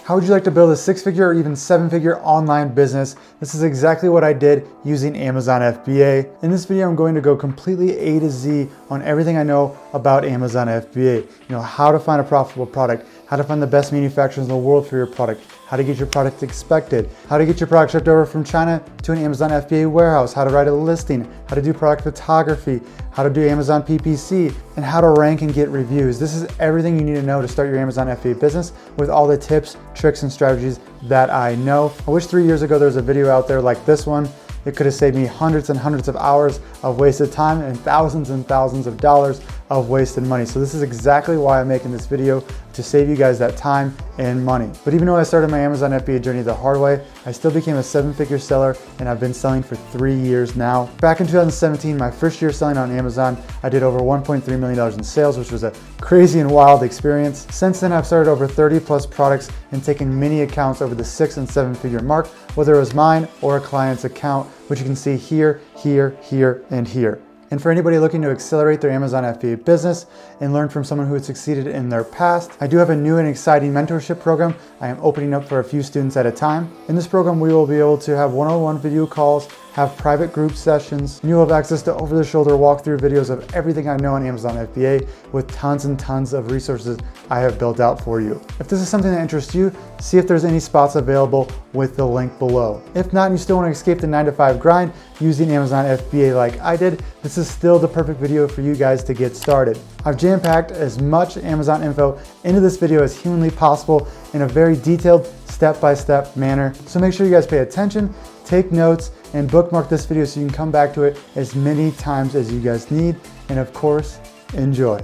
How would you like to build a 6-figure or even 7-figure online business? This is exactly what I did using Amazon FBA. In this video, I'm going to go completely A to Z on everything I know about Amazon FBA. How to find a profitable product, how to find the best manufacturers in the world for your product, how to get your product inspected, how to get your product shipped over from China to an Amazon FBA warehouse, how to write a listing, how to do product photography, how to do Amazon PPC, and how to rank and get reviews. This is everything you need to know to start your Amazon FBA business with all the tips, tricks, and strategies that I know. I wish 3 years ago there was a video out there like this one. It could have saved me hundreds and hundreds of hours of wasted time and thousands of dollars of wasted money. So this is exactly why I'm making this video, to save you guys that time and money. But even though I started my Amazon FBA journey the hard way, I still became a 7-figure seller, and I've been selling for 3 years now. Back in 2017, my first year selling on Amazon, I did over $1.3 million in sales, which was a crazy and wild experience. Since then, I've started over 30 plus products and taken many accounts over the 6- and 7-figure mark, whether it was mine or a client's account, which you can see here, here, here, and here. And for anybody looking to accelerate their Amazon FBA business and learn from someone who had succeeded in their past, I do have a new and exciting mentorship program I am opening up for a few students at a time. In this program, we will be able to have one-on-one video calls, have private group sessions, and you'll have access to over-the-shoulder walkthrough videos of everything I know on Amazon FBA with tons and tons of resources I have built out for you. If this is something that interests you, see if there's any spots available with the link below. If not, and you still want to escape the 9-to-5 grind using Amazon FBA like I did, this is still the perfect video for you guys to get started. I've jam-packed as much Amazon info into this video as humanly possible in a very detailed, step-by-step manner. So make sure you guys pay attention, take notes, and bookmark this video so you can come back to it as many times as you guys need. And of course, enjoy.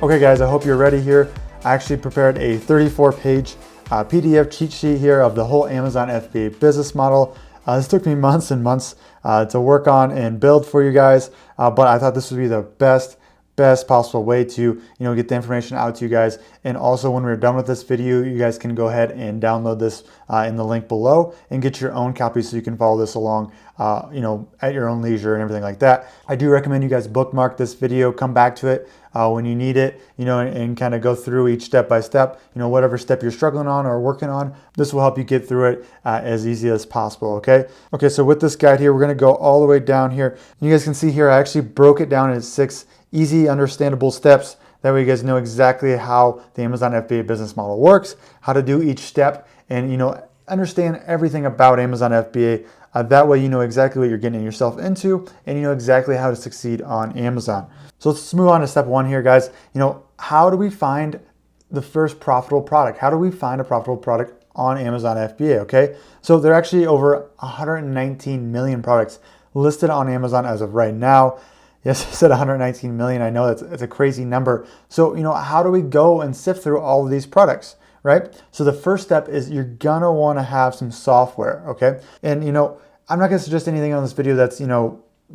Okay guys, I hope you're ready here. I actually prepared a 34-page PDF cheat sheet here of the whole Amazon FBA business model. This took me months and months to work on and build for you guys, but I thought this would be the best possible way to get the information out to you guys. And also, when we're done with this video, you guys can go ahead and download this in the link below and get your own copy so you can follow this along at your own leisure and everything like that. I do recommend you guys bookmark this video, come back to it when you need it, and kind of go through each step by step, whatever step you're struggling on or working on. This will help you get through it as easy as possible, okay? Okay, so with this guide here, we're gonna go all the way down here. You guys can see here, I actually broke it down into 6 easy, understandable steps. That way you guys know exactly how the Amazon FBA business model works, how to do each step, and understand everything about Amazon FBA. That way you know exactly what you're getting yourself into, and you know exactly how to succeed on Amazon. So let's move on to step 1 here, guys. How do we find the first profitable product? How do we find a profitable product on Amazon FBA, okay? So there are actually over 119 million products listed on Amazon as of right now. Yes, I said 119 million. I know that's a crazy number. So, how do we go and sift through all of these products, right? So the first step is you're gonna wanna have some software, okay? And, I'm not gonna suggest anything on this video that's,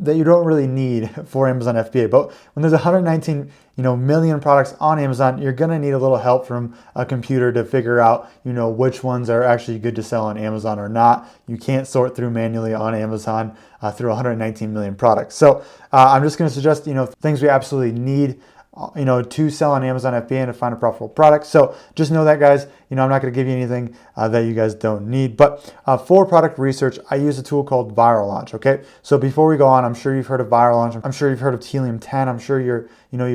that you don't really need for Amazon FBA. But when there's 119 million products on Amazon, you're gonna need a little help from a computer to figure out which ones are actually good to sell on Amazon or not. You can't sort through manually on Amazon through 119 million products. So I'm just gonna suggest things we absolutely need to sell on Amazon FBA and to find a profitable product. So just know that, guys, I'm not going to give you anything that you guys don't need. But for product research, I use a tool called Viral Launch. Okay. So before we go on, I'm sure you've heard of Viral Launch. I'm sure you've heard of Helium 10. I'm sure you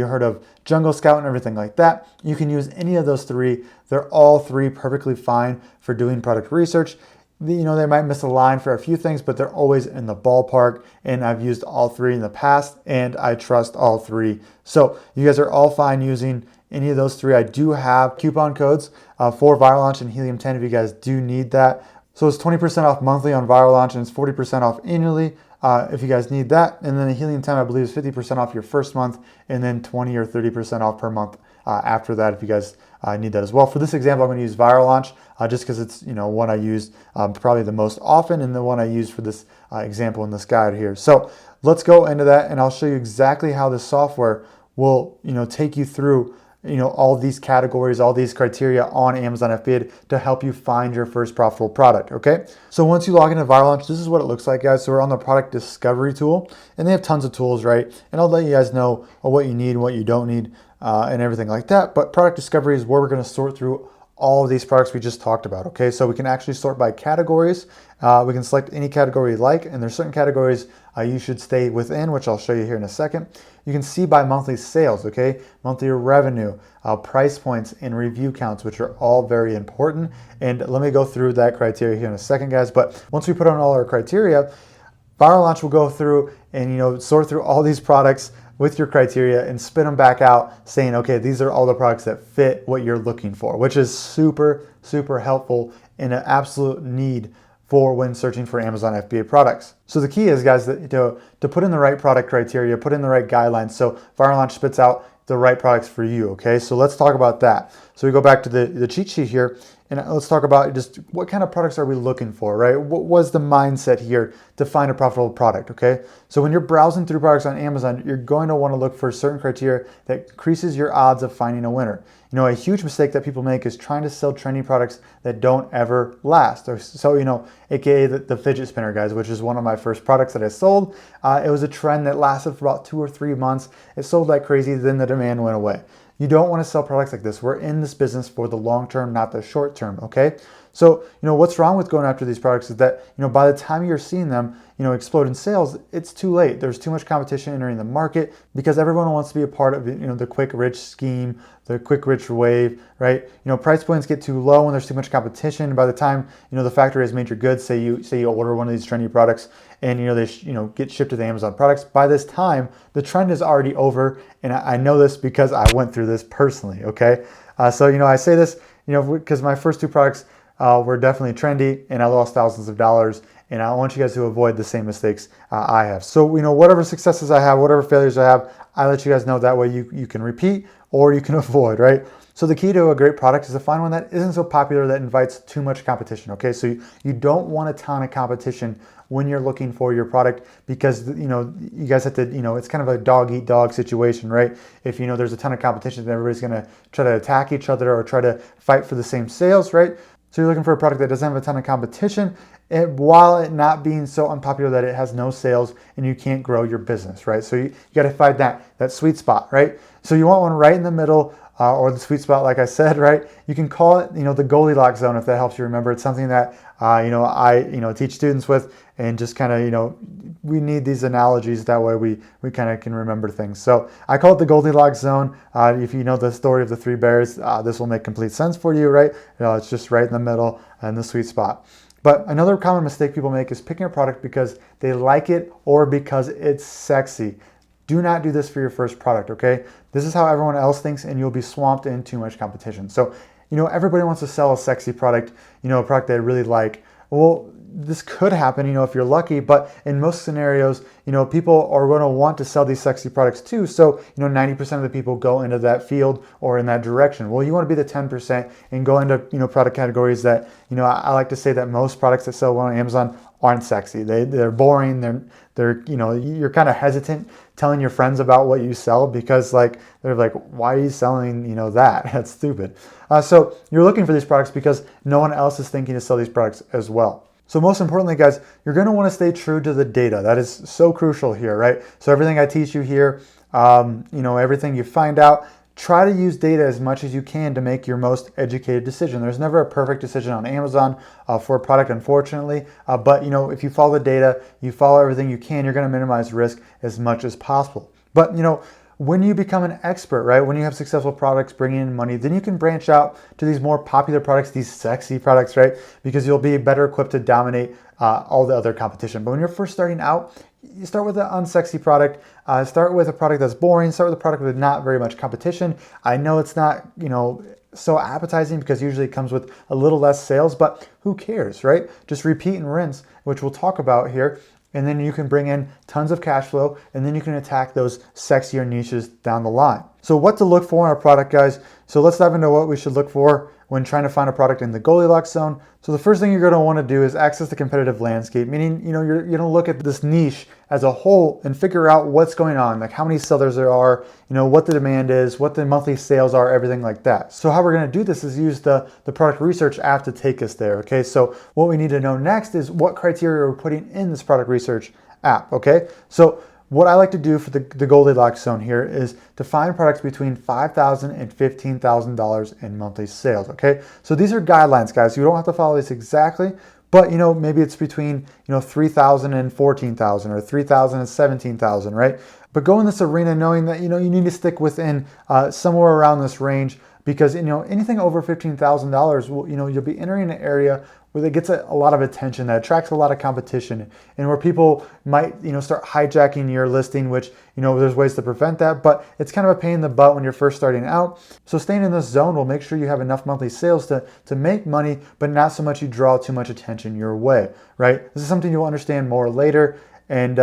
heard of Jungle Scout and everything like that. You can use any of those 3. They're all 3 perfectly fine for doing product research. They might miss a line for a few things, but they're always in the ballpark, and I've used all 3 in the past, and I trust all 3. So you guys are all fine using any of those 3. I do have coupon codes for Viral Launch and Helium 10 if you guys do need that. So it's 20% off monthly on Viral Launch, and it's 40% off annually if you guys need that. And then the Helium 10, I believe, is 50% off your first month, and then 20 or 30% off per month after that if you guys need that as well. For this example, I'm going to use Viral Launch just because it's one I use probably the most often, and the one I use for this example in this guide here. So let's go into that, and I'll show you exactly how this software will take you through all these categories, all these criteria on Amazon FBA to help you find your first profitable product, okay? So once you log into Viral Launch, this is what it looks like, guys. So we're on the product discovery tool, and they have tons of tools, right? And I'll let you guys know what you need and what you don't need and everything like that. But product discovery is where we're gonna sort through all of these products we just talked about, okay? So we can actually sort by categories. We can select any category you like, and there's certain categories you should stay within, which I'll show you here in a second. You can see by monthly sales, okay? Monthly revenue, price points, and review counts, which are all very important. And let me go through that criteria here in a second, guys. But once we put on all our criteria, Viral Launch will go through and sort through all these products with your criteria and spit them back out saying, okay, these are all the products that fit what you're looking for, which is super, super helpful and an absolute need for when searching for Amazon FBA products. So the key is, guys, that to put in the right product criteria, put in the right guidelines, so Viral Launch spits out the right products for you, okay? So let's talk about that. So we go back to the cheat sheet here, and let's talk about just what kind of products are we looking for, right? What was the mindset here to find a profitable product, okay? So when you're browsing through products on Amazon, you're going to want to look for certain criteria that increases your odds of finding a winner. A huge mistake that people make is trying to sell trendy products that don't ever last. So, AKA the fidget spinner, guys, which is one of my first products that I sold. It was a trend that lasted for about 2 or 3 months. It sold like crazy, then the demand went away. You don't want to sell products like this. We're in this business for the long term, not the short term, okay? So, what's wrong with going after these products is that, by the time you're seeing them, explode in sales, it's too late. There's too much competition entering the market because everyone wants to be a part of, the quick rich scheme, the quick rich wave, right? Price points get too low when there's too much competition. By the time, the factory has made your goods, say you order one of these trendy products and, they get shipped to the Amazon products. By this time, the trend is already over. And I know this because I went through this personally, okay? So, I say this, because my first 2 products were definitely trendy and I lost thousands of dollars. And I want you guys to avoid the same mistakes I have. So, whatever successes I have, whatever failures I have, I let you guys know. That way you can repeat or you can avoid, right? So the key to a great product is to find one that isn't so popular that invites too much competition, okay? So you don't want a ton of competition when you're looking for your product because, you guys have to, it's kind of a dog-eat-dog situation, right? If, there's a ton of competition, then everybody's going to try to attack each other or try to fight for the same sales, right? So you're looking for a product that doesn't have a ton of competition, while it not being so unpopular that it has no sales and you can't grow your business, right? So you got to find that sweet spot, right? So you want one right in the middle or the sweet spot, like I said, right? You can call it, the Goldilocks zone if that helps you remember. It's something that, I teach students with and just kind of, we need these analogies. That way we kind of can remember things. So I call it the Goldilocks zone. If you know the story of the 3 bears, this will make complete sense for you, right? It's just right in the middle and the sweet spot. But another common mistake people make is picking a product because they like it or because it's sexy. Do not do this for your first product, okay? This is how everyone else thinks and you'll be swamped in too much competition. So, everybody wants to sell a sexy product, a product they really like. Well, this could happen, if you're lucky, but in most scenarios, people are going to want to sell these sexy products too. So, 90% of the people go into that field or in that direction. Well, you want to be the 10% and go into, product categories that, I like to say that most products that sell on Amazon aren't sexy. They're boring. They're you're kind of hesitant telling your friends about what you sell because they're like, why are you selling, that? That's stupid. So you're looking for these products because no one else is thinking to sell these products as well. So most importantly, guys, you're going to want to stay true to the data. That is so crucial here, right? So everything I teach you here, everything you find out, try to use data as much as you can to make your most educated decision. There's never a perfect decision on Amazon for a product, unfortunately. But, if you follow the data, you follow everything you can, you're going to minimize risk as much as possible. But, when you become an expert, right, when you have successful products bringing in money, then you can branch out to these more popular products, these sexy products, right? Because you'll be better equipped to dominate all the other competition. But when you're first starting out, you start with an unsexy product, start with a product that's boring, start with a product with not very much competition. I know it's not, so appetizing because usually it comes with a little less sales, but who cares, right? Just repeat and rinse, which we'll talk about here. And then you can bring in tons of cash flow and then you can attack those sexier niches down the line. So what to look for in a product, guys. So let's dive into what we should look for when trying to find a product in the Goldilocks zone. So the first thing you're going to want to do is access the competitive landscape, meaning, you're going to look at this niche as a whole and figure out what's going on, like how many sellers there are, what the demand is, what the monthly sales are, everything like that. So how we're going to do this is use the product research app to take us there, okay? So what we need to know next is what criteria we're putting in this product research app, okay? So what I like to do for the Goldilocks zone here is to find products between $5,000 and $15,000 in monthly sales, okay? So these are guidelines, guys. You don't have to follow this exactly, but maybe it's between, $3,000 and $14,000 or $3,000 and $17,000, right? But go in this arena knowing that, you need to stick within somewhere around this range, because, anything over $15,000 will, you'll be entering an area where it gets a lot of attention, that attracts a lot of competition, and where people might, start hijacking your listing, which, there's ways to prevent that, but it's kind of a pain in the butt when you're first starting out. So staying in this zone will make sure you have enough monthly sales to make money, but not so much you draw too much attention your way, right? This is something you'll understand more later. And,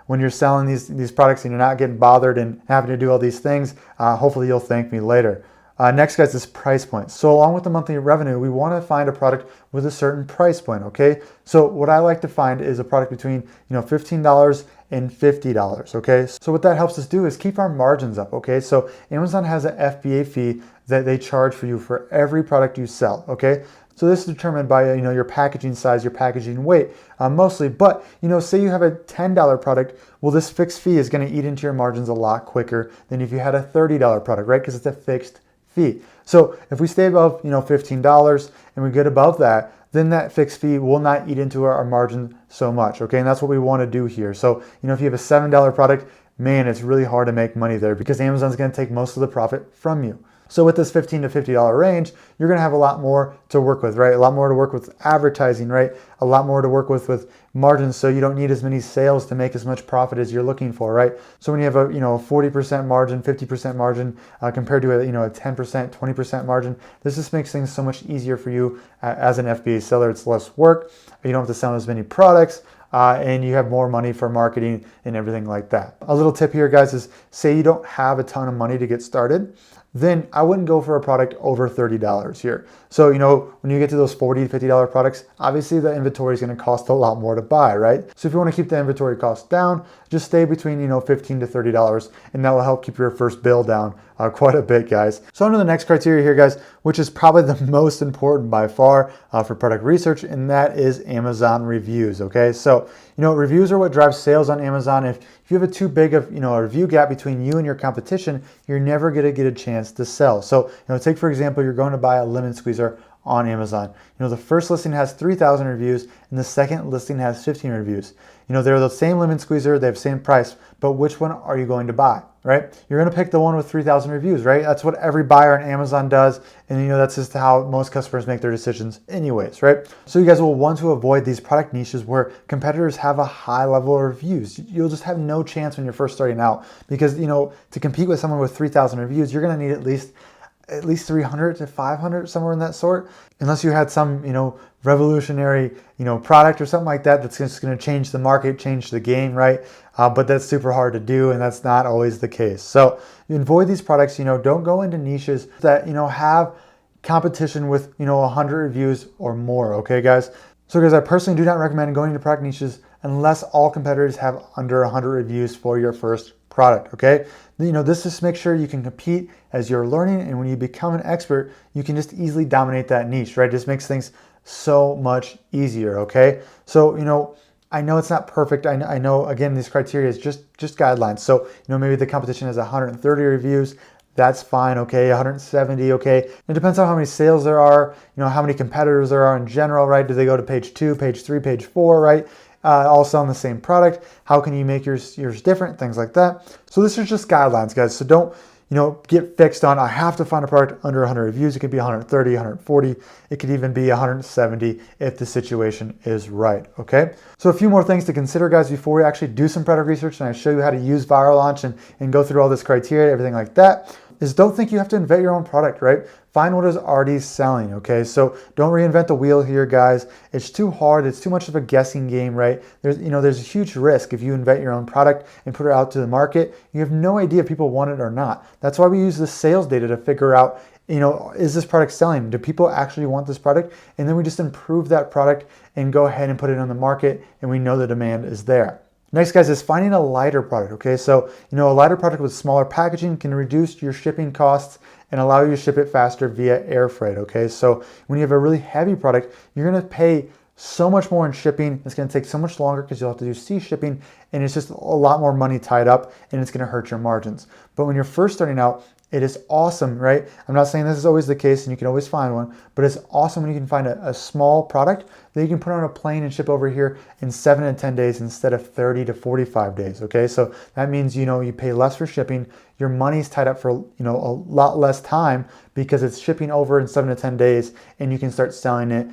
when you're selling these products and you're not getting bothered and having to do all these things, hopefully you'll thank me later. Next, guys, is price point. So along with the monthly revenue, we want to find a product with a certain price point, okay? So what I like to find is a product between, $15 and $50, okay? So what that helps us do is keep our margins up, okay? So Amazon has an FBA fee that they charge for you for every product you sell, okay? So this is determined by, your packaging size, your packaging weight, mostly. But, say you have a $10 product, well, this fixed fee is going to eat into your margins a lot quicker than if you had a $30 product, right? Because it's a fixed fee. So if we stay above, $15 and we get above that, then that fixed fee will not eat into our margin so much, okay? And that's what we want to do here. So, if you have a $7 product, man, it's really hard to make money there because Amazon's going to take most of the profit from you. So with this $15 to $50 range, you're going to have a lot more to work with, right? A lot more to work with advertising, right? A lot more to work with margins, so you don't need as many sales to make as much profit as you're looking for, right? So when you have a 40% margin, 50% margin compared to a 10%, 20% margin, this just makes things so much easier for you as an FBA seller. It's less work. You don't have to sell as many products. And you have more money for marketing and everything like that. A little tip here, guys, is say you don't have a ton of money to get started, then I wouldn't go for a product over $30 here. So, when you get to those $40 to $50 products, obviously the inventory is going to cost a lot more to buy, right? So if you want to keep the inventory cost down, just stay between, $15 to $30, and that will help keep your first bill down quite a bit, guys. So under the next criteria here, guys, which is probably the most important by far for product research, and that is Amazon reviews, okay? So, reviews are what drives sales on Amazon. If you have a too big of, a review gap between you and your competition, you're never going to get a chance to sell. So, take for example, you're going to buy a lemon squeezer on Amazon. The first listing has 3,000 reviews and the second listing has 15 reviews. They're the same lemon squeezer, they have the same price, but which one are you going to buy, right? You're going to pick the one with 3,000 reviews, right? That's what every buyer on Amazon does. And that's just how most customers make their decisions anyways, right? So you guys will want to avoid these product niches where competitors have a high level of reviews. You'll just have no chance when you're first starting out because, to compete with someone with 3,000 reviews, you're going to need at least 300 to 500, somewhere in that sort, unless you had some, revolutionary, product or something like that that's just going to change the market, change the game, right? But that's super hard to do, and that's not always the case. So you avoid these products, don't go into niches that, have competition with, 100 reviews or more, okay, guys? So guys, I personally do not recommend going into product niches unless all competitors have under 100 reviews for your first product, okay? This just makes sure you can compete as you're learning, and when you become an expert, you can just easily dominate that niche, right? It just makes things so much easier, okay? So, I know it's not perfect. I know, again, these criteria is just guidelines. So, maybe the competition has 130 reviews. That's fine, okay? 170, okay? It depends on how many sales there are, how many competitors there are in general, right? Do they go to page 2, page 3, page 4, right? All selling the same product. How can you make yours different? Things like that. So this is just guidelines, guys. So don't, get fixed on, I have to find a product under 100 reviews. It could be 130, 140. It could even be 170 if the situation is right, okay? So a few more things to consider, guys, before we actually do some product research and I show you how to use Viral Launch and go through all this criteria, everything like that, is don't think you have to invent your own product, right? Find what is already selling, okay? So don't reinvent the wheel here, guys. It's too hard. It's too much of a guessing game, right? There's a huge risk if you invent your own product and put it out to the market. You have no idea if people want it or not. That's why we use the sales data to figure out, is this product selling? Do people actually want this product? And then we just improve that product and go ahead and put it on the market, and we know the demand is there. Next, guys, is finding a lighter product, okay? So, a lighter product with smaller packaging can reduce your shipping costs and allow you to ship it faster via air freight, okay? So when you have a really heavy product, you're gonna pay so much more in shipping. It's going to take so much longer because you'll have to do sea shipping, and it's just a lot more money tied up, and it's going to hurt your margins. But when you're first starting out, it is awesome, right? I'm not saying this is always the case and you can always find one, but it's awesome when you can find a small product that you can put on a plane and ship over here in 7 to 10 days instead of 30 to 45 days, okay? So that means, you pay less for shipping, your money's tied up for, a lot less time because it's shipping over in 7 to 10 days, and you can start selling it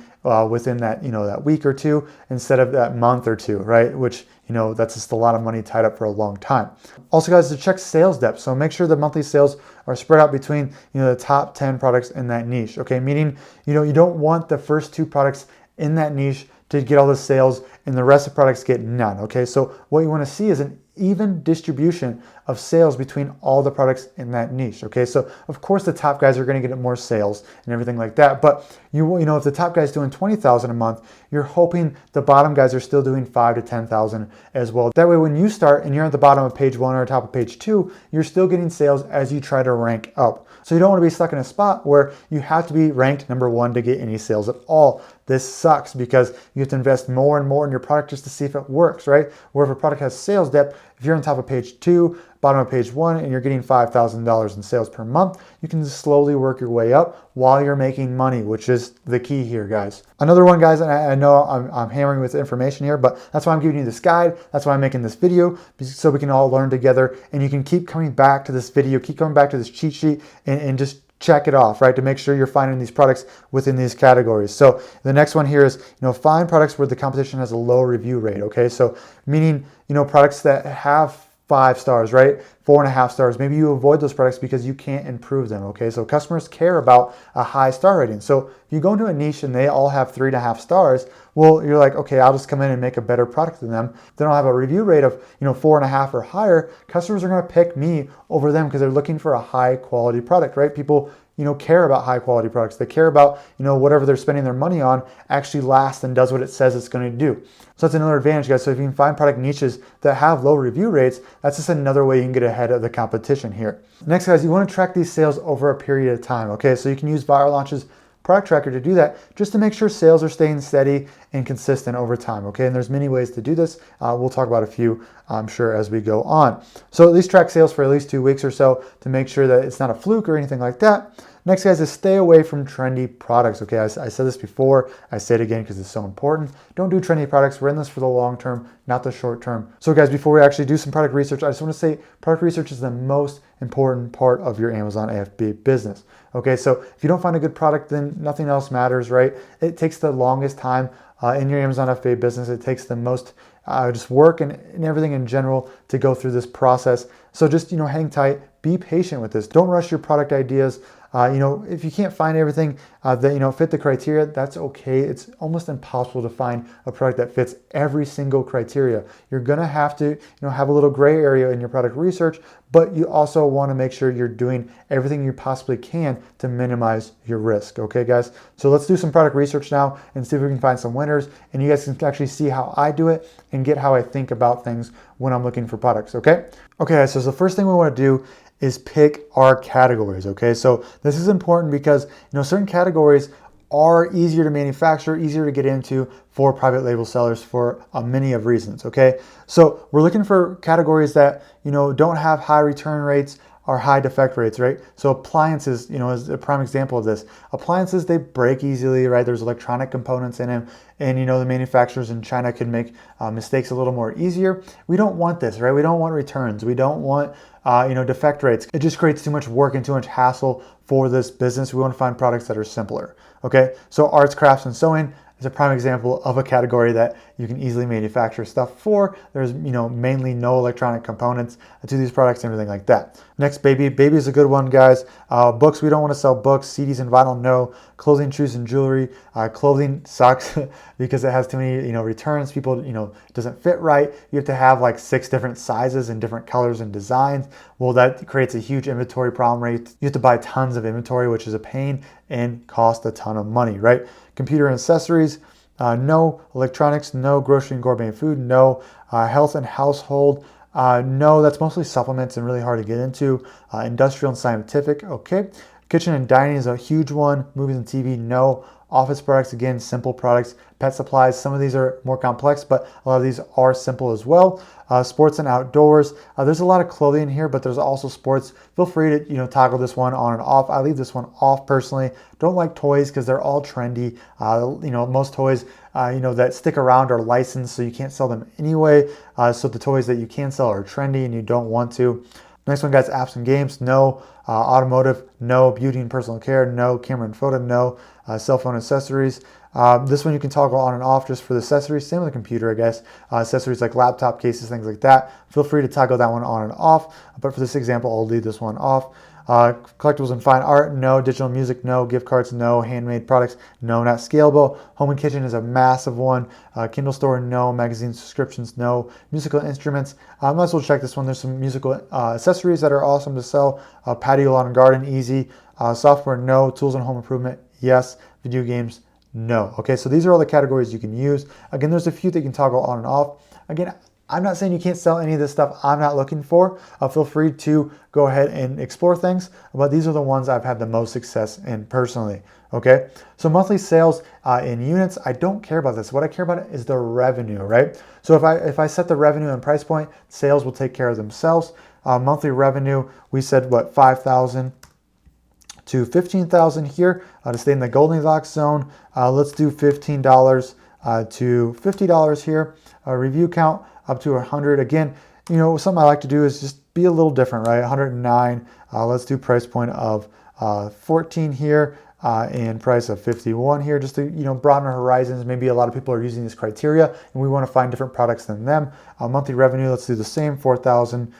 within that, that week or two instead of that month or two, right? Which, that's just a lot of money tied up for a long time. Also, guys, to check sales depth. So make sure the monthly sales are spread out between, the top 10 products in that niche, okay? Meaning, you don't want the first 2 products in that niche to get all the sales and the rest of the products get none, okay? So what you want to see is an even distribution of sales between all the products in that niche, okay? So of course the top guys are going to get more sales and everything like that, but if the top guy's doing 20,000 a month, you're hoping the bottom guys are still doing 5 to 10,000 as well. That way when you start and you're at the bottom of page 1 or top of page 2, you're still getting sales as you try to rank up. So you don't want to be stuck in a spot where you have to be ranked number 1 to get any sales at all. This sucks because you have to invest more and more in your product just to see if it works, right? Where if a product has sales depth, if you're on top of page 2, bottom of page 1, and you're getting $5,000 in sales per month, you can slowly work your way up while you're making money, which is the key here, guys. Another one, guys, and I know I'm hammering with information here, but that's why I'm giving you this guide. That's why I'm making this video, so we can all learn together, and you can keep coming back to this video, keep coming back to this cheat sheet, and just check it off, right? To make sure you're finding these products within these categories. So the next one here is, find products where the competition has a low review rate, okay? So meaning, products that have 5 stars, right? 4.5 stars. Maybe you avoid those products because you can't improve them, okay? So customers care about a high star rating. So if you go into a niche and they all have 3.5 stars, well, you're like, okay, I'll just come in and make a better product than them. If they don't have a review rate of, 4.5 or higher, customers are going to pick me over them because they're looking for a high quality product, right? People, care about high quality products. They care about, whatever they're spending their money on actually lasts and does what it says it's going to do. So that's another advantage, guys. So if you can find product niches that have low review rates, that's just another way you can get ahead of the competition here. Next, guys, you want to track these sales over a period of time, okay? So you can use Viral Launch's product tracker to do that, just to make sure sales are staying steady and consistent over time, okay? And there's many ways to do this. We'll talk about a few, I'm sure, as we go on. So at least track sales for at least 2 weeks or so to make sure that it's not a fluke or anything like that. Next, guys, is stay away from trendy products, okay? I said this before, I say it again because it's so important. Don't do trendy products. We're in this for the long term, not the short term. So guys, before we actually do some product research, I just want to say product research is the most important part of your Amazon FBA business, okay? So if you don't find a good product, then nothing else matters, right? It takes the longest time in your Amazon FBA business. It takes the most just work and everything in general to go through this process. So just, hang tight, be patient with this. Don't rush your product ideas. If you can't find everything that, fit the criteria, that's okay. It's almost impossible to find a product that fits every single criteria. You're going to have to, have a little gray area in your product research, but you also want to make sure you're doing everything you possibly can to minimize your risk. Okay, guys? So let's do some product research now and see if we can find some winners, and you guys can actually see how I do it and get how I think about things when I'm looking for products, okay? Okay, guys, so the first thing we want to do is pick our categories, okay? So this is important because, certain categories are easier to manufacture, easier to get into for private label sellers for many of reasons, okay? So we're looking for categories that, don't have high return rates or high defect rates, right? So appliances, is a prime example of this. Appliances, they break easily, right? There's electronic components in them, and the manufacturers in China could make mistakes a little more easier. We don't want this, right? We don't want returns. We don't want defect rates. It just creates too much work and too much hassle for this business. We want to find products that are simpler, okay? So arts, crafts, and sewing is a prime example of a category that you can easily manufacture stuff for. There's, mainly no electronic components to these products and everything like that. Next, baby. Baby is a good one, guys. Books, we don't want to sell books. CDs and vinyl, no. Clothing, shoes, and jewelry. Clothing sucks because it has too many, returns. People, it doesn't fit right. You have to have like 6 different sizes and different colors and designs. Well, that creates a huge inventory problem, right? You have to buy tons of inventory, which is a pain and cost a ton of money, right? Computer and accessories, no. Electronics, no. Grocery and gourmet food, no. Health and household, no. That's mostly supplements and really hard to get into. Industrial and scientific, okay. Kitchen and dining is a huge one. Movies and TV, no. Office products, again, simple products. Pet supplies, some of these are more complex, but a lot of these are simple as well. Sports and outdoors. There's a lot of clothing here, but there's also sports. Feel free to toggle this one on and off. I leave this one off personally. Don't like toys because they're all trendy. Most toys that stick around are licensed, so you can't sell them anyway. So the toys that you can sell are trendy and you don't want to. Next one, guys, apps and games, no. Automotive, no. Beauty and personal care, no. Camera and photo, no. Cell phone accessories. This one you can toggle on and off just for the accessories. Same with the computer, I guess. Accessories like laptop cases, things like that. Feel free to toggle that one on and off. But for this example, I'll leave this one off. Collectibles and fine art, no. Digital music, no. Gift cards, no. Handmade products, no. Not scalable. Home and kitchen is a massive one. Kindle store, no. Magazine subscriptions, no. Musical instruments, I might as well check this one. There's some musical accessories that are awesome to sell. Patio, lawn and garden, easy. Software, no. Tools and home improvement, yes. Video games, no. Okay, so these are all the categories you can use. Again, there's a few that you can toggle on and off. Again, I'm not saying you can't sell any of this stuff I'm not looking for. Feel free to go ahead and explore things, but these are the ones I've had the most success in personally. Okay, so monthly sales in units, I don't care about this. What I care about is the revenue, right? So if I set the revenue and price point, sales will take care of themselves. Monthly revenue, we said what, 5,000 to 15,000 here to stay in the Goldilocks zone. Let's do $15 to $50 here. Review count up to 100. Again, something I like to do is just be a little different, right? 109. Let's do price point of 14 here and price of 51 here, just to broaden our horizons. Maybe a lot of people are using this criteria and we want to find different products than them. Monthly revenue, let's do the same, 4,000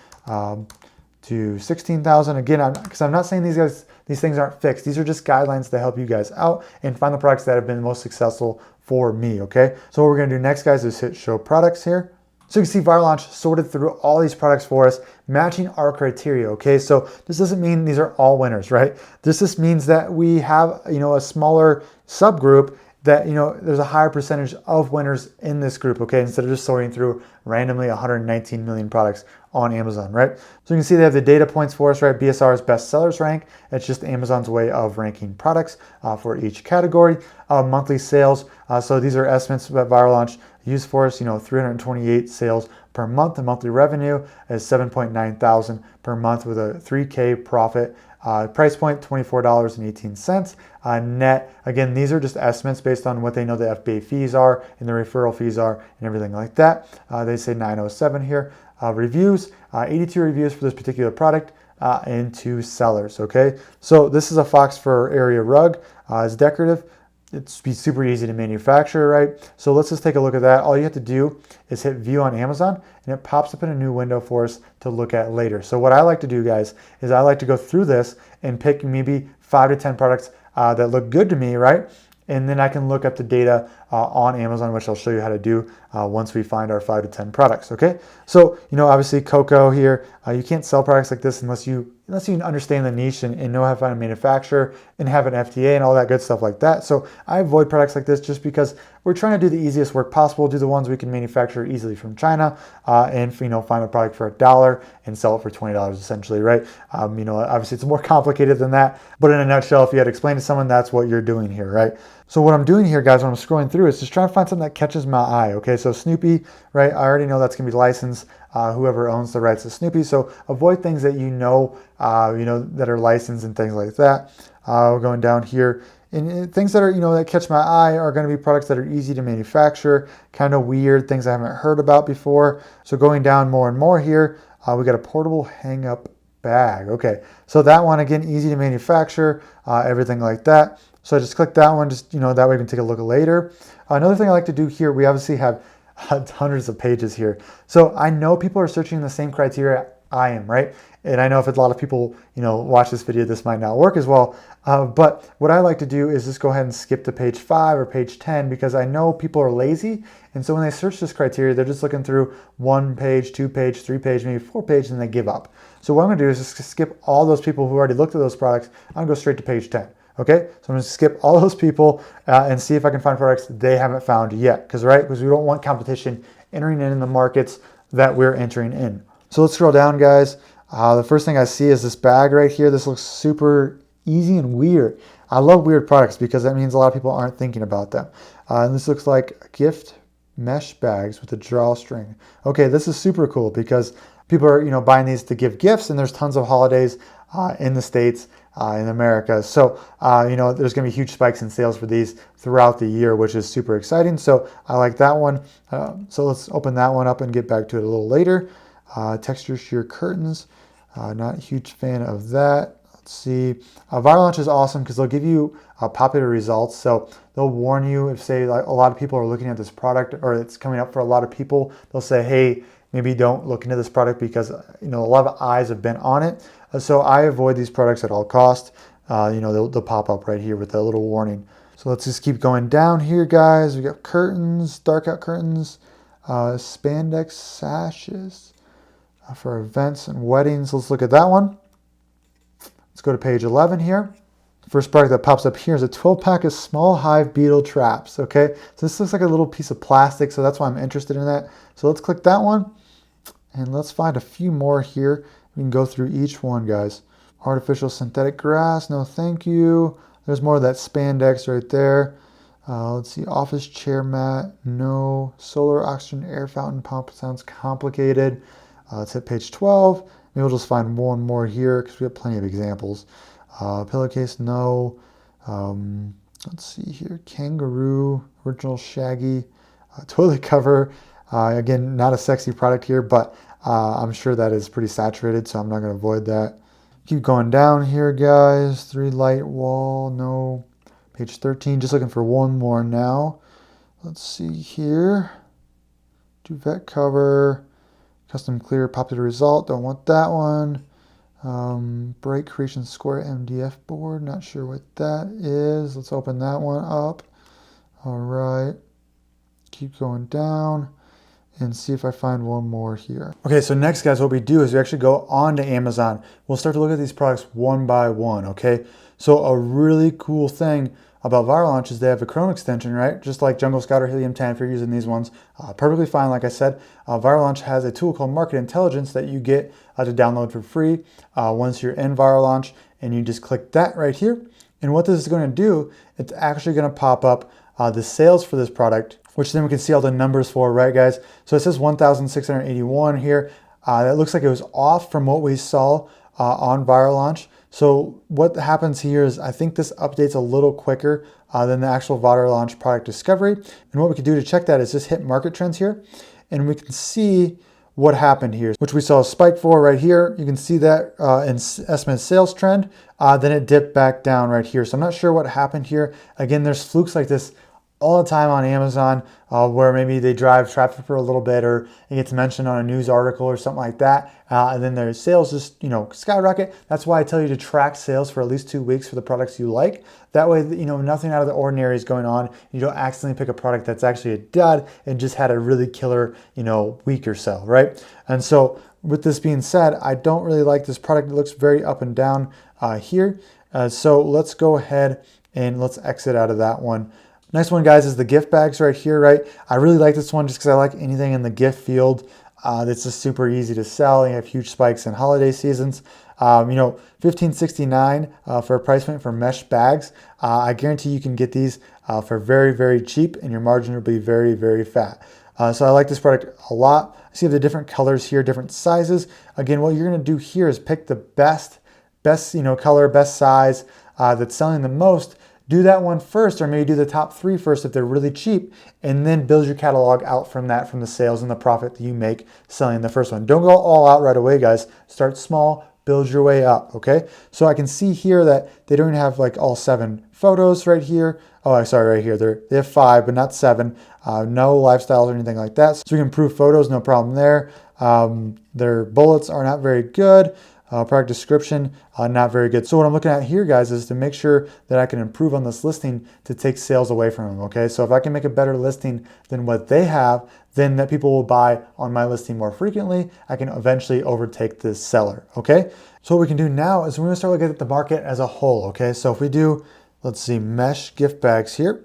to 16,000. Again, because I'm not saying these things aren't fixed. These are just guidelines to help you guys out and find the products that have been most successful for me, okay? So what we're gonna do next, guys, is hit show products here. So you can see Viral Launch sorted through all these products for us, matching our criteria, okay? So this doesn't mean these are all winners, right? This just means that we have, a smaller subgroup that, there's a higher percentage of winners in this group, okay? Instead of just sorting through randomly 119 million products on Amazon, right? So you can see they have the data points for us, right? BSR is best sellers rank. It's just Amazon's way of ranking products for each category. Monthly sales, so these are estimates that Viral Launch used for us, 328 sales per month. The monthly revenue is 7.9 thousand per month with a 3K profit. Price point, $24.18. Net, again, these are just estimates based on what they know the FBA fees are and the referral fees are and everything like that. They say 907 here. Reviews, 82 reviews for this particular product and 2 sellers, okay? So this is a Fox fur area rug. It's decorative. It's be super easy to manufacture, right? So let's just take a look at that. All you have to do is hit view on Amazon and it pops up in a new window for us to look at later. So what I like to do, guys, is I like to go through this and pick maybe 5 to 10 products that look good to me, right? And then I can look up the data on Amazon, which I'll show you how to do once we find our 5 to 10 products, okay? So, obviously Coco here, you can't sell products like this unless you understand the niche and know how to find a manufacturer and have an FDA and all that good stuff like that. So I avoid products like this just because we're trying to do the easiest work possible, do the ones we can manufacture easily from China and find a product for $1 and sell it for $20 essentially, right? Obviously it's more complicated than that, but in a nutshell, if you had to explain to someone, that's what you're doing here, right? So what I'm doing here, guys, when I'm scrolling through is just trying to find something that catches my eye, okay? So Snoopy, right? I already know that's gonna be licensed, whoever owns the rights to Snoopy. So avoid things that that are licensed and things like that. We're going down here. And things that are, that catch my eye are going to be products that are easy to manufacture, kind of weird, things I haven't heard about before. So going down more and more here, we got a portable hang-up bag. Okay, so that one, again, easy to manufacture, everything like that. So I just click that one, just, that way we can take a look later. Another thing I like to do here, we obviously have hundreds of pages here. So I know people are searching the same criteria I am, right? And I know if a lot of people, watch this video, this might not work as well. But what I like to do is just go ahead and skip to page 5 or page 10 because I know people are lazy. And so when they search this criteria, they're just looking through 1 page, 2 page, 3 page, maybe 4 page, and they give up. So what I'm gonna do is just skip all those people who already looked at those products. I'm gonna go straight to page 10. Okay, so I'm gonna skip all those people and see if I can find products they haven't found yet. Because we don't want competition entering in the markets that we're entering in. So let's scroll down, guys. The first thing I see is this bag right here. This looks super easy and weird. I love weird products because that means a lot of people aren't thinking about them. And this looks like gift mesh bags with a drawstring. Okay, this is super cool because people are, buying these to give gifts, and there's tons of holidays in the States, in America. So, there's going to be huge spikes in sales for these throughout the year, which is super exciting. So I like that one. So let's open that one up and get back to it a little later. Texture sheer curtains. Not a huge fan of that. Let's see. Viral Launch is awesome because they'll give you popular results. So they'll warn you if, say, like a lot of people are looking at this product or it's coming up for a lot of people. They'll say, hey, maybe don't look into this product because a lot of eyes have been on it. So I avoid these products at all costs. They'll pop up right here with a little warning. So let's just keep going down here, guys. We got curtains, dark out curtains, spandex sashes for events and weddings. Let's look at that one. Let's go to page 11 here. First product that pops up here is a 12-pack of small hive beetle traps, okay? So this looks like a little piece of plastic, so that's why I'm interested in that. So let's click that one, and let's find a few more here. We can go through each one, guys. Artificial synthetic grass, no thank you. There's more of that spandex right there. Let's see, office chair mat, no. Solar oxygen air fountain pump, sounds complicated. Let's hit page 12. Maybe we'll just find one more here because we have plenty of examples. Pillowcase, no. Let's see here, kangaroo, original shaggy, toilet cover. Again, not a sexy product here, but I'm sure that is pretty saturated, so I'm not going to avoid that. Keep going down here, guys. 3 light wall, no. Page 13, just looking for one more now. Let's see here. Duvet cover, custom clear, popular result. Don't want that one. Bright Creation Square MDF board. Not sure what that is. Let's open that one up. All right. Keep going down and see if I find one more here. Okay, so next, guys, what we do is we actually go on to Amazon. We'll start to look at these products one by one, okay? So a really cool thing about Viral Launch is they have a Chrome extension, right? Just like Jungle Scout or Helium 10 if you're using these ones. Perfectly fine, like I said. Viral Launch has a tool called Market Intelligence that you get to download for free once you're in Viral Launch, and you just click that right here. And what this is going to do, it's actually going to pop up the sales for this product, which then we can see all the numbers for, right, guys? So it says 1,681 here. That looks like it was off from what we saw on Viral Launch. So what happens here is I think this updates a little quicker than the actual Viral Launch product discovery. And what we can do to check that is just hit market trends here, and we can see what happened here, which we saw a spike for right here. You can see that in estimated sales trend. Then it dipped back down right here. So I'm not sure what happened here. Again, there's flukes like this all the time on Amazon where maybe they drive traffic for a little bit, or it gets mentioned on a news article or something like that, and then their sales just skyrocket. That's why I tell you to track sales for at least 2 weeks for the products you like. That way, nothing out of the ordinary is going on. You don't accidentally pick a product that's actually a dud and just had a really killer week or so, right? And so with this being said, I don't really like this product. It looks very up and down here. So let's go ahead and let's exit out of that one. Next one, guys, is the gift bags right here, right? I really like this one just because I like anything in the gift field that's just super easy to sell. You have huge spikes in holiday seasons. $15.69 for a price point for mesh bags. I guarantee you can get these for very, very cheap, and your margin will be very, very fat. So I like this product a lot. I see the different colors here, different sizes. Again, what you're going to do here is pick the best color, best size that's selling the most. Do that one first, or maybe do the top 3 first if they're really cheap, and then build your catalog out from that, from the sales and the profit that you make selling the first one. Don't go all out right away, guys. Start small, build your way up, okay? So I can see here that they don't have like all 7 photos right here. Oh, sorry, right here. They have 5, but not 7. No lifestyles or anything like that. So we can improve photos, no problem there. Their bullets are not very good. Product description, not very good. So what I'm looking at here, guys, is to make sure that I can improve on this listing to take sales away from them, okay? So if I can make a better listing than what they have, then that people will buy on my listing more frequently. I can eventually overtake this seller, okay? So what we can do now is we're gonna start looking at the market as a whole, okay? So if we do, let's see, mesh gift bags here.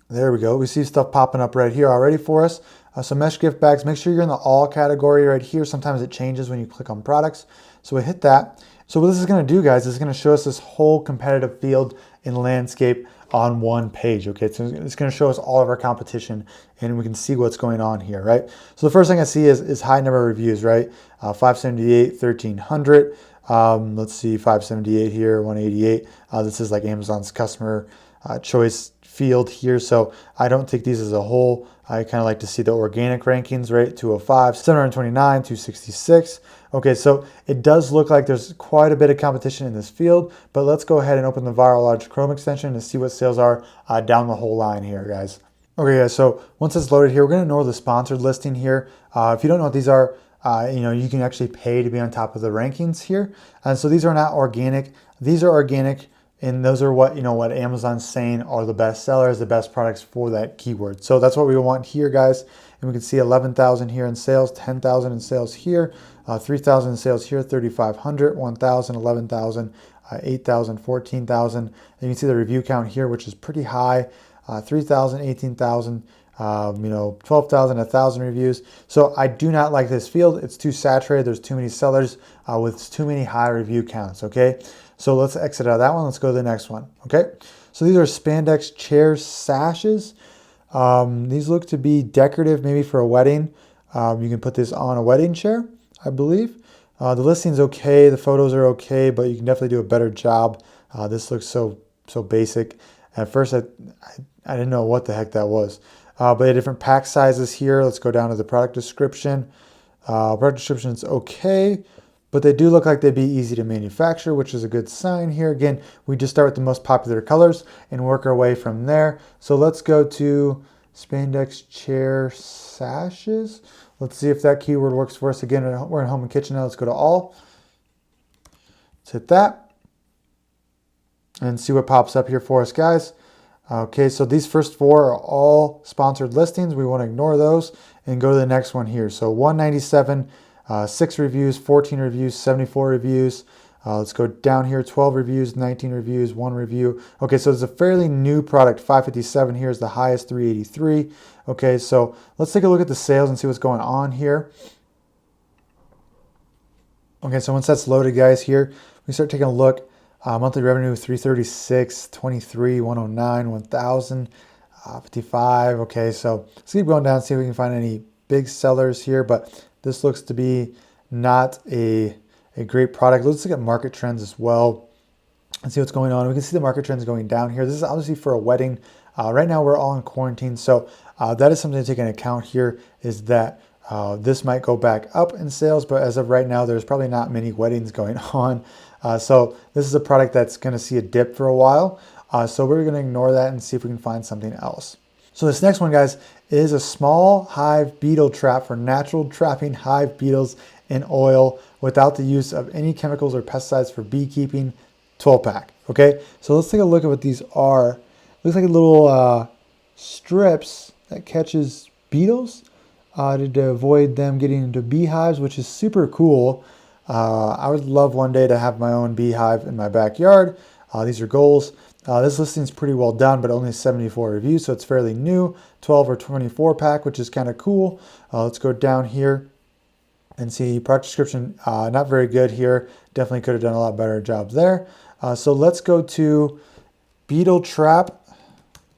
There we go. We see stuff popping up right here already for us. So mesh gift bags, make sure you're in the all category right here. Sometimes it changes when you click on products. So we hit that. So what this is going to do, guys, is going to show us this whole competitive field and landscape on one page. Okay, so it's going to show us all of our competition, and we can see what's going on here, right? So the first thing I see is high number of reviews, right? 578, 1300. Let's see, 578 here, 188. This is like Amazon's customer choice field here. So I don't take these as a whole. I kind of like to see the organic rankings, right? 205, 729, 266. Okay, so it does look like there's quite a bit of competition in this field, but let's go ahead and open the Viral Large Chrome extension to see what sales are down the whole line here, guys. Okay, guys, so once it's loaded here, we're going to ignore the sponsored listing here. If you don't know what these are, you can actually pay to be on top of the rankings here. And so these are not organic. These are organic, and those are what Amazon's saying are the best sellers, the best products for that keyword. So that's what we want here, guys. And we can see 11,000 here in sales, 10,000 in sales here, 3,000 in sales here, 3,500, 1,000, 11,000, 8,000, 14,000. And you can see the review count here, which is pretty high, 3,000, 18,000, 12,000, 1,000 reviews. So I do not like this field. It's too saturated. There's too many sellers with too many high review counts, okay? So let's exit out of that one. Let's go to the next one, okay? So these are spandex chair sashes. These look to be decorative, maybe for a wedding. You can put this on a wedding chair, I believe. The listing's okay. The photos are okay, but you can definitely do a better job. This looks so basic. At first, I didn't know what the heck that was. But different pack sizes here. Let's go down to the product description. Product description is okay, but they do look like they'd be easy to manufacture, which is a good sign here. Again, we just start with the most popular colors and work our way from there. So let's go to spandex chair sashes. Let's see if that keyword works for us. Again, we're in home and kitchen now. Let's go to all. Let's hit that and see what pops up here for us, guys. Okay, so these first four are all sponsored listings. We want to ignore those and go to the next one here. So 197, 6 reviews, 14 reviews, 74 reviews. Let's go down here, 12 reviews, 19 reviews, 1 review. Okay, so it's a fairly new product. 557 here is the highest, 383. Okay, so let's take a look at the sales and see what's going on here. Okay, so once that's loaded, guys, here, we start taking a look. Monthly revenue, 336, 23, 109, 1,000, 55. Okay, so let's keep going down, see if we can find any big sellers here, but this looks to be not a great product. Let's look at market trends as well and see what's going on. We can see the market trends going down here. This is obviously for a wedding. Right now we're all in quarantine, so that is something to take into account here, is that this might go back up in sales, but as of right now, there's probably not many weddings going on. So this is a product that's going to see a dip for a while. So we're going to ignore that and see if we can find something else. So this next one, guys, is a small hive beetle trap for natural trapping hive beetles in oil without the use of any chemicals or pesticides for beekeeping, 12-pack. Okay, so let's take a look at what these are. Looks like a little strips that catches beetles to avoid them getting into beehives, which is super cool. I would love one day to have my own beehive in my backyard. These are goals. This listing is pretty well done, but only 74 reviews, so it's fairly new. 12 or 24 pack, which is kind of cool. Let's go down here and see product description. Not very good here. Definitely could have done a lot better job there. So let's go to beetle trap.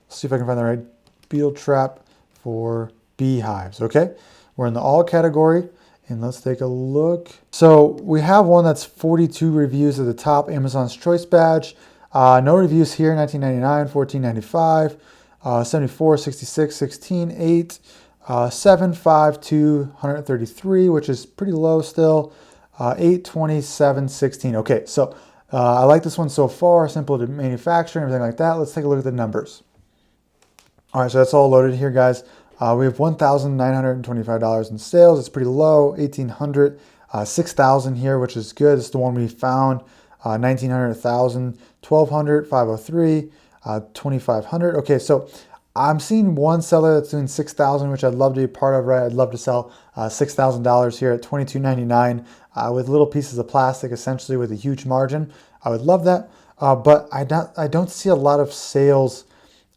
Let's see if I can find the right beetle trap for beehives. Okay, we're in the all category. And let's take a look. So we have one that's 42 reviews at the top, Amazon's Choice Badge. No reviews here, 1999, 1495, 74, 66, 16, 8, 7, 5, 2, 133, which is pretty low still, 8, 27, 16. Okay, so I like this one so far, simple to manufacture and everything like that. Let's take a look at the numbers. All right, so that's all loaded here, guys. We have $1,925 in sales. It's pretty low. 1,800, 6,000 here, which is good. It's the one we found. 1,900, 1,000, 1,200, 503, 2,500. Okay, so I'm seeing one seller that's doing 6,000, which I'd love to be part of. Right, I'd love to sell $6,000 here at $22.99 with little pieces of plastic, essentially with a huge margin. I would love that, but I don't see a lot of sales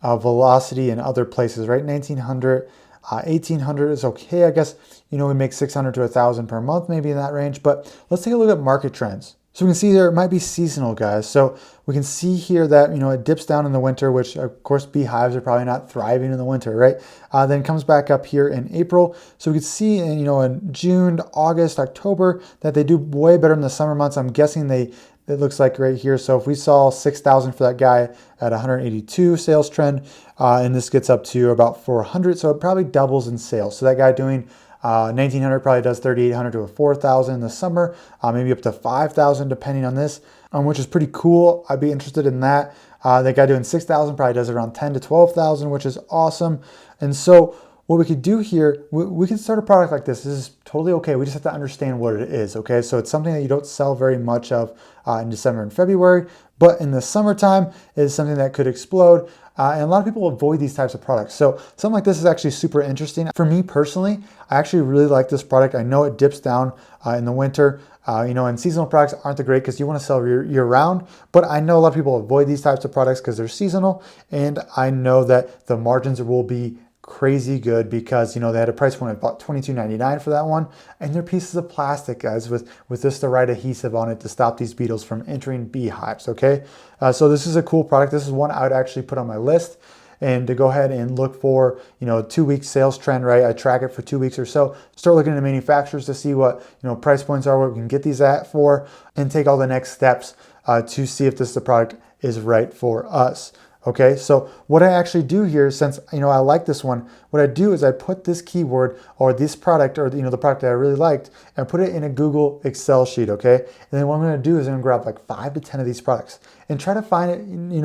velocity in other places, right? 1,900, 1,800 is okay. I guess, we make 600 to 1,000 per month, maybe in that range, but let's take a look at market trends. So we can see there it might be seasonal, guys. So we can see here that, it dips down in the winter, which of course beehives are probably not thriving in the winter, right? Then comes back up here in April. So we can see in June, August, October that they do way better in the summer months. I'm guessing it looks like right here. So if we saw 6,000 for that guy at 182 sales trend, and this gets up to about 400, so it probably doubles in sales. So that guy doing 1,900 probably does 3,800 to a 4,000 in the summer, maybe up to 5,000 depending on this, which is pretty cool. I'd be interested in that. That guy doing 6,000 probably does around 10 to 12,000, which is awesome. And so what we could do here, we can start a product like this. This is totally okay. We just have to understand what it is, okay? So it's something that you don't sell very much of in December and February, but in the summertime it is something that could explode. And a lot of people avoid these types of products. So something like this is actually super interesting. For me personally, I actually really like this product. I know it dips down in the winter, and seasonal products aren't the great because you want to sell year round, but I know a lot of people avoid these types of products because they're seasonal. And I know that the margins will be crazy good because they had a price point of about $22.99 for that one, and they're pieces of plastic, guys, with just the right adhesive on it to stop these beetles from entering beehives. Okay, so this is a cool product. This is one I would actually put on my list and to go ahead and look for 2-week sales trend, right? I track it for 2 weeks or so, start looking at manufacturers to see what price points are, what we can get these at for, and take all the next steps to see if this product is right for us. Okay, so what I actually do here, since I like this one, what I do is I put this keyword or this product or the product that I really liked and put it in a Google Excel sheet. Okay, and then what I'm going to do is I'm going to grab like 5 to 10 of these products and try to find it,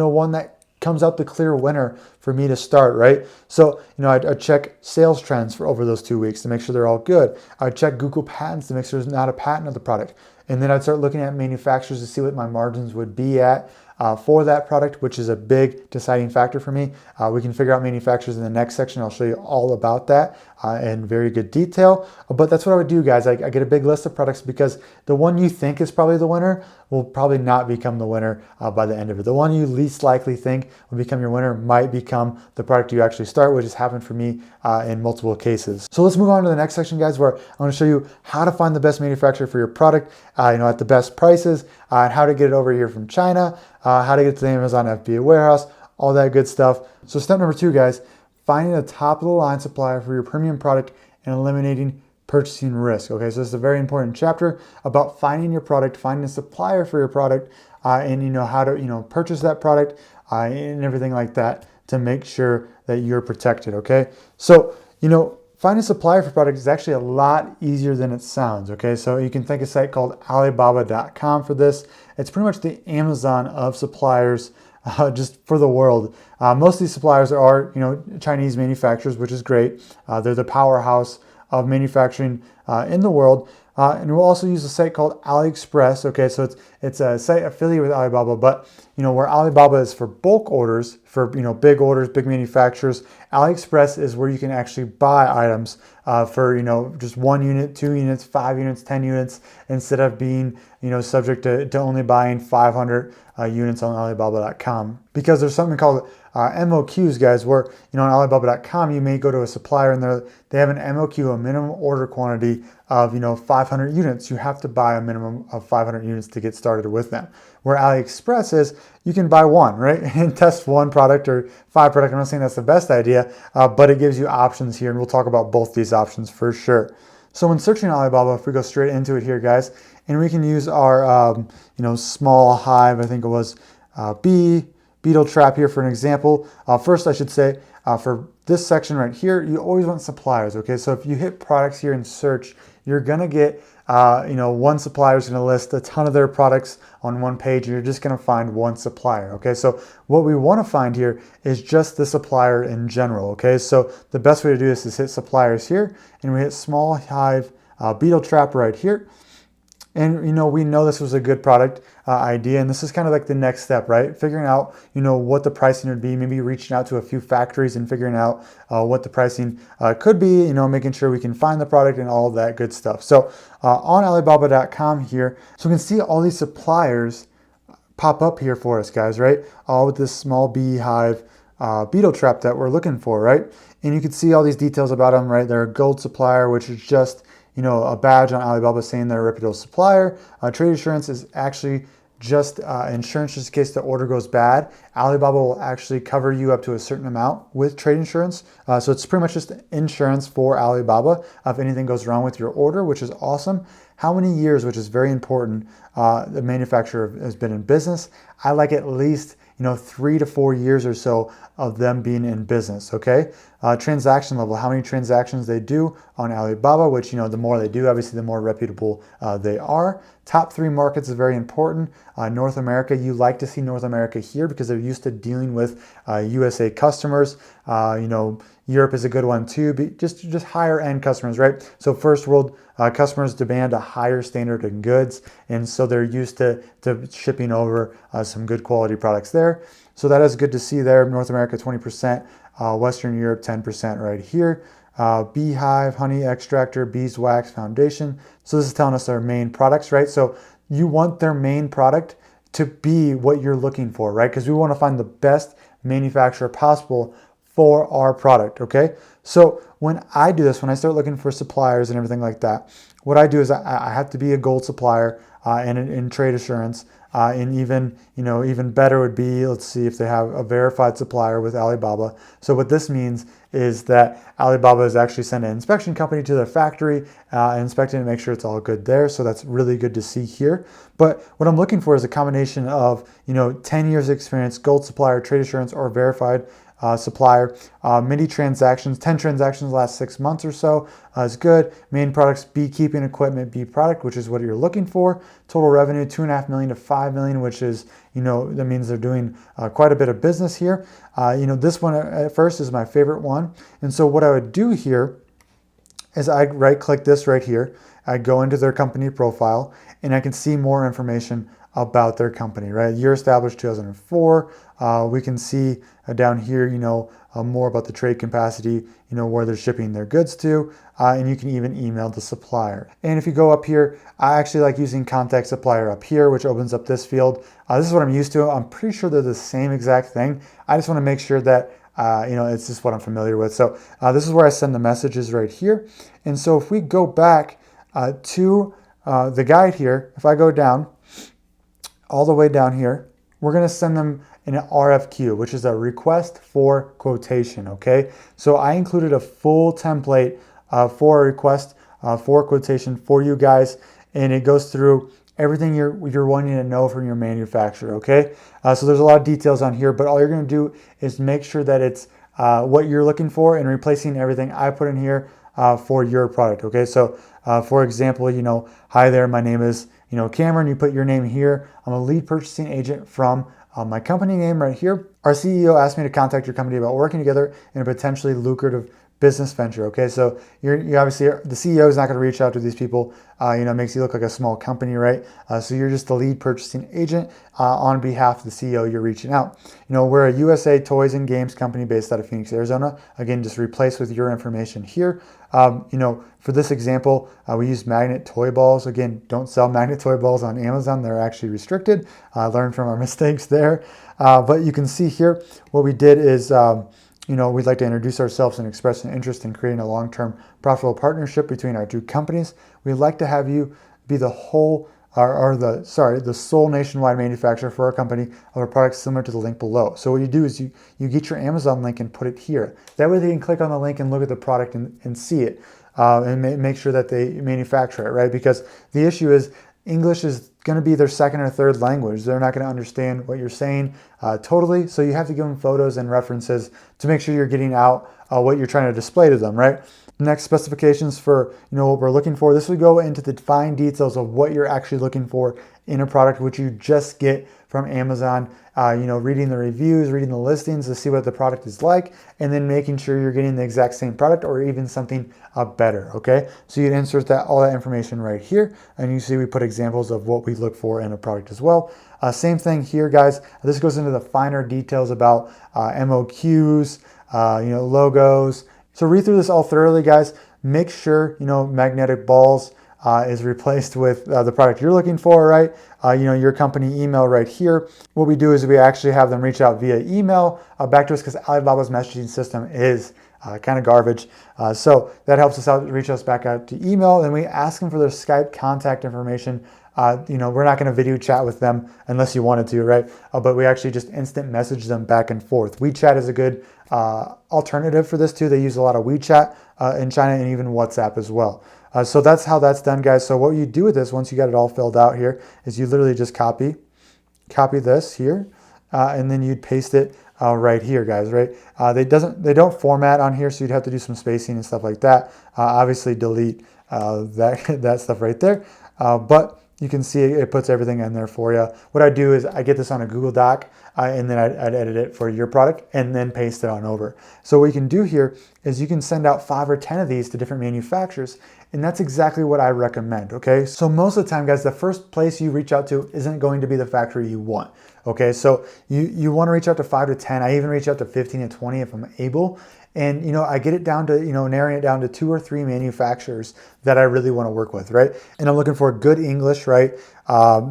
one that comes out the clear winner for me to start, right? So I check sales trends for over those 2 weeks to make sure they're all good. I check Google patents to make sure there's not a patent of the product, and then I'd start looking at manufacturers to see what my margins would be at for that product, which is a big deciding factor for me. We can figure out manufacturers in the next section. I'll show you all about that in very good detail. But that's what I would do, guys. I get a big list of products because the one you think is probably the winner will probably not become the winner by the end of it. The one you least likely think will become your winner might become the product you actually start, which has happened for me in multiple cases. So let's move on to the next section, guys, where I'm going to show you how to find the best manufacturer for your product, at the best prices, and how to get it over here from China, how to get to the Amazon FBA warehouse, all that good stuff. So step number 2, guys, finding a top of the line supplier for your premium product and eliminating purchasing risk. Okay, so this is a very important chapter about finding your product, finding a supplier for your product, and how to purchase that product and everything like that to make sure that you're protected. Okay, so finding a supplier for product is actually a lot easier than it sounds. Okay, so you can think of a site called Alibaba.com for this. It's pretty much the Amazon of suppliers, just for the world. Most of these suppliers are Chinese manufacturers, which is great. They're the powerhouse of manufacturing in the world. And we'll also use a site called AliExpress. Okay, so it's a site affiliated with Alibaba, but where Alibaba is for bulk orders, for big orders, big manufacturers, AliExpress is where you can actually buy items for just 1 unit, 2 units, 5 units, 10 units, instead of being subject to only buying 500 units on Alibaba.com. Because there's something called MOQs, guys, where on Alibaba.com you may go to a supplier and they have an MOQ, a minimum order quantity of 500 units. You have to buy a minimum of 500 units to get started with them. Where AliExpress is, you can buy one, right, and test one product or 5 products. I'm not saying that's the best idea, but it gives you options here, and we'll talk about both these options for sure. So when searching Alibaba, if we go straight into it here, guys, and we can use our small hive, I think it was beetle trap here for an example. First, I should say, for this section right here, you always want suppliers. Okay, so if you hit products here and search, you're gonna get one supplier is going to list a ton of their products on one page, and you're just going to find one supplier. Okay, so what we want to find here is just the supplier in general. Okay, so the best way to do this is hit suppliers here, and we hit small hive beetle trap right here. And we know this was a good product idea, and this is kind of like the next step, right? Figuring out what the pricing would be, maybe reaching out to a few factories and figuring out what the pricing could be, making sure we can find the product and all of that good stuff. So on Alibaba.com here, so we can see all these suppliers pop up here for us, guys, right? All with this small beehive beetle trap that we're looking for, right? And you can see all these details about them, right? They're a gold supplier, which is just a badge on Alibaba saying they're a reputable supplier. Trade assurance is actually just insurance just in case the order goes bad. Alibaba will actually cover you up to a certain amount with trade insurance. So it's pretty much just insurance for Alibaba if anything goes wrong with your order, which is awesome. How many years, which is very important, the manufacturer has been in business? I like at least 3 to 4 years or so of them being in business, okay? Transaction level, how many transactions they do on Alibaba, which, the more they do, obviously, the more reputable they are. Top 3 markets is very important. North America, you like to see North America here because they're used to dealing with USA customers. Europe is a good one too, just higher end customers, right? So first world customers demand a higher standard in goods, and so they're used to shipping over some good quality products there. So that is good to see there. North America 20%, Western Europe 10% right here. Beehive, honey extractor, beeswax foundation. So this is telling us their main products, right? So you want their main product to be what you're looking for, right? Because we want to find the best manufacturer possible for our product, okay? So when I do this, when I start looking for suppliers and everything like that, what I do is I have to be a gold supplier in trade assurance. And even better would be, let's see if they have a verified supplier with Alibaba. So what this means is that Alibaba is actually sent an inspection company to their factory, inspecting to make sure it's all good there. So that's really good to see here. But what I'm looking for is a combination of 10 years experience, gold supplier, trade assurance, or verified supplier. Many transactions, 10 transactions last 6 months or so is good. Main products, beekeeping equipment, bee product, which is what you're looking for. Total revenue, 2.5 million to 5 million, which is, that means they're doing quite a bit of business here. This one at first is my favorite one. And so what I would do here is I right click this right here. I go into their company profile and I can see more information about their company, right? Year established 2004. We can see down here, more about the trade capacity, where they're shipping their goods to, and you can even email the supplier. And if you go up here, I actually like using contact supplier up here, which opens up this field. This is what I'm used to. I'm pretty sure they're the same exact thing. I just want to make sure that it's just what I'm familiar with. So this is where I send the messages right here. And so if we go back to the guide here, if I go down, all the way down here, we're going to send them an RFQ, which is a request for quotation, okay? So I included a full template for a request for quotation for you guys, and it goes through everything you're wanting to know from your manufacturer, okay? So there's a lot of details on here, but all you're going to do is make sure that it's what you're looking for and replacing everything I put in here for your product, okay? So for example, hi there, my name is Camron, you put your name here. I'm a lead purchasing agent from my company name right here. Our CEO asked me to contact your company about working together in a potentially lucrative business venture. Okay, so you obviously, the CEO is not going to reach out to these people. Makes you look like a small company, right? So you're just the lead purchasing agent on behalf of the CEO. You're reaching out. We're a USA toys and games company based out of Phoenix, Arizona. Again, just replace with your information here. For this example, we use magnet toy balls. Again, don't sell magnet toy balls on Amazon. They're actually restricted. Learn from our mistakes there. But you can see here, what we did is, we'd like to introduce ourselves and express an interest in creating a long-term profitable partnership between our two companies. We'd like to have you be the sole nationwide manufacturer for our company of a product similar to the link below. So what you do is you get your Amazon link and put it here. That way they can click on the link and look at the product and see it and make sure that they manufacture it, right? Because the issue is English is going to be their second or third language. They're not going to understand what you're saying totally. So you have to give them photos and references to make sure you're getting out what you're trying to display to them, right? Next, specifications for what we're looking for. This would go into the fine details of what you're actually looking for in a product, which you just get from Amazon. Reading the reviews, reading the listings to see what the product is like, and then making sure you're getting the exact same product or even something better. Okay, so you'd insert all that information right here, and you see we put examples of what we look for in a product as well. Same thing here, guys. This goes into the finer details about MOQs, logos. So read through this all thoroughly, guys. Make sure magnetic balls is replaced with the product you're looking for, right? Your company email right here. What we do is we actually have them reach out via email back to us because Alibaba's messaging system is kind of garbage. So that helps us out, reach us back out to email. Then we ask them for their Skype contact information. We're not going to video chat with them unless you wanted to, right? But we actually just instant message them back and forth. WeChat is a good alternative for this too. They use a lot of WeChat in China and even WhatsApp as well. So that's how that's done, guys. So what you do with this, once you got it all filled out here, is you literally just copy this here, and then you'd paste it right here, guys, right? They don't format on here, so you'd have to do some spacing and stuff like that. Obviously delete that stuff right there. But you can see it puts everything in there for you. What I do is I get this on a Google Doc and then I'd edit it for your product and then paste it on over. So what you can do here is you can send out 5 or 10 of these to different manufacturers, and that's exactly what I recommend, okay? So most of the time, guys, the first place you reach out to isn't going to be the factory you want, okay? So you want to reach out to 5 to 10. I even reach out to 15 to 20 if I'm able. And, I get it down to, narrowing it down to 2 or 3 manufacturers that I really want to work with, right? And I'm looking for good English, right?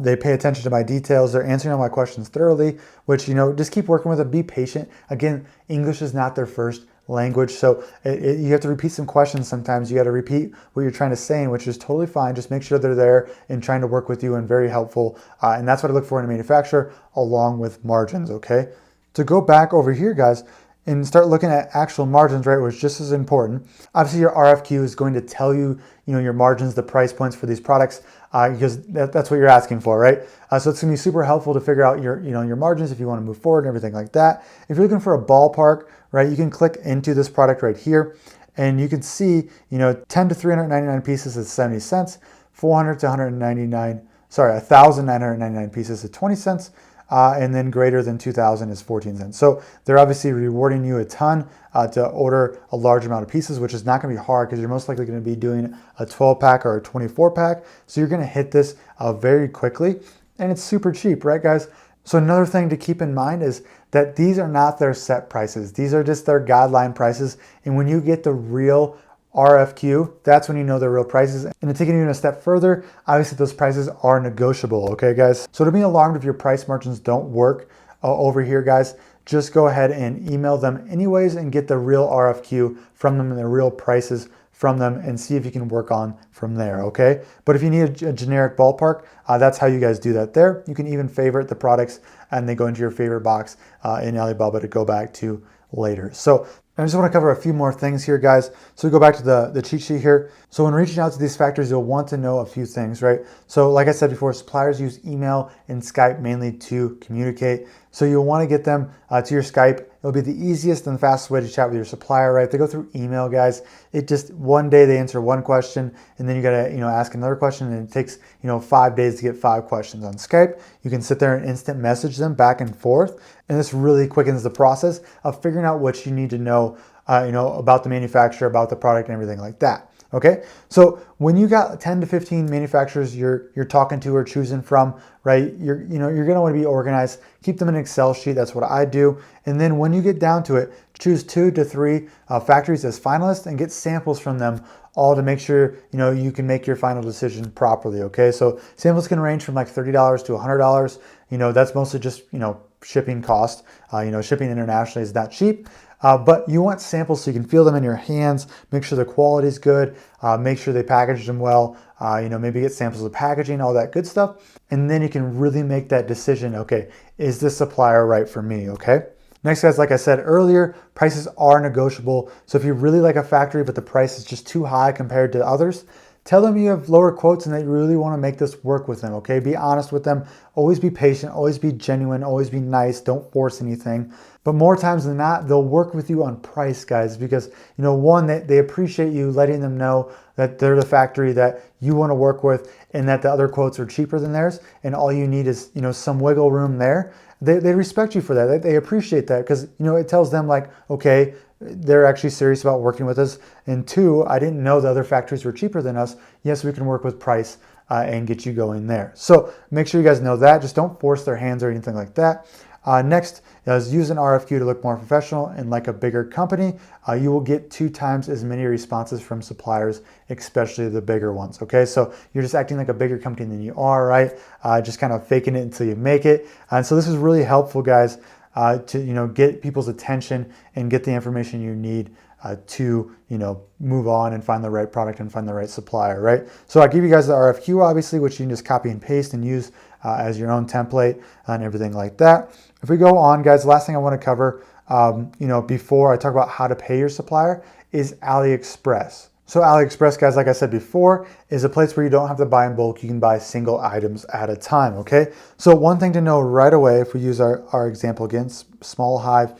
They pay attention to my details. They're answering all my questions thoroughly, which, just keep working with them. Be patient. Again, English is not their first language. So you have to repeat some questions sometimes. You got to repeat what you're trying to say, which is totally fine. Just make sure they're there and trying to work with you and very helpful. And that's what I look for in a manufacturer along with margins, okay? To go back over here, guys, and start looking at actual margins, right, which is just as important. Obviously, your RFQ is going to tell you, your margins, the price points for these products, because that's what you're asking for, right? So it's going to be super helpful to figure out your margins if you want to move forward and everything like that. If you're looking for a ballpark, right, you can click into this product right here, and you can see, 10 to 399 pieces is 70 cents, 400 to 1,999 pieces is 20 cents. And then greater than 2,000 is 14 cents. So they're obviously rewarding you a ton to order a large amount of pieces, which is not going to be hard because you're most likely going to be doing a 12 pack or a 24 pack. So you're going to hit this very quickly, and it's super cheap, right, guys? So another thing to keep in mind is that these are not their set prices. These are just their guideline prices. And when you get the real RFQ, that's when you know the real prices. And to take it even a step further, obviously those prices are negotiable, okay, guys? So don't be alarmed if your price margins don't work over here, guys. Just go ahead and email them anyways and get the real RFQ from them and the real prices from them and see if you can work on from there, okay? But if you need a generic ballpark, that's how you guys do that there. You can even favorite the products and they go into your favorite box in Alibaba to go back to later. So I just want to cover a few more things here, guys. So we go back to the cheat sheet here. So when reaching out to these factories, you'll want to know a few things, right? So like I said before, suppliers use email and Skype mainly to communicate. So you'll want to get them to your Skype. It'll be the easiest and fastest way to chat with your supplier, right? They go through email, guys. It just, one day they answer one question and then you got to, ask another question, and it takes, 5 days to get 5 questions. On Skype, you can sit there and instant message them back and forth. And this really quickens the process of figuring out what you need to know, about the manufacturer, about the product and everything like that. Okay, so when you got 10 to 15 manufacturers you're talking to or choosing from, right? You're gonna want to be organized. Keep them in an Excel sheet. That's what I do. And then when you get down to it, choose 2 to 3 factories as finalists and get samples from them all to make sure you can make your final decision properly. Okay, so samples can range from like $30 to $100. That's mostly just shipping cost. Shipping internationally is not cheap. But you want samples so you can feel them in your hands, make sure the quality is good, make sure they packaged them well, maybe get samples of packaging, all that good stuff. And then you can really make that decision, okay, is this supplier right for me, okay? Next, guys, like I said earlier, prices are negotiable. So if you really like a factory, but the price is just too high compared to others, tell them you have lower quotes and that you really want to make this work with them, okay? Be honest with them. Always be patient. Always be genuine. Always be nice. Don't force anything. But more times than not, they'll work with you on price, guys, because, one, they appreciate you letting them know that they're the factory that you want to work with and that the other quotes are cheaper than theirs. And all you need is, some wiggle room there. They respect you for that. They appreciate that because, it tells them like, okay, they're actually serious about working with us. And 2, I didn't know the other factories were cheaper than us. Yes, we can work with price and get you going there. So make sure you guys know that. Just don't force their hands or anything like that. Next is use an RFQ to look more professional and like a bigger company. You will get 2 times as many responses from suppliers, especially the bigger ones. Okay, so you're just acting like a bigger company than you are, right? Just kind of faking it until you make it. And so this is really helpful, guys, to get people's attention and get the information you need to move on and find the right product and find the right supplier, right? So I give you guys the RFQ, obviously, which you can just copy and paste and use as your own template and everything like that. If we go on, guys, the last thing I want to cover, before I talk about how to pay your supplier, is AliExpress. So AliExpress, guys, like I said before, is a place where you don't have to buy in bulk. You can buy single items at a time, okay? So one thing to know right away, if we use our example again, small hive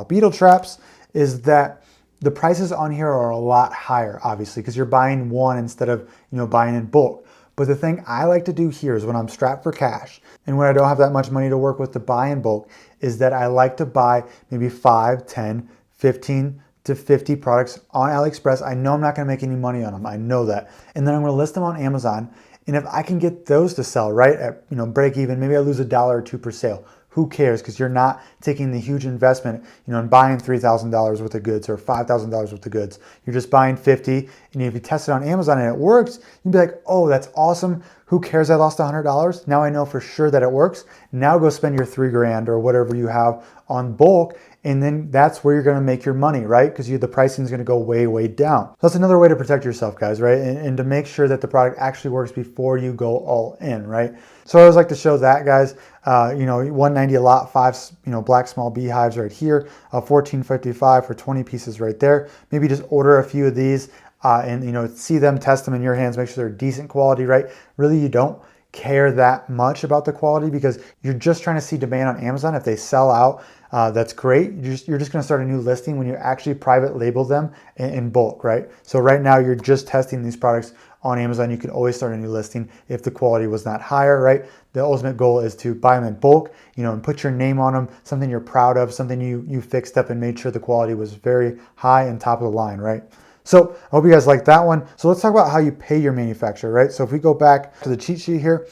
beetle traps, is that the prices on here are a lot higher, obviously, because you're buying one instead of buying in bulk. But the thing I like to do here is when I'm strapped for cash and when I don't have that much money to work with to buy in bulk, is that I like to buy maybe 5, 10, 15 to 50 products on AliExpress. I know I'm not going to make any money on them. I know that. And then I'm going to list them on Amazon. And if I can get those to sell, right, at break even, maybe I lose $1 or $2 per sale. Who cares? Because you're not taking the huge investment, in buying $3,000 worth of goods or $5,000 worth of goods. You're just buying 50, and if you test it on Amazon and it works, you'd be like, oh, that's awesome. Who cares? I lost $100. Now I know for sure that it works. Now go spend your $3,000 or whatever you have on bulk, and then that's where you're going to make your money, right? Because the pricing is going to go way, way down. So that's another way to protect yourself, guys, right? And to make sure that the product actually works before you go all in, right? So I always like to show that, guys. $190 a lot, 5 black small beehives right here, $14.55 for 20 pieces right there. Maybe just order a few of these and see them, test them in your hands, make sure they're decent quality, right? Really, you don't care that much about the quality because you're just trying to see demand on Amazon. If they sell out, that's great. You're just going to start a new listing when you actually private label them in bulk, right? So right now you're just testing these products on Amazon. You can always start a new listing if the quality was not higher, right? The ultimate goal is to buy them in bulk, and put your name on them, something you're proud of, something you fixed up and made sure the quality was very high and top of the line, right? So I hope you guys like that one. So let's talk about how you pay your manufacturer, right? So if we go back to the cheat sheet here,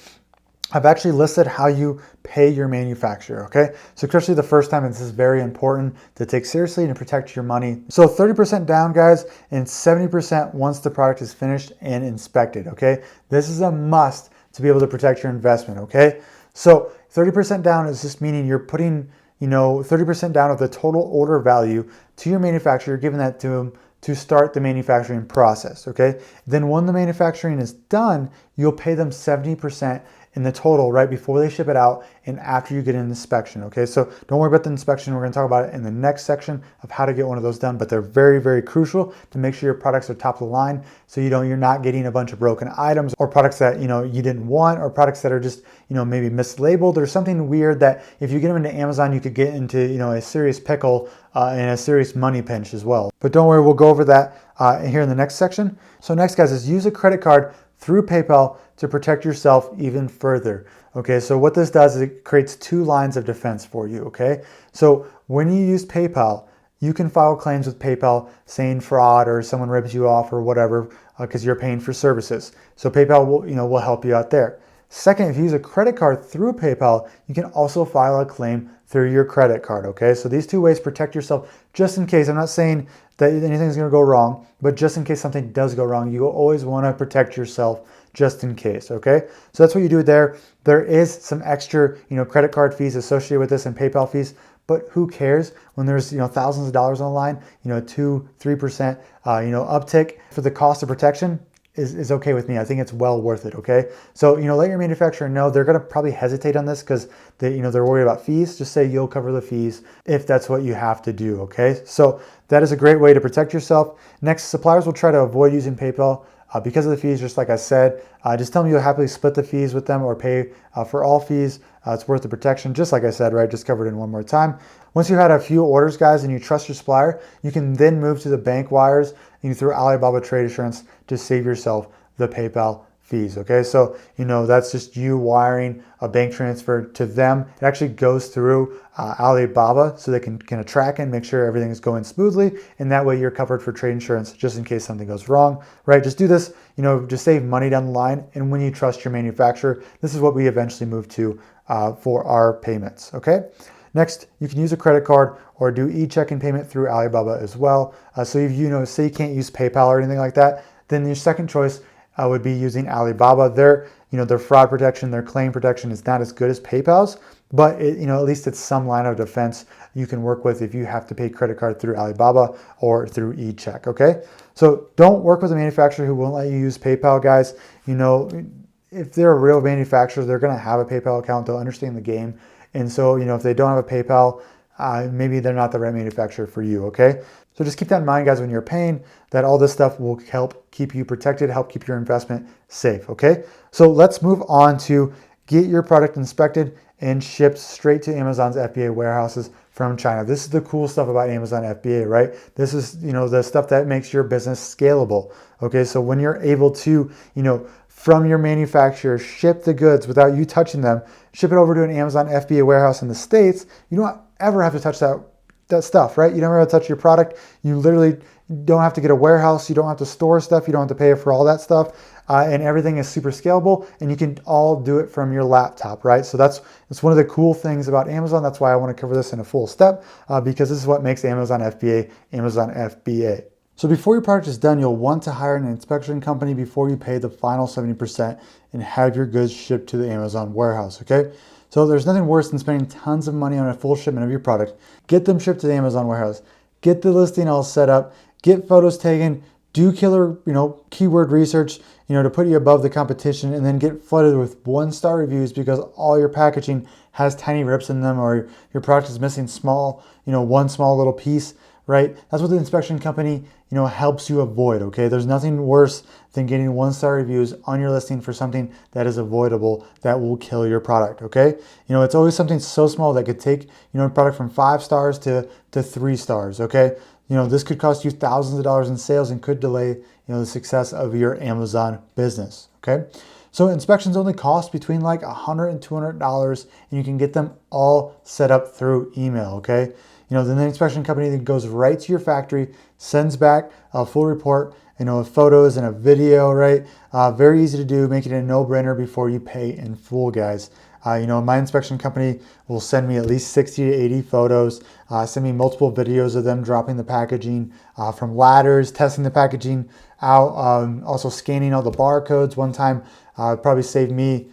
I've actually listed how you pay your manufacturer, okay? So especially the first time, and this is very important to take seriously and protect your money. So 30% down, guys, and 70% once the product is finished and inspected, okay? This is a must to be able to protect your investment, okay? So 30% down is just meaning you're putting, 30% down of the total order value to your manufacturer, giving that to them to start the manufacturing process, okay? Then when the manufacturing is done, you'll pay them 70% in the total right before they ship it out and after you get an inspection, okay? So don't worry about the inspection. We're gonna talk about it in the next section of how to get one of those done, but they're very, very crucial to make sure your products are top of the line so you're not getting a bunch of broken items or products that you didn't want, or products that are just maybe mislabeled or something weird that if you get them into Amazon, you could get into a serious pickle and a serious money pinch as well. But don't worry, we'll go over that here in the next section. So next, guys, is use a credit card through PayPal to protect yourself even further. Okay, so what this does is it creates 2 lines of defense for you, okay? So when you use PayPal, you can file claims with PayPal saying fraud or someone rips you off or whatever because you're paying for services. So PayPal will help you out there. Second, if you use a credit card through PayPal, you can also file a claim through your credit card, okay? So these 2 ways protect yourself just in case. I'm not saying that anything's gonna go wrong, but just in case something does go wrong, you always wanna protect yourself just in case, okay? So that's what you do there. There is some extra, credit card fees associated with this and PayPal fees, but who cares when there's, thousands of dollars on the line, 2, 3%, uptick for the cost of protection is okay with me. I think it's well worth it, okay? So, let your manufacturer know. They're gonna probably hesitate on this because they're worried about fees. Just say you'll cover the fees if that's what you have to do, okay? So that is a great way to protect yourself. Next, suppliers will try to avoid using PayPal because of the fees, just like I said. Just tell them you'll happily split the fees with them or pay for all fees. It's worth the protection, just like I said, right? Just covered in one more time. Once you've had a few orders, guys, and you trust your supplier, you can then move to the bank wires through Alibaba Trade Assurance to save yourself the PayPal fees, okay? So, that's just you wiring a bank transfer to them. It actually goes through Alibaba so they can track and make sure everything is going smoothly, and that way you're covered for trade insurance just in case something goes wrong, right? Just do this, just save money down the line, and when you trust your manufacturer, this is what we eventually move to for our payments, okay? Next, you can use a credit card or do e-checking payment through Alibaba as well. So if say you can't use PayPal or anything like that, then your second choice would be using Alibaba. Their fraud protection, their claim protection is not as good as PayPal's, but at least it's some line of defense you can work with if you have to pay credit card through Alibaba or through e-check, okay? So don't work with a manufacturer who won't let you use PayPal, guys. If they're a real manufacturer, they're gonna have a PayPal account, they'll understand the game. And so, if they don't have a PayPal, maybe they're not the right manufacturer for you, okay? So just keep that in mind, guys, when you're paying, that all this stuff will help keep you protected, help keep your investment safe, okay? So let's move on to get your product inspected and shipped straight to Amazon's FBA warehouses from China. This is the cool stuff about Amazon FBA, right? This is, the stuff that makes your business scalable, okay? So when you're able to, from your manufacturer, ship the goods without you touching them, ship it over to an Amazon FBA warehouse in the States, you don't ever have to touch that stuff, right? You don't have to touch your product. You literally don't have to get a warehouse. You don't have to store stuff. You don't have to pay for all that stuff. And everything is super scalable, and you can all do it from your laptop, right? So that's one of the cool things about Amazon. That's why I want to cover this in a full step, because this is what makes Amazon FBA, Amazon FBA. So before your product is done, you'll want to hire an inspection company before you pay the final 70% and have your goods shipped to the Amazon warehouse, okay? So there's nothing worse than spending tons of money on a full shipment of your product. Get them shipped to the Amazon warehouse. Get the listing all set up. Get photos taken. Do killer, keyword research, to put you above the competition, and then get flooded with 1-star reviews because all your packaging has tiny rips in them, or your product is missing one small little piece, right? That's what the inspection company, helps you avoid, okay? There's nothing worse than getting 1-star reviews on your listing for something that is avoidable, that will kill your product, okay? It's always something so small that could take, a product from 5 stars to 3 stars, okay? This could cost you thousands of dollars in sales and could delay, the success of your Amazon business, okay? So inspections only cost between like $100 and $200, and you can get them all set up through email, okay? Then the inspection company then goes right to your factory, sends back a full report, with photos and a video, right? Very easy to do, make it a no-brainer before you pay in full, guys. My inspection company will send me at least 60 to 80 photos, send me multiple videos of them dropping the packaging from ladders, testing the packaging out, also scanning all the barcodes. One time probably saved me,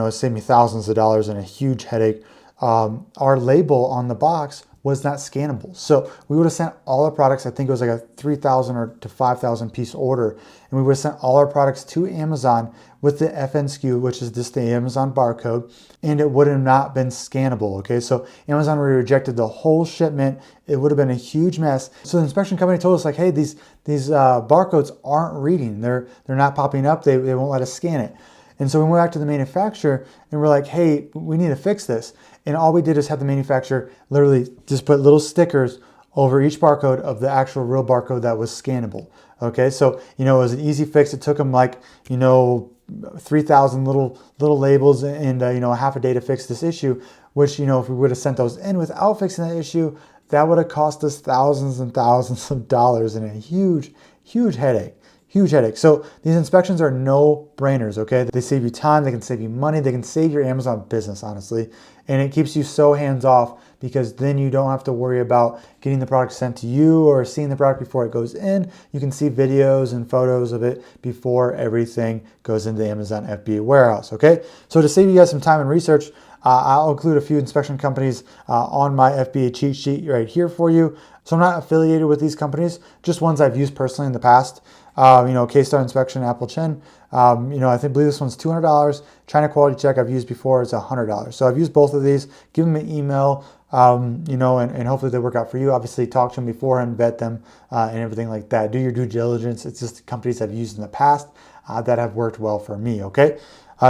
saved me thousands of dollars and a huge headache. Our label on the box was not scannable. So we would have sent all our products, I think it was like a 3,000 or to 5,000 piece order, and we would have sent all our products to Amazon with the FN SKU, which is just the Amazon barcode, and it would have not been scannable, okay? So Amazon would have rejected the whole shipment. It would have been a huge mess. So the inspection company told us, like, hey, these barcodes aren't reading. They're not popping up. They won't let us scan it. And so we went back to the manufacturer and we're like, hey, we need to fix this. And all we did is have the manufacturer literally just put little stickers over each barcode of the actual real barcode that was scannable. Okay, so, it was an easy fix. It took them like, 3,000 little labels and, a half a day to fix this issue, which, if we would have sent those in without fixing that issue, that would have cost us thousands and thousands of dollars and a huge, huge headache. Huge headache. So these inspections are no brainers, okay? They save you time, they can save you money, they can save your Amazon business, honestly. And it keeps you so hands off because then you don't have to worry about getting the product sent to you or seeing the product before it goes in. You can see videos and photos of it before everything goes into the Amazon FBA warehouse, okay? So to save you guys some time and research, I'll include a few inspection companies on my FBA cheat sheet right here for you. So I'm not affiliated with these companies, just ones I've used personally in the past. K-Star Inspection, Apple Chin. I believe this one's $200. China Quality Check I've used before, it's $100. So I've used both of these. Give them an email, and hopefully they work out for you. Obviously, talk to them before and vet them and everything like that. Do your due diligence. It's just companies I've used in the past that have worked well for me, okay?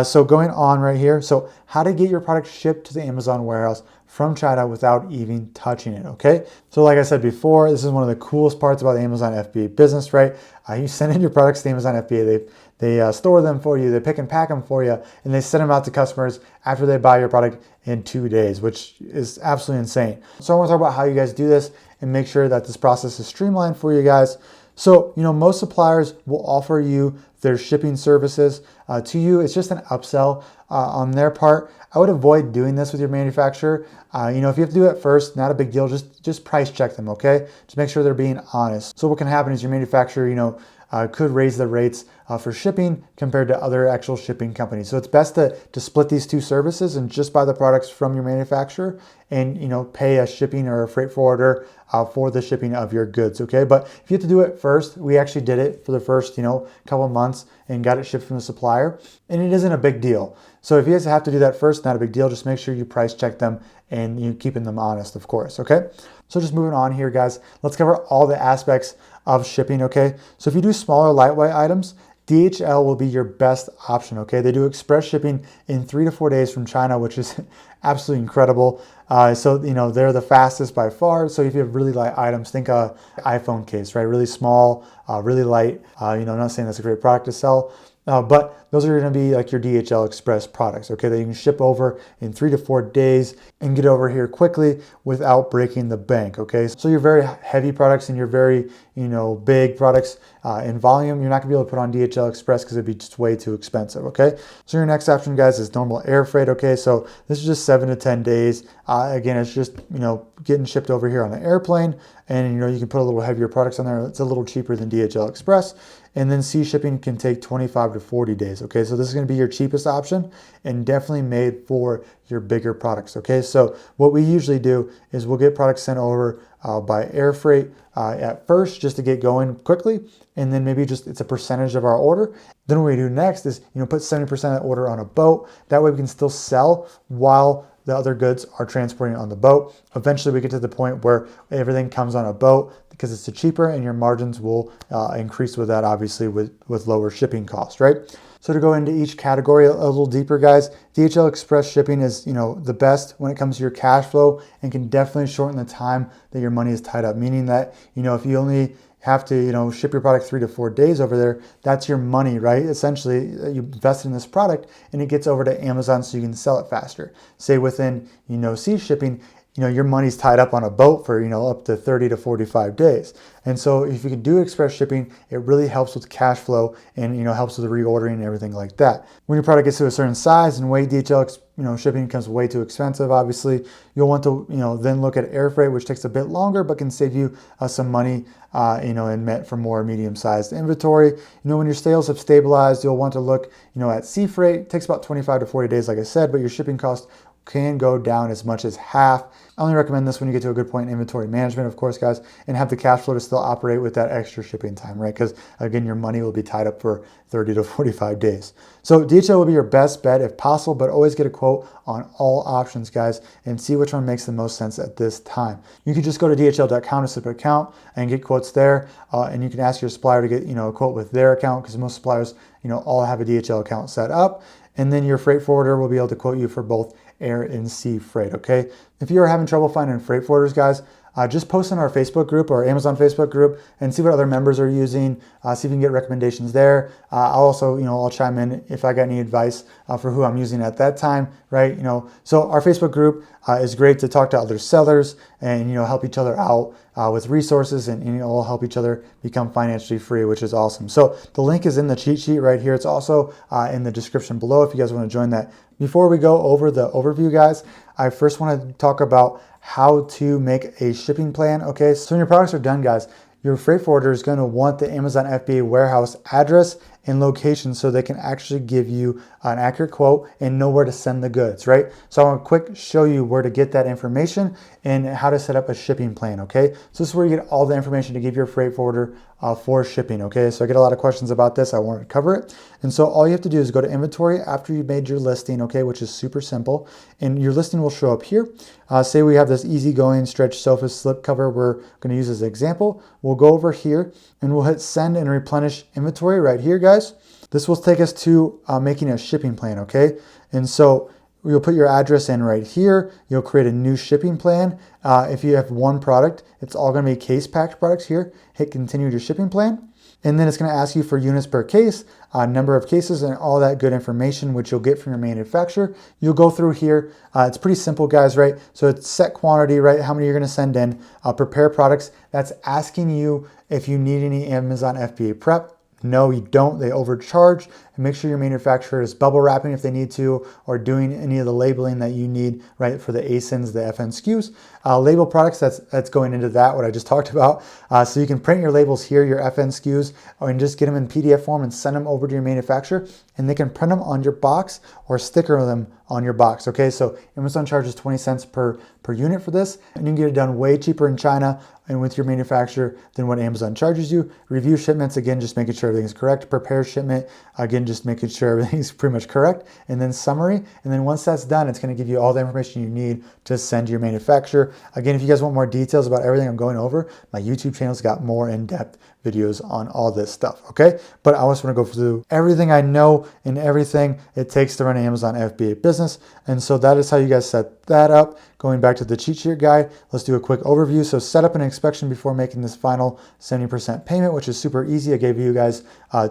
So going on right here, so how to get your product shipped to the Amazon warehouse from China without even touching it, okay? So like I said before, this is one of the coolest parts about the Amazon FBA business, right? You send in your products to Amazon FBA, they store them for you, they pick and pack them for you, and they send them out to customers after they buy your product in 2 days, which is absolutely insane. So I want to talk about how you guys do this and make sure that this process is streamlined for you guys. So, most suppliers will offer you their shipping services to you. It's just an upsell on their part. I would avoid doing this with your manufacturer. You know, if you have to do it first, not a big deal. Just price check them, okay? Just make sure they're being honest. So what can happen is your manufacturer, you know, could raise the rates for shipping compared to other actual shipping companies. So it's best to split these two services and just buy the products from your manufacturer and, you know, pay a shipping or a freight forwarder for the shipping of your goods, okay? But if you have to do it first, we actually did it for the first, you know, couple of months and got it shipped from the supplier, and it isn't a big deal. So if you guys have to do that first, not a big deal. Just make sure you price check them and you keeping them honest, of course, okay? So just moving on here, guys, let's cover all the aspects of shipping, okay? So if you do smaller lightweight items, DHL will be your best option, okay? They do express shipping in 3 to 4 days from China, which is absolutely incredible. So, you know, they're the fastest by far. So if you have really light items, think iPhone case, right? Really small, really light. You know, I'm not saying that's a great product to sell, but those are going to be like your DHL Express products, okay, that you can ship over in 3 to 4 days and get over here quickly without breaking the bank, okay? So your very heavy products and your very, you know, big products in volume, you're not going to be able to put on DHL Express because it'd be just way too expensive, okay? So your next option, guys, is normal air freight, okay? So this is just 7 to 10 days. Again, it's just, you know, getting shipped over here on the airplane, and, you know, you can put a little heavier products on there. It's a little cheaper than DHL Express. And then sea shipping can take 25 to 40 days, okay? So this is going to be your cheapest option and definitely made for your bigger products, okay? So what we usually do is we'll get products sent over by air freight at first just to get going quickly, and then maybe just it's a percentage of our order. Then what we do next is, you know, put 70% of the order on a boat. That way we can still sell while the other goods are transporting on the boat. Eventually we get to the point where everything comes on a boat because it's cheaper, and your margins will increase with that, obviously with lower shipping costs, right? So to go into each category a little deeper, guys, DHL Express shipping is, you know, the best when it comes to your cash flow and can definitely shorten the time that your money is tied up, meaning that, you know, if you only have to, you know, ship your product 3 to 4 days over there, that's your money, right? Essentially, you invest in this product and it gets over to Amazon so you can sell it faster. Say within, you know, sea shipping, you know, your money's tied up on a boat for, you know, up to 30 to 45 days. And so if you can do express shipping, it really helps with cash flow and, you know, helps with the reordering and everything like that. When your product gets to a certain size and weight, DHL, you know, shipping becomes way too expensive. Obviously, you'll want to, you know, then look at air freight, which takes a bit longer, but can save you some money, you know, and meant for more medium-sized inventory. You know, when your sales have stabilized, you'll want to look, you know, at sea freight. It takes about 25 to 40 days, like I said, but your shipping cost can go down as much as half. I only recommend this when you get to a good point in inventory management, of course, guys, and have the cash flow to still operate with that extra shipping time, right? Because again, your money will be tied up for 30 to 45 days. So DHL will be your best bet if possible, but always get a quote on all options, guys, and see which one makes the most sense at this time. You can just go to dhl.com to set up an account and get quotes there, and you can ask your supplier to get, you know, a quote with their account, because most suppliers, you know, all have a DHL account set up. And then your freight forwarder will be able to quote you for both air and sea freight, okay? If you are having trouble finding freight forwarders, guys, just post in our Facebook group or Amazon Facebook group and see what other members are using, see if you can get recommendations there. I'll also, you know, I'll chime in if I got any advice for who I'm using at that time, right? You know, so our Facebook group is great to talk to other sellers and, you know, help each other out with resources, and, you know, all help each other become financially free, which is awesome. So the link is in the cheat sheet right here. It's also in the description below if you guys want to join that. Before we go over the overview, guys, I first want to talk about how to make a shipping plan, okay? So when your products are done, guys, your freight forwarder is going to want the Amazon FBA warehouse address and location so they can actually give you an accurate quote and know where to send the goods, right? So I want to quick show you where to get that information and how to set up a shipping plan, okay? So this is where you get all the information to give your freight forwarder for shipping, okay? So I get a lot of questions about this. I want to cover it. And so all you have to do is go to inventory after you made your listing, okay, which is super simple. And your listing will show up here. Say we have this easygoing stretch sofa slip cover we're going to use as an example. We'll go over here and we'll hit send and replenish inventory right here, guys. This will take us to making a shipping plan, okay? And so you'll put your address in right here. You'll create a new shipping plan. If you have one product, it's all going to be case packed products here. Hit continue to shipping plan. And then it's going to ask you for units per case, number of cases, and all that good information, which you'll get from your manufacturer. You'll go through here. It's pretty simple, guys, right? So it's set quantity, right? How many you're going to send in. Prepare products. That's asking you if you need any Amazon FBA prep. No, you don't. They overcharge. And make sure your manufacturer is bubble wrapping if they need to, or doing any of the labeling that you need, right, for the ASINs, the FN SKUs. Label products, that's going into that, what I just talked about. So you can print your labels here, your FN SKUs, and just get them in PDF form and send them over to your manufacturer, and they can print them on your box or sticker them on your box. Okay, so Amazon charges 20 cents per unit for this, and you can get it done way cheaper in China and with your manufacturer than what Amazon charges you. Review shipments, again, just making sure everything's correct. Prepare shipment, again, just making sure everything's pretty much correct. And then summary, and then once that's done, it's gonna give you all the information you need to send to your manufacturer. Again, if you guys want more details about everything I'm going over, my YouTube channel's got more in-depth videos on all this stuff, okay? But I just want to go through everything I know and everything it takes to run an Amazon FBA business. And so that is how you guys set that up. Going back to the cheat sheet guide, let's do a quick overview. So set up an inspection before making this final 70% payment, which is super easy. I gave you guys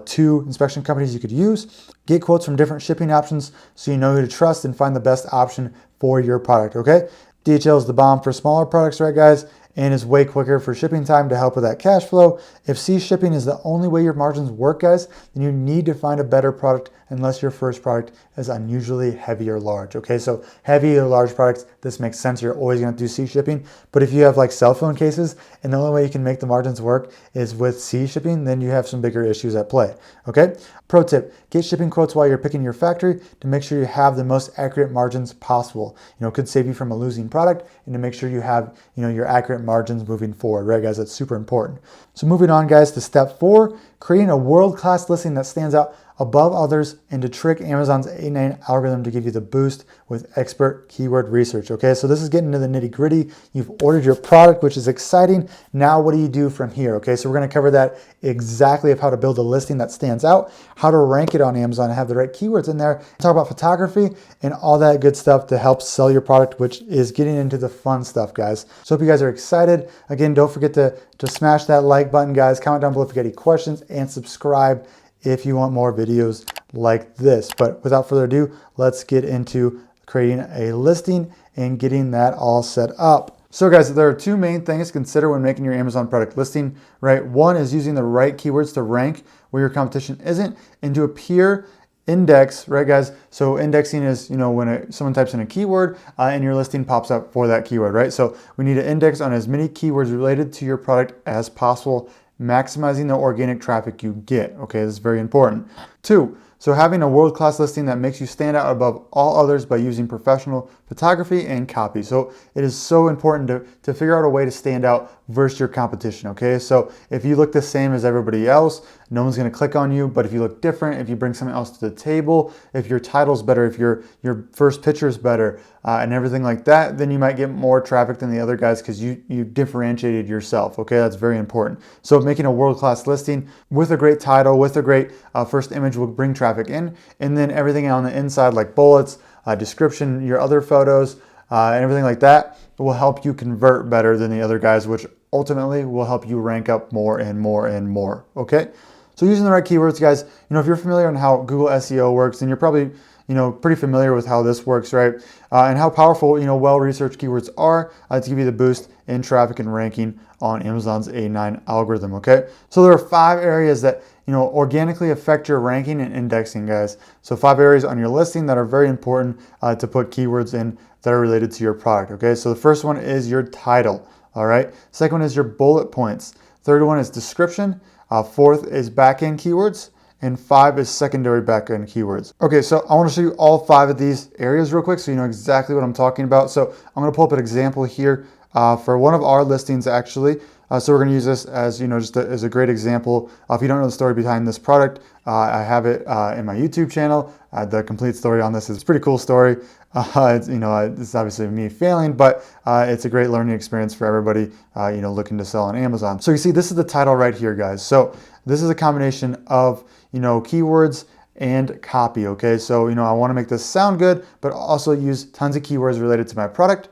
2 inspection companies you could use. Get quotes from different shipping options so you know who to trust and find the best option for your product, okay? DHL is the bomb for smaller products, right, guys? And is way quicker for shipping time to help with that cash flow. If C shipping is the only way your margins work, guys, then you need to find a better product unless your first product is unusually heavy or large. Okay, so heavy or large products, this makes sense. You're always gonna do C shipping. But if you have like cell phone cases and the only way you can make the margins work is with C shipping, then you have some bigger issues at play. Okay, pro tip, get shipping quotes while you're picking your factory to make sure you have the most accurate margins possible. You know, it could save you from a losing product and to make sure you have, you know, your accurate margins moving forward, right, guys? That's super important. So moving on, guys, to step 4, creating a world-class listing that stands out above others and to trick Amazon's A9 algorithm to give you the boost with expert keyword research. Okay, so this is getting into the nitty-gritty. You've ordered your product, which is exciting. Now what do you do from here? Okay, so we're going to cover that exactly of how to build a listing that stands out, how to rank it on Amazon and have the right keywords in there, talk about photography and all that good stuff to help sell your product, which is getting into the fun stuff, guys. So hope you guys are excited. Again, don't forget to smash that like button, guys. Comment down below if you got any questions and subscribe if you want more videos like this. But without further ado, let's get into creating a listing and getting that all set up. So guys, there are 2 main things to consider when making your Amazon product listing, right? One is using the right keywords to rank where your competition isn't and to appear index, right, guys? So indexing is, you know, when someone types in a keyword and your listing pops up for that keyword, right? So we need to index on as many keywords related to your product as possible, maximizing the organic traffic you get. Okay, this is very important. 2, so having a world-class listing that makes you stand out above all others by using professional photography and copy. So it is so important to figure out a way to stand out versus your competition, okay? So if you look the same as everybody else, no one's gonna click on you, but if you look different, if you bring something else to the table, if your title's better, if your first picture is better, and everything like that, then you might get more traffic than the other guys because you differentiated yourself, okay? That's very important. So making a world-class listing with a great title, with a great first image will bring traffic in, and then everything on the inside like bullets, description, your other photos, and everything like that will help you convert better than the other guys, which ultimately will help you rank up more and more and more, okay? So using the right keywords, guys, you know, if you're familiar on how Google SEO works, then you're probably, you know, pretty familiar with how this works, right? And how powerful, you know, well-researched keywords are to give you the boost in traffic and ranking on Amazon's A9 algorithm, okay? So there are 5 areas that, you know, organically affect your ranking and indexing, guys. So 5 areas on your listing that are very important to put keywords in that are related to your product, okay? So the first one is your title, all right? Second one is your bullet points. Third one is description. 4th is backend keywords. And 5 is secondary backend keywords. Okay, so I want to show you all 5 of these areas real quick so you know exactly what I'm talking about. So I'm going to pull up an example here for one of our listings actually. So we're going to use this as, you know, just as a great example. If you don't know the story behind this product, I have it in my YouTube channel. The complete story on this is a pretty cool story. It's, you know, it's obviously me failing, but it's a great learning experience for everybody, you know, looking to sell on Amazon. So you see, this is the title right here, guys. So this is a combination of, you know, keywords and copy, okay? So, you know, I want to make this sound good, but also use tons of keywords related to my product.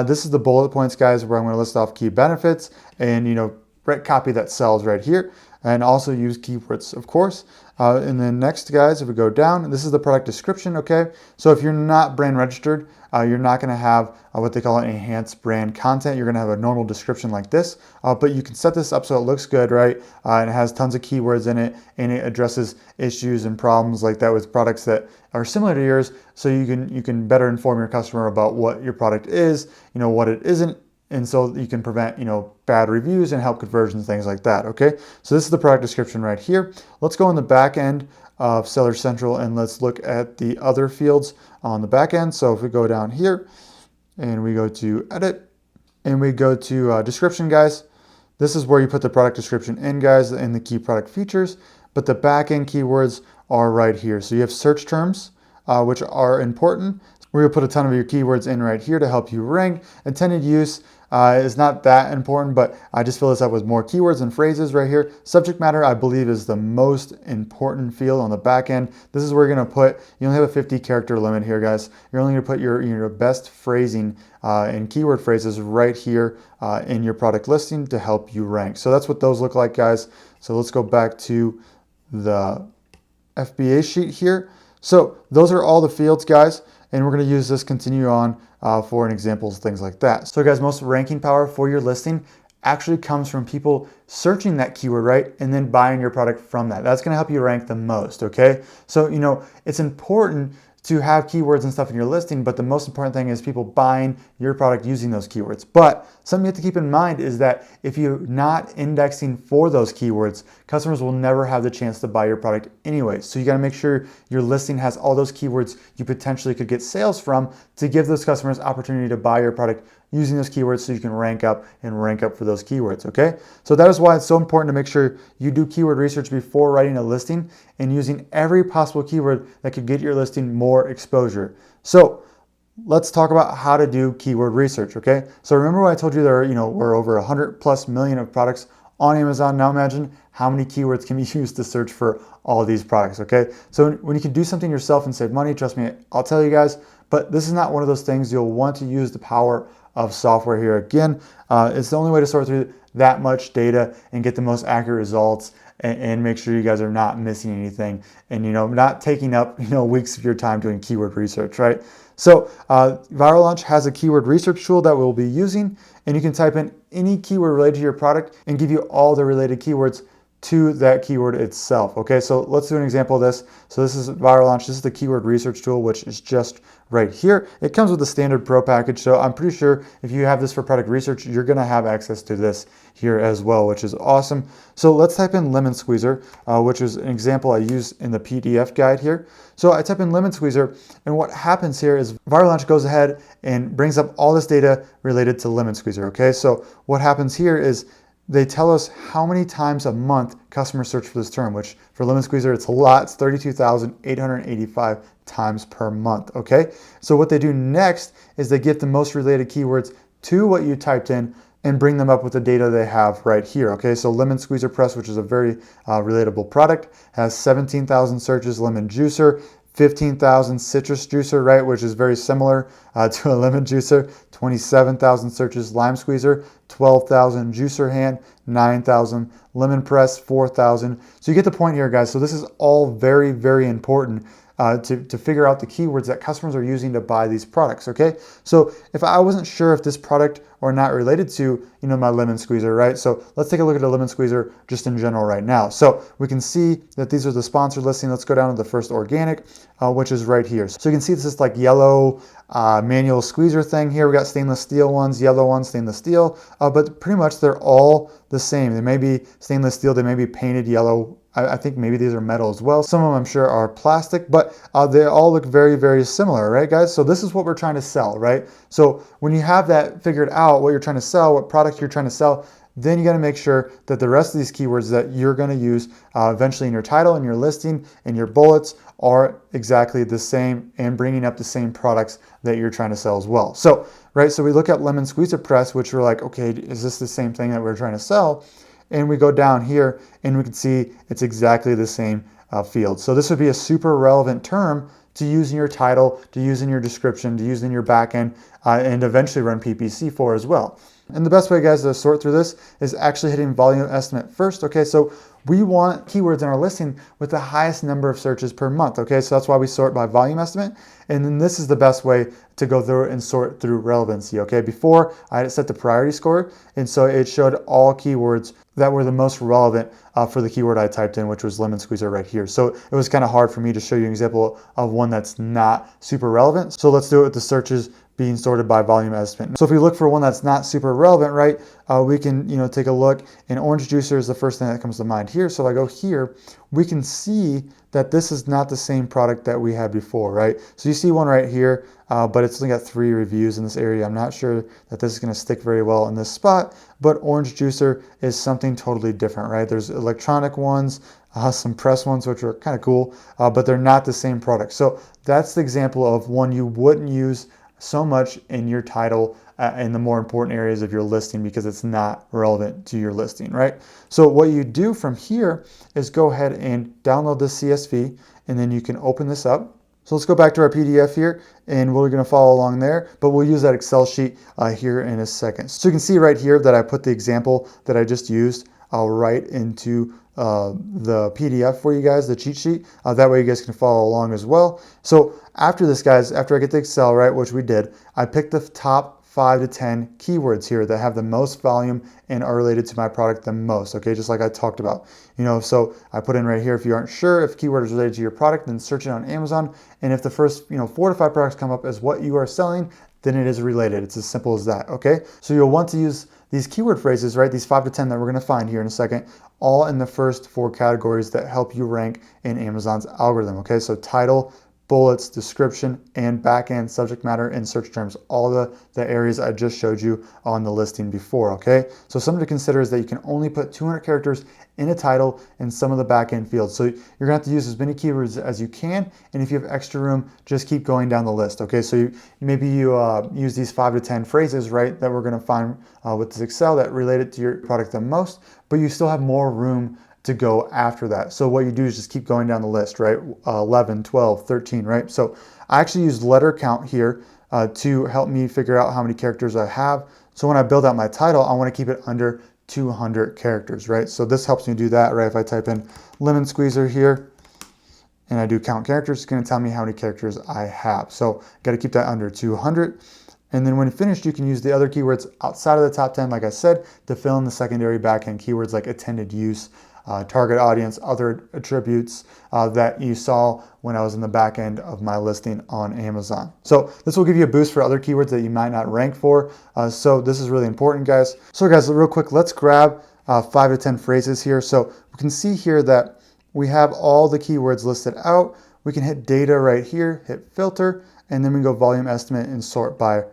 This is the bullet points, guys, where I'm going to list off key benefits and, you know, copy that sells right here. and also use keywords, of course. And then next, guys, if we go down, this is the product description, okay? So if you're not brand registered, you're not gonna have what they call an enhanced brand content. You're gonna have a normal description like this, but you can set this up so it looks good, right? And it has tons of keywords in it, and it addresses issues and problems like that with products that are similar to yours, so you can better inform your customer about what your product is, what it isn't, and so you can prevent, bad reviews and help conversions, things like that, okay? So this is the product description right here. Let's go on the back end of Seller Central and let's look at the other fields on the back end. So if we go down here and we go to edit and we go to description, guys, this is where you put the product description in, guys, and the key product features, but the back end keywords are right here. So you have search terms, which are important. We're gonna put a ton of your keywords in right here to help you rank. Intended use is not that important, but I just fill this up with more keywords and phrases right here. Subject matter, I believe, is the most important field on the back end. This is where you're gonna put, you only have a 50 character limit here, guys. You're only gonna put your best phrasing and keyword phrases right here in your product listing to help you rank. So that's what those look like, guys. So let's go back to the FBA sheet here. So those are all the fields, guys, and we're going to use this continue on for an examples, things like that. So guys, most ranking power for your listing actually comes from people searching that keyword, right, and then buying your product from that. That's going to help you rank the most, okay? So, it's important to have keywords and stuff in your listing, but the most important thing is people buying your product using those keywords. But something you have to keep in mind is that if you're not indexing for those keywords, customers will never have the chance to buy your product anyway. So you got to make sure your listing has all those keywords you potentially could get sales from to give those customers opportunity to buy your product using those keywords so you can rank up for those keywords, okay? So that is why it's so important to make sure you do keyword research before writing a listing and using every possible keyword that could get your listing more exposure. So let's talk about how to do keyword research, okay? So remember when I told you there were over 100+ million of products on Amazon. Now imagine how many keywords can be used to search for all of these products, okay? So when you can do something yourself and save money, trust me, I'll tell you guys, but this is not one of those things. You'll want to use the power of software here. Again, it's the only way to sort through that much data and get the most accurate results and make sure you guys are not missing anything and not taking up weeks of your time doing keyword research, right? So Viral Launch has a keyword research tool that we'll be using, and you can type in any keyword related to your product and give you all the related keywords to that keyword itself. Okay, so let's do an example of this. So this is Viral Launch. This is the keyword research tool, which is just right here. It comes with the standard pro package. So I'm pretty sure if you have this for product research, you're gonna have access to this here as well, which is awesome. So let's type in lemon squeezer, which is an example I use in the PDF guide here. So I type in lemon squeezer, and what happens here is Viral Launch goes ahead and brings up all this data related to lemon squeezer. Okay, so what happens here is they tell us how many times a month customers search for this term, which for lemon squeezer, it's a lot. It's 32,885 times per month, okay? So what they do next is they get the most related keywords to what you typed in and bring them up with the data they have right here, okay? So lemon squeezer press, which is a very relatable product, has 17,000 searches. Lemon juicer, 15,000. Citrus juicer, right, which is very similar to a lemon juicer, 27,000 searches. Lime squeezer, 12,000. Juicer hand, 9,000. Lemon press, 4,000. So you get the point here, guys. So this is all very, very important to figure out the keywords that customers are using to buy these products, okay? So if I wasn't sure if this product or not related to, my lemon squeezer, right? So let's take a look at a lemon squeezer just in general right now. So we can see that these are the sponsored listing. Let's go down to the first organic, which is right here. So you can see this is like yellow manual squeezer thing here. We got stainless steel ones, yellow ones, stainless steel, but pretty much they're all the same. They may be stainless steel, they may be painted yellow. I think maybe these are metal as well. Some of them I'm sure are plastic, but they all look very, very similar, right, guys? So this is what we're trying to sell, right? So when you have that figured out, what you're trying to sell, what product you're trying to sell, then you got to make sure that the rest of these keywords that you're going to use eventually in your title and your listing and your bullets are exactly the same and bringing up the same products that you're trying to sell as well. So, right, so we look at lemon squeezer press, which we're like, okay, is this the same thing that we're trying to sell? And we go down here and we can see it's exactly the same field. So this would be a super relevant term to use in your title, to use in your description, to use in your backend, and eventually run PPC for as well. And the best way, guys, to sort through this is actually hitting volume estimate first. Okay, so we want keywords in our listing with the highest number of searches per month. Okay, so that's why we sort by volume estimate. And then this is the best way to go through and sort through relevancy. Okay, before I had set the priority score, and so it showed all keywords that were the most relevant for the keyword I typed in, which was lemon squeezer right here. So it was kind of hard for me to show you an example of one that's not super relevant. So let's do it with the searches being sorted by volume estimate. So if we look for one that's not super relevant, right, we can take a look, and orange juicer is the first thing that comes to mind here. So if I go here, we can see that this is not the same product that we had before, right? So you see one right here, but it's only got 3 reviews in this area. I'm not sure that this is going to stick very well in this spot, but orange juicer is something totally different, right? There's electronic ones, some press ones, which are kind of cool, but they're not the same product. So that's the example of one you wouldn't use so much in your title in the more important areas of your listing because it's not relevant to your listing, right? So what you do from here is go ahead and download this CSV, and then you can open this up. So let's go back to our PDF here, and we're going to follow along there, but we'll use that Excel sheet here in a second. So you can see right here that I put the example that I just used right into the PDF for you guys, the cheat sheet. That way you guys can follow along as well. So after this, guys, after I get the Excel, right, which we did, I picked the top 5 to 10 keywords here that have the most volume and are related to my product the most, okay, just like I talked about. So I put in right here, if you aren't sure if keyword is related to your product, then search it on Amazon, and if the first 4 to 5 products come up as what you are selling, then it is related. It's as simple as that, okay? So you'll want to use these keyword phrases, right, these 5 to 10 that we're gonna find here in a second, all in the first 4 categories that help you rank in Amazon's algorithm, okay? So title, bullets, description, and back-end subject matter and search terms, all the areas I just showed you on the listing before, okay? So something to consider is that you can only put 200 characters in a title in some of the back-end fields. So you're gonna have to use as many keywords as you can, and if you have extra room, just keep going down the list, okay? So maybe you use these 5 to 10 phrases, right, that we're gonna find with this Excel that relate it to your product the most, but you still have more room to go after that. So what you do is just keep going down the list, right? 11, 12, 13, right? So I actually use letter count here to help me figure out how many characters I have. So when I build out my title, I want to keep it under 200 characters, right? So this helps me do that, right? If I type in lemon squeezer here and I do count characters, it's going to tell me how many characters I have. So got to keep that under 200. And then when finished, you can use the other keywords outside of the top 10, like I said, to fill in the secondary backend keywords like intended use, target audience, other attributes that you saw when I was in the back end of my listing on Amazon. So this will give you a boost for other keywords that you might not rank for. So this is really important, guys. So guys, real quick, let's grab 5 to 10 phrases here. So we can see here that we have all the keywords listed out. We can hit data right here, hit filter, and then we go volume estimate and sort by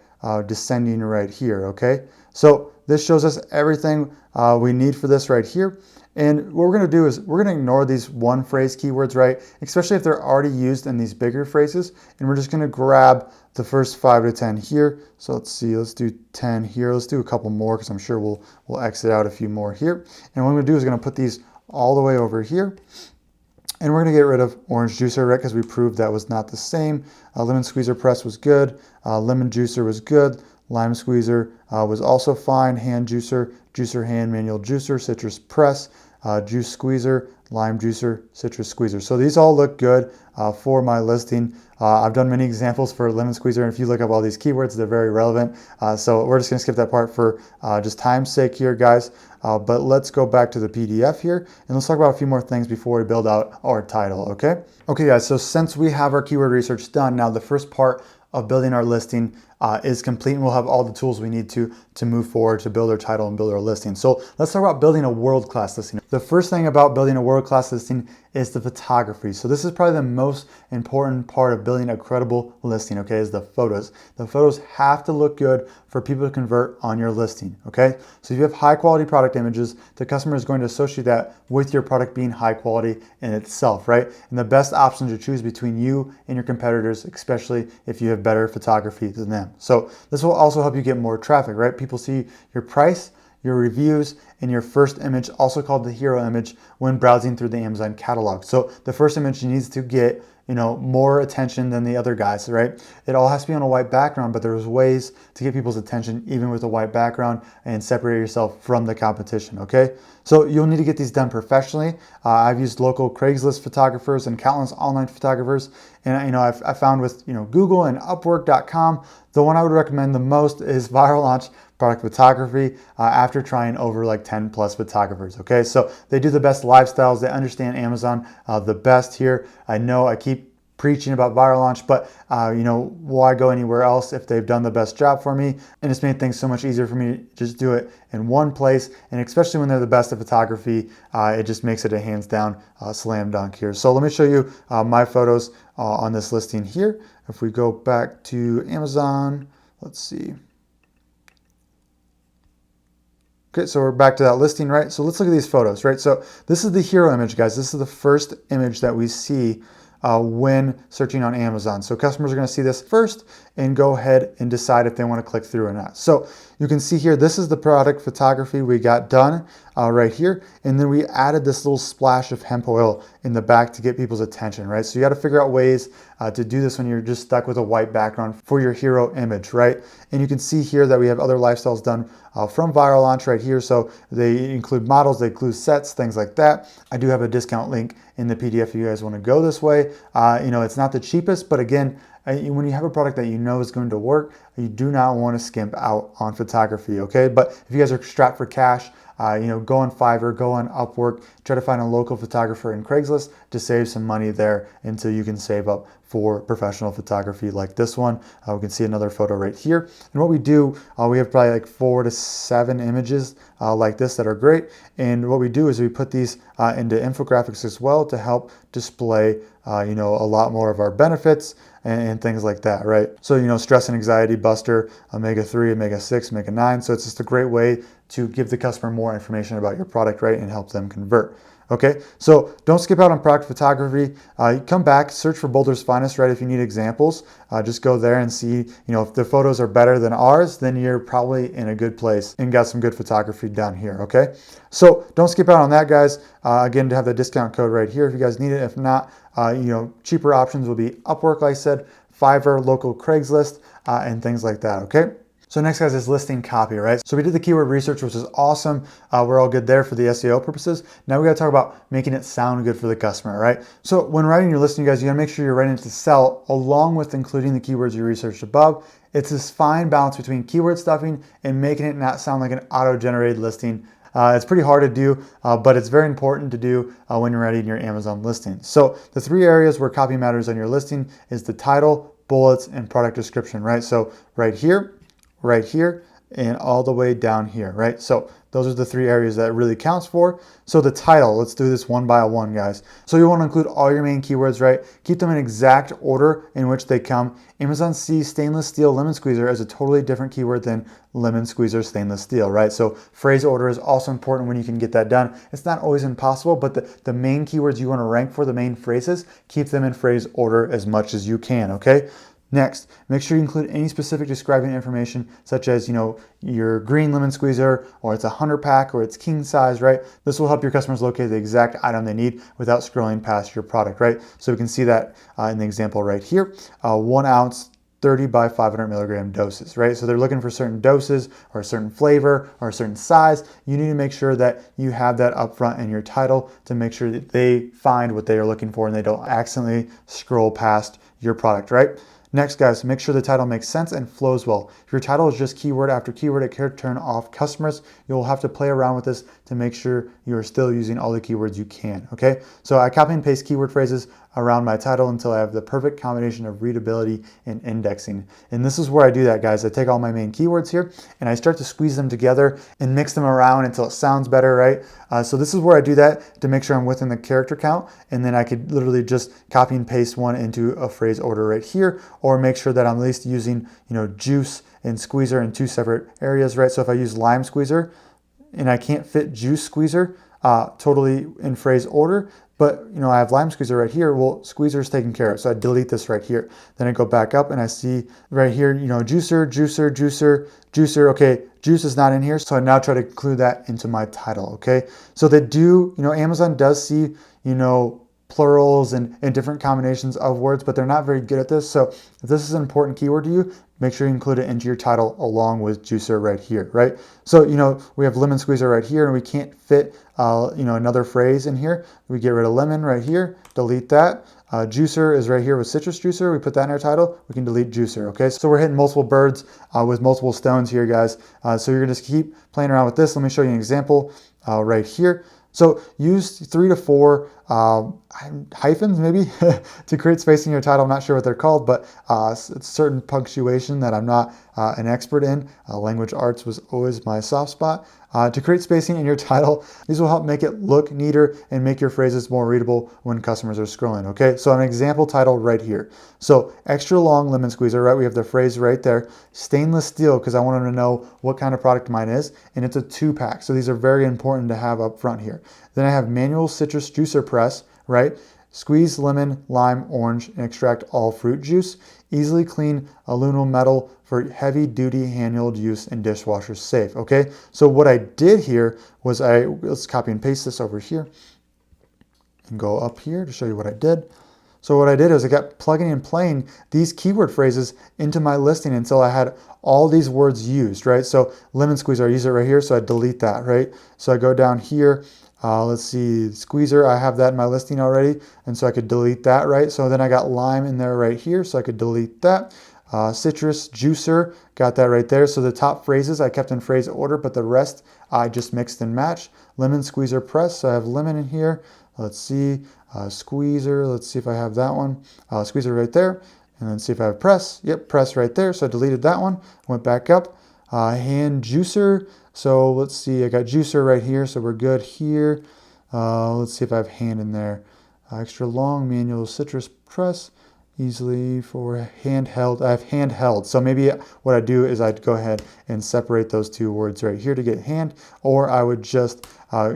descending right here, okay? So this shows us everything we need for this right here. And what we're gonna do is we're gonna ignore these one phrase keywords, right? Especially if they're already used in these bigger phrases. And we're just gonna grab the first 5 to 10 here. So let's see, let's do 10 here. Let's do a couple more because I'm sure we'll exit out a few more here. And what I'm gonna do is gonna put these all the way over here. And we're gonna get rid of orange juicer, right? Because we proved that was not the same. Lemon squeezer press was good. Lemon juicer was good. Lime squeezer was also fine. Hand juicer, juicer hand, manual juicer, citrus press, juice squeezer, lime juicer, citrus squeezer. So these all look good for my listing. I've done many examples for lemon squeezer, and if you look up all these keywords, they're very relevant. So we're just gonna skip that part for just time's sake here, guys. But let's go back to the PDF here, and let's talk about a few more things before we build out our title, okay? Okay, guys, so since we have our keyword research done, now the first part of building our listing is complete, and we'll have all the tools we need to move forward to build our title and build our listing. So let's talk about building a world-class listing. The first thing about building a world-class listing is the photography. So this is probably the most important part of building a credible listing, okay, is the photos. The photos have to look good for people to convert on your listing, okay? So if you have high quality product images, the customer is going to associate that with your product being high quality in itself, right? And the best option to choose between you and your competitors, especially if you have better photography than them. So this will also help you get more traffic, right? People see your price, your reviews, and your first image, also called the hero image, when browsing through the Amazon catalog. So the first image needs to get more attention than the other guys, right? It all has to be on a white background, but there's ways to get people's attention even with a white background and separate yourself from the competition, okay? So you'll need to get these done professionally. I've used local Craigslist photographers and countless online photographers. And I found with Google and Upwork.com, the one I would recommend the most is Viral Launch Product Photography after trying over like 10 plus photographers, okay? So they do the best lifestyles. They understand Amazon the best here. I know I keep preaching about Viral Launch, but why go anywhere else if they've done the best job for me? And it's made things so much easier for me to just do it in one place. And especially when they're the best at photography, it just makes it a hands down slam dunk here. So let me show you my photos on this listing here. If we go back to Amazon, let's see. Okay, so we're back to that listing, right? So let's look at these photos, right? So this is the hero image, guys. This is the first image that we see when searching on Amazon. So customers are going to see this first and go ahead and decide if they want to click through or not. So you can see here, this is the product photography we got done right here. And then we added this little splash of hemp oil in the back to get people's attention, right? So you got to figure out ways to do this when you're just stuck with a white background for your hero image, right? And you can see here that we have other lifestyles done from Viral Launch right here. So they include models, they include sets, things like that. I do have a discount link in the PDF if you guys want to go this way. It's not the cheapest, but again, when you have a product that you know is going to work, you do not want to skimp out on photography, okay? But if you guys are strapped for cash, go on Fiverr, go on Upwork, try to find a local photographer in Craigslist to save some money there until you can save up for professional photography like this one. We can see another photo right here. And what we do, we have probably like 4 to 7 images like this that are great. And what we do is we put these into infographics as well to help display, a lot more of our benefits and things like that, right? So, stress and anxiety buster, omega-3, omega-6, omega-9. So it's just a great way to give the customer more information about your product, right? And help them convert. Okay, so don't skip out on product photography. Come back, search for Boulder's Finest, right? If you need examples, just go there and see, if the photos are better than ours, then you're probably in a good place and got some good photography down here, okay? So don't skip out on that, guys. Again, to have the discount code right here if you guys need it. If not, cheaper options will be Upwork, like I said, Fiverr, local Craigslist, and things like that, okay? So next, guys, is listing copy, right? So we did the keyword research, which is awesome. We're all good there for the SEO purposes. Now we got to talk about making it sound good for the customer, right? So when writing your listing, guys, you got to make sure you're writing it to sell along with including the keywords you researched above. It's this fine balance between keyword stuffing and making it not sound like an auto-generated listing. It's pretty hard to do, but it's very important to do when you're writing your Amazon listing. So the 3 areas where copy matters on your listing is the title, bullets, and product description, right? So right here, and all the way down here, right? So those are the 3 areas that it really counts for. So the title, let's do this one by one, guys. So you want to include all your main keywords, right? Keep them in exact order in which they come. Amazon sees stainless steel lemon squeezer as a totally different keyword than lemon squeezer stainless steel, right? So phrase order is also important when you can get that done. It's not always impossible, but the main keywords you want to rank for, the main phrases, keep them in phrase order as much as you can, okay? Next, make sure you include any specific describing information such as, your green lemon squeezer, or it's a 100 pack, or it's king size, right? This will help your customers locate the exact item they need without scrolling past your product, right? So we can see that in the example right here, 1 ounce, 30 by 500 milligram doses, right? So they're looking for certain doses or a certain flavor or a certain size. You need to make sure that you have that up front in your title to make sure that they find what they are looking for and they don't accidentally scroll past your product, right? Next, guys, make sure the title makes sense and flows well. If your title is just keyword after keyword, it can turn off customers. You'll have to play around with this to make sure you're still using all the keywords you can, okay? So I copy and paste keyword phrases around my title until I have the perfect combination of readability and indexing. And this is where I do that, guys. I take all my main keywords here and I start to squeeze them together and mix them around until it sounds better, right? So this is where I do that to make sure I'm within the character count. And then I could literally just copy and paste one into a phrase order right here, or make sure that I'm at least using, juice and squeezer in 2 separate areas, right? So if I use lime squeezer and I can't fit juice squeezer totally in phrase order, but I have lime squeezer right here. Well, squeezer is taken care of. So I delete this right here. Then I go back up and I see right here, juicer, juicer, juicer, juicer. Okay, juice is not in here. So I now try to include that into my title. Okay. So they do, Amazon does see, plurals and different combinations of words, but they're not very good at this. So if this is an important keyword to you, make sure you include it into your title along with juicer right here, right? So, we have lemon squeezer right here and we can't fit, another phrase in here. We get rid of lemon right here, delete that. Juicer is right here with citrus juicer. We put that in our title. We can delete juicer, okay? So we're hitting multiple birds with multiple stones here, guys. So you're gonna just keep playing around with this. Let me show you an example right here. So use 3 to 4 hyphens maybe to create space in your title. I'm not sure what they're called, but it's certain punctuation that I'm not an expert in. Language arts was always my soft spot. To create spacing in your title, these will help make it look neater and make your phrases more readable when customers are scrolling, okay? So an example title right here. So extra long lemon squeezer, right? We have the phrase right there. Stainless steel, because I want them to know what kind of product mine is, and it's a 2-pack. So these are very important to have up front here. Then I have manual citrus juicer press, right? Squeeze lemon, lime, orange, and extract all fruit juice. Easily clean aluminum metal for heavy duty handheld use and dishwasher safe, okay? So what I did here was let's copy and paste this over here and go up here to show you what I did. So what I did is I kept plugging and playing these keyword phrases into my listing until I had all these words used, right? So lemon squeezer, I use it right here, so I delete that, right? So I go down here, let's see, squeezer, I have that in my listing already, and so I could delete that, right? So then I got lime in there right here, so I could delete that. Citrus juicer, got that right there. So the top phrases I kept in phrase order, but the rest I just mixed and matched. Lemon squeezer press, so I have lemon in here. Let's see, squeezer, let's see if I have that one. Squeezer right there, and then see if I have press. Yep, press right there, so I deleted that one, went back up. Hand juicer, so let's see, I got juicer right here, so we're good here. Let's see if I have hand in there. Extra long manual citrus press, easily for handheld. I have handheld, so maybe what I do is I'd go ahead and separate those 2 words right here to get hand, or I would just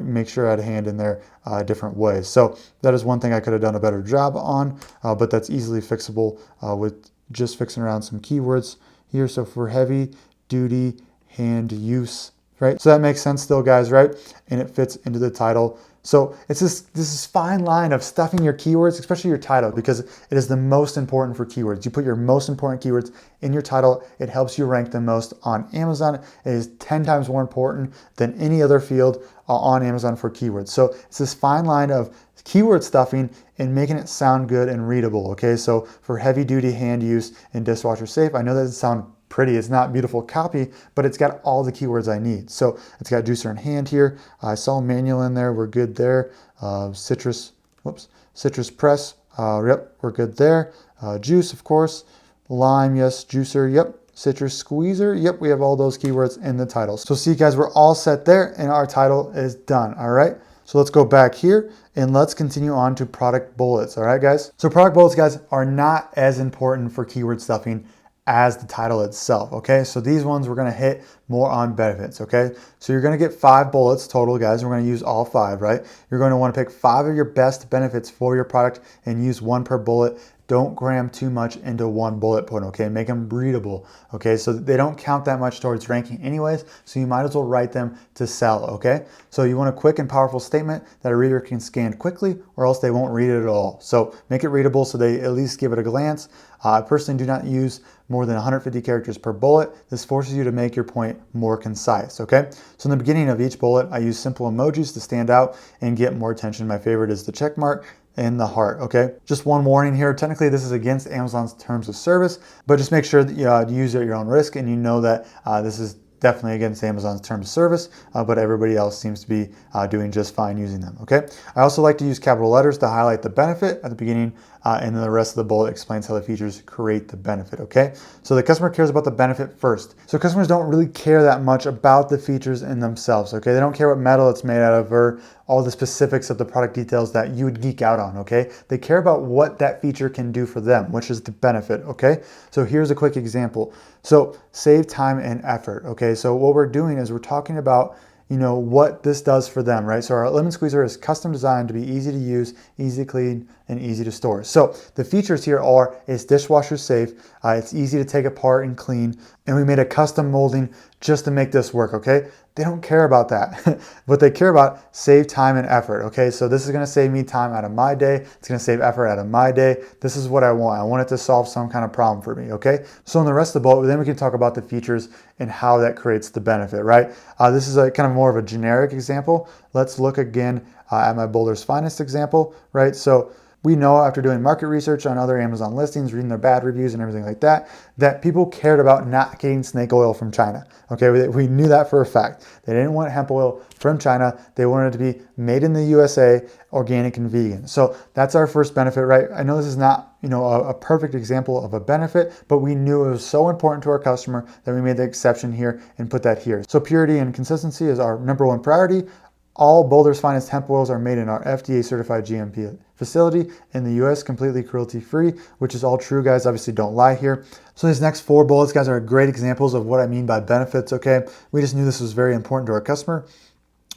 make sure I had hand in there different ways. So that is one thing I could have done a better job on, but that's easily fixable with just fixing around some keywords here. So for heavy duty hand use, right? So that makes sense still, guys, right? And it fits into the title. So it's this fine line of stuffing your keywords, especially your title, because it is the most important for keywords. You put your most important keywords in your title, it helps you rank the most on Amazon. It is 10 times more important than any other field on Amazon for keywords. So it's this fine line of keyword stuffing and making it sound good and readable, okay? So for heavy duty hand use and dishwasher safe, I know that doesn't sound pretty, it's not beautiful copy, but it's got all the keywords I need. So it's got juicer in hand here. I saw manual in there, we're good there. Citrus press, yep, we're good there. Juice, of course. Lime, yes, juicer, yep. Citrus squeezer, yep, we have all those keywords in the title. So see, guys, we're all set there and our title is done, all right? So let's go back here and let's continue on to product bullets, all right, guys? So product bullets, guys, are not as important for keyword stuffing as the title itself, okay? So these ones we're gonna hit more on benefits, okay? So you're gonna get 5 bullets total, guys. We're gonna use all 5, right? You're gonna wanna pick 5 of your best benefits for your product and use 1 per bullet. Don't cram too much into 1 bullet point, okay? Make them readable, okay? So they don't count that much towards ranking anyways, so you might as well write them to sell, okay? So you want a quick and powerful statement that a reader can scan quickly or else they won't read it at all. So make it readable so they at least give it a glance. I personally do not use more than 150 characters per bullet. This forces you to make your point more concise, okay? So in the beginning of each bullet, I use simple emojis to stand out and get more attention. My favorite is the check mark and the heart, okay? Just one warning here. Technically, this is against Amazon's terms of service, but just make sure that you use it at your own risk and you know that this is definitely against Amazon's terms of service, but everybody else seems to be doing just fine using them, okay? I also like to use capital letters to highlight the benefit at the beginning, and then the rest of the bullet explains how the features create the benefit, okay? So the customer cares about the benefit first. So customers don't really care that much about the features in themselves, okay? They don't care what metal it's made out of or all the specifics of the product details that you would geek out on, okay? They care about what that feature can do for them, which is the benefit, okay? So here's a quick example. So save time and effort, okay? So what we're doing is we're talking about what this does for them, right? So our lemon squeezer is custom designed to be easy to use, easy to clean, and easy to store. So the features here are, it's dishwasher safe, it's easy to take apart and clean, and we made a custom molding just to make this work, okay? They don't care about that. What they care about, save time and effort, okay? So this is gonna save me time out of my day. It's gonna save effort out of my day. This is what I want. I want it to solve some kind of problem for me, okay? So in the rest of the bullet, then we can talk about the features and how that creates the benefit, right? This is a kind of more of a generic example. Let's look again at my Boulder's Finest example, right? So we know after doing market research on other Amazon listings, reading their bad reviews and everything like that, that people cared about not getting snake oil from China. Okay, we knew that for a fact. They didn't want hemp oil from China. They wanted it to be made in the USA, organic and vegan. So that's our first benefit, right? I know this is not, a perfect example of a benefit, but we knew it was so important to our customer that we made the exception here and put that here. So purity and consistency is our number one priority. All Boulder's Finest hemp oils are made in our FDA certified GMP facility in the US, completely cruelty free, which is all true, guys. Obviously don't lie here. So these next 4 bullets, guys, are great examples of what I mean by benefits, okay? We just knew this was very important to our customer.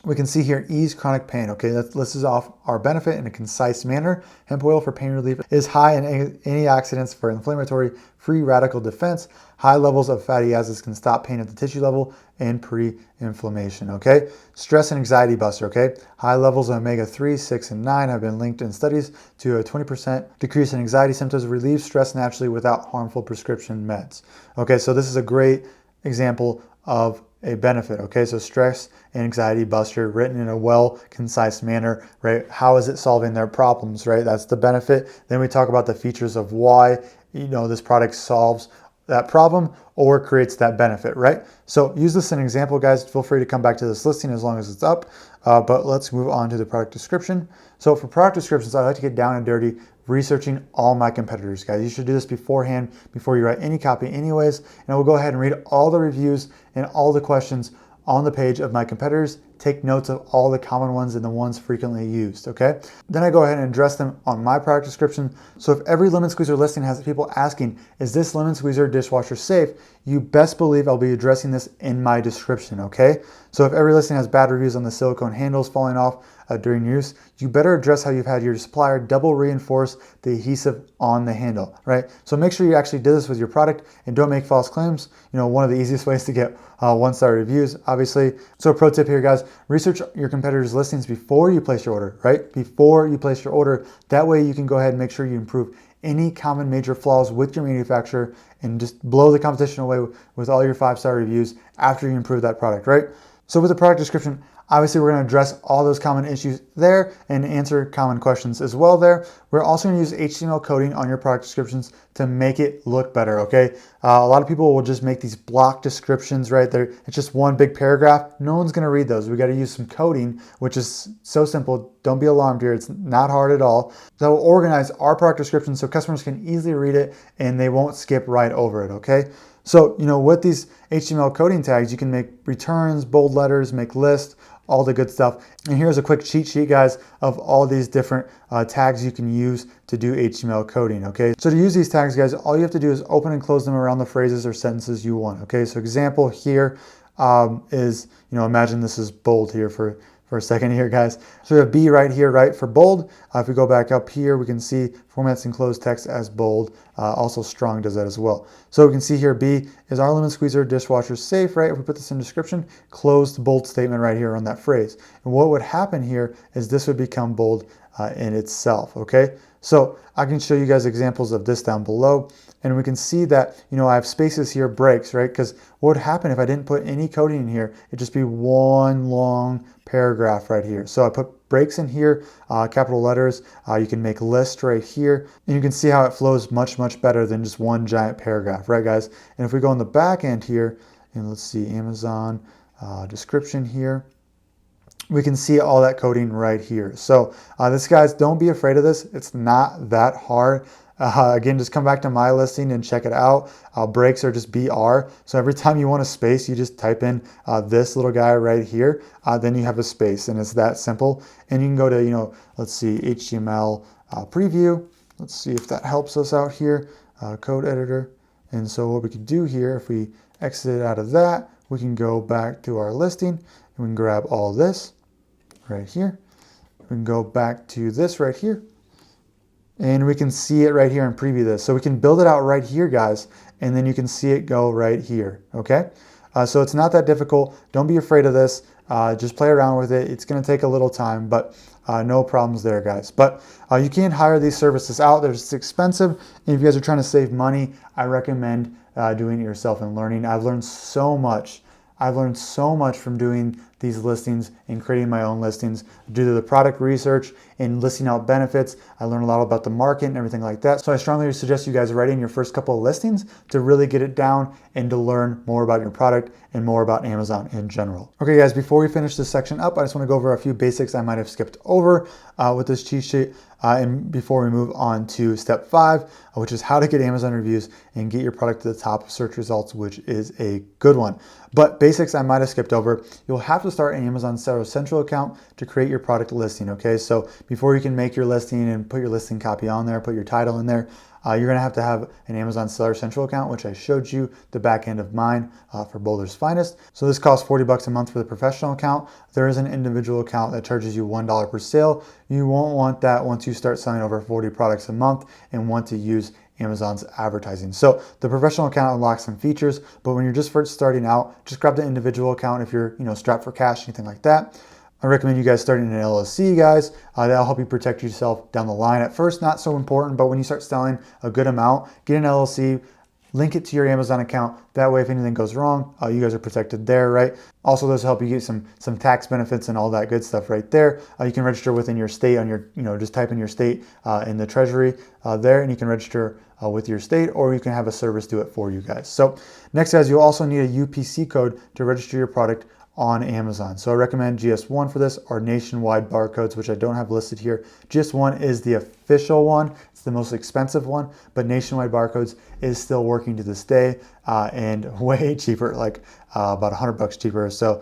We can see here, ease chronic pain, okay? That lists off our benefit in a concise manner. Hemp oil for pain relief is high in antioxidants for inflammatory free radical defense. High levels of fatty acids can stop pain at the tissue level and pre-inflammation, okay? Stress and anxiety buster, okay? High levels of omega-3, 6, and 9 have been linked in studies to a 20% decrease in anxiety symptoms, relieve stress naturally without harmful prescription meds. Okay, so this is a great example of a benefit, okay? So stress and anxiety buster written in a well, concise manner, right? How is it solving their problems, right? That's the benefit. Then we talk about the features of why, this product solves that problem or creates that benefit, right? So use this as an example, guys. Feel free to come back to this listing as long as it's up, but let's move on to the product description. So for product descriptions, I like to get down and dirty researching all my competitors, guys. You should do this beforehand, before you write any copy anyways, and I will go ahead and read all the reviews and all the questions on the page of my competitors, take notes of all the common ones and the ones frequently used, okay? Then I go ahead and address them on my product description. So if every lemon squeezer listing has people asking, is this lemon squeezer dishwasher safe? You best believe I'll be addressing this in my description, okay? So if every listing has bad reviews on the silicone handles falling off during use, you better address how you've had your supplier double reinforce the adhesive on the handle, right? So make sure you actually did this with your product and don't make false claims. One of the easiest ways to get 1-star reviews, obviously. So pro tip here, guys, research your competitors' listings before you place your order, right? Before you place your order. That way you can go ahead and make sure you improve any common major flaws with your manufacturer and just blow the competition away with all your 5-star reviews after you improve that product, right? So with the product description, obviously we're going to address all those common issues there and answer common questions as well there. We're also going to use HTML coding on your product descriptions to make it look better, okay? A lot of people will just make these block descriptions, right? It's just one big paragraph. No one's going to read those. We got to use some coding, which is so simple. Don't be alarmed here. It's not hard at all. So we'll organize our product description so customers can easily read it and they won't skip right over it, okay? So, with these HTML coding tags, you can make returns, bold letters, make lists, all the good stuff. And here's a quick cheat sheet, guys, of all these different tags you can use to do HTML coding, okay? So to use these tags, guys, all you have to do is open and close them around the phrases or sentences you want, okay? So example here is, imagine this is bold here for a second here, guys. So we have B right here, right, for bold. If we go back up here, we can see formats enclosed text as bold. Also strong does that as well. So we can see here, B is our lemon squeezer dishwasher safe, right? If we put this in description, closed bold statement right here on that phrase. And what would happen here is this would become bold in itself, okay? So I can show you guys examples of this down below. And we can see that, I have spaces here, breaks, right? Because what would happen if I didn't put any coding in here? It'd just be one long paragraph right here. So I put breaks in here, capital letters. You can make list right here. And you can see how it flows much, much better than just one giant paragraph, right, guys? And if we go on the back end here, and let's see, Amazon description here, we can see all that coding right here. So this, guys, don't be afraid of this. It's not that hard. Again, just come back to my listing and check it out. Breaks are just BR. So every time you want a space, you just type in this little guy right here. Then you have a space, and it's that simple. And you can go to, let's see, HTML preview. Let's see if that helps us out here. Code editor. And so what we could do here, if we exit out of that, we can go back to our listing and we can grab all this right here. We can go back to this right here. And we can see it right here and preview this. So we can build it out right here, guys, and then you can see it go right here, okay? So it's not that difficult. Don't be afraid of this. Just play around with it. It's going to take a little time, but no problems there, guys. But you can hire these services out. They're just expensive. And if you guys are trying to save money, I recommend doing it yourself and learning. I've learned so much. I've learned so much from doing these listings and creating my own listings due to the product research and listing out benefits. I learned a lot about the market and everything like that. So I strongly suggest you guys writing your first couple of listings to really get it down and to learn more about your product and more about Amazon in general. Okay guys, before we finish this section up, I just want to go over a few basics I might have skipped over with this cheat sheet. And before we move on to step 5, which is how to get Amazon reviews and get your product to the top of search results, which is a good one. But basics I might have skipped over. You'll have to start an Amazon Seller Central account to create your product listing, okay? So before you can make your listing and put your listing copy on there, put your title in there, you're gonna have to have an Amazon Seller Central account, which I showed you the back end of mine for Boulder's Finest. So this costs $40 a month for the professional account. There is an individual account that charges you $1 per sale. You won't want that once you start selling over 40 products a month and want to use Amazon's advertising. So the professional account unlocks some features, but when you're just first starting out, just grab the individual account if you're strapped for cash, anything like that. I recommend you guys starting an LLC, guys. That'll help you protect yourself down the line. At first, not so important, but when you start selling a good amount, get an LLC, link it to your Amazon account. That way, if anything goes wrong, you guys are protected there, right? Also, those help you get some tax benefits and all that good stuff right there. You can register within your state on your, just type in your state in the treasury there, and you can register with your state, or you can have a service do it for you guys. So next, guys, you'll also need a UPC code to register your product on Amazon. So I recommend GS1 for this, or nationwide barcodes, which I don't have listed here. GS1 is the official one. It's the most expensive one, but nationwide barcodes is still working to this day and way cheaper, like about $100 cheaper. So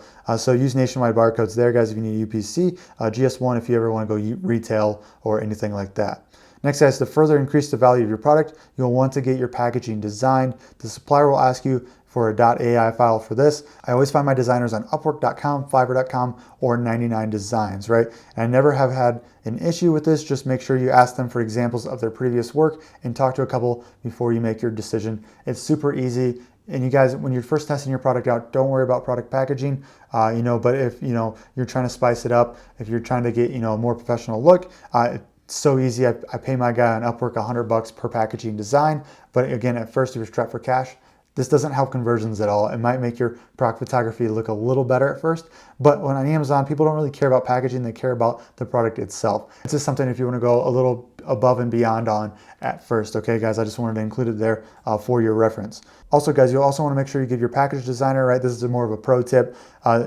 use nationwide barcodes there, guys, if you need UPC. GS1 if you ever want to go retail or anything like that. Next, guys, to further increase the value of your product, you'll want to get your packaging designed. The supplier will ask you for a .ai file for this. I always find my designers on Upwork.com, Fiverr.com, or 99 Designs, right? And I never have had an issue with this. Just make sure you ask them for examples of their previous work and talk to a couple before you make your decision. It's super easy. And you guys, when you're first testing your product out, don't worry about product packaging, but if, you're trying to spice it up, if you're trying to get, a more professional look, it's so easy. I pay my guy on Upwork $100 per packaging design. But again, at first, if you're strapped for cash, this doesn't help conversions at all. It might make your product photography look a little better at first, but when on Amazon, people don't really care about packaging, they care about the product itself. It's just something if you want to go a little above and beyond on at first, okay guys? I just wanted to include it there for your reference. Also guys, you'll also want to make sure you give your package designer, right? This is more of a pro tip,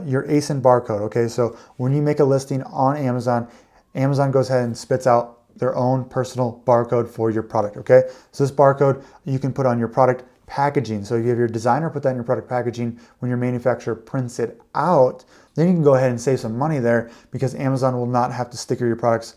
your ASIN barcode, okay? So when you make a listing on Amazon, Amazon goes ahead and spits out their own personal barcode for your product, okay? So this barcode you can put on your product packaging. So if you have your designer put that in your product packaging, when your manufacturer prints it out, then you can go ahead and save some money there because Amazon will not have to sticker your products,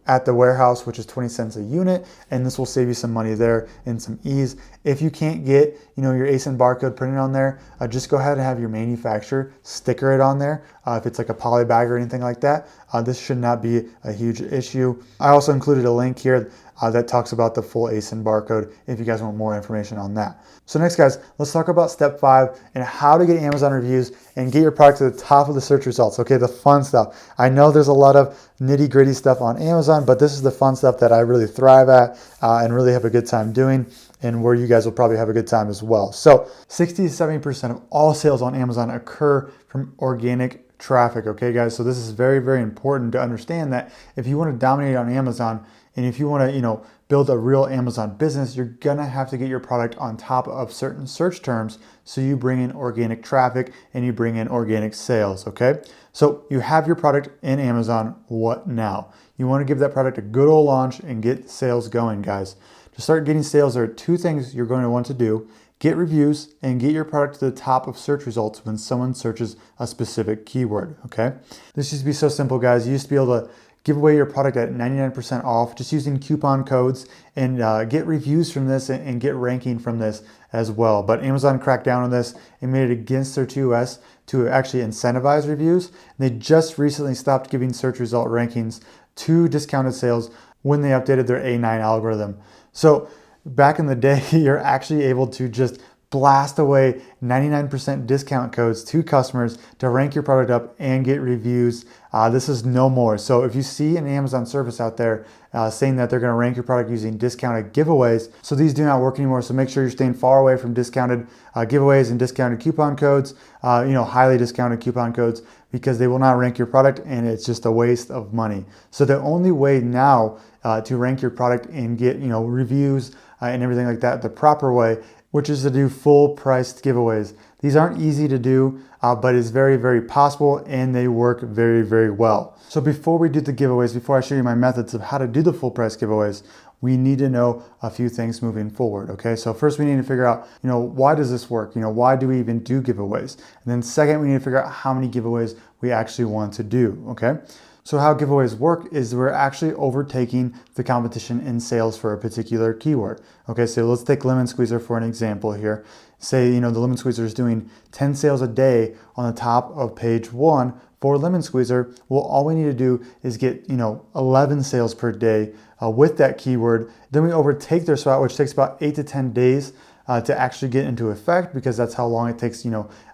at the warehouse, which is 20 cents a unit, and this will save you some money there and some ease. If you can't get, your ASIN barcode printed on there, just go ahead and have your manufacturer sticker it on there. If it's like a poly bag or anything like that, this should not be a huge issue. I also included a link here that talks about the full ASIN barcode if you guys want more information on that. So next guys, let's talk about step 5 and how to get Amazon reviews and get your product to the top of the search results. Okay, the fun stuff. I know there's a lot of nitty gritty stuff on Amazon, but this is the fun stuff that I really thrive at and really have a good time doing, and where you guys will probably have a good time as well. So 60 to 70% of all sales on Amazon occur from organic traffic. Okay guys, so this is very, very important to understand that if you want to dominate on Amazon, and if you want to, build a real Amazon business, you're gonna have to get your product on top of certain search terms. So you bring in organic traffic and you bring in organic sales, okay? So you have your product in Amazon, what now? You wanna give that product a good old launch and get sales going, guys. To start getting sales, there are 2 things you're going to want to do. Get reviews and get your product to the top of search results when someone searches a specific keyword, okay? This used to be so simple, guys. You used to be able to give away your product at 99% off just using coupon codes and get reviews from this and get ranking from this as well. But Amazon cracked down on this and made it against their TOS to actually incentivize reviews. And they just recently stopped giving search result rankings to discounted sales when they updated their A9 algorithm. So back in the day, you're actually able to just blast away 99% discount codes to customers to rank your product up and get reviews. This is no more. So if you see an Amazon service out there saying that they're going to rank your product using discounted giveaways, so these do not work anymore. So make sure you're staying far away from discounted giveaways and discounted coupon codes, highly discounted coupon codes, because they will not rank your product and it's just a waste of money. So the only way now to rank your product and get reviews and everything like that the proper way, which is to do full priced giveaways. These aren't easy to do, but it's very, very possible and they work very, very well. So before we do the giveaways, before I show you my methods of how to do the full price giveaways, we need to know a few things moving forward, okay? So first we need to figure out, why does this work? Why do we even do giveaways? And then second, we need to figure out how many giveaways we actually want to do, okay? So how giveaways work is we're actually overtaking the competition in sales for a particular keyword. Okay, so let's take lemon squeezer for an example here. Say, the lemon squeezer is doing 10 sales a day on the top of page 1 for lemon squeezer. Well, all we need to do is get, 11 sales per day with that keyword. Then we overtake their spot, which takes about 8 to 10 days to actually get into effect, because that's how long it takes,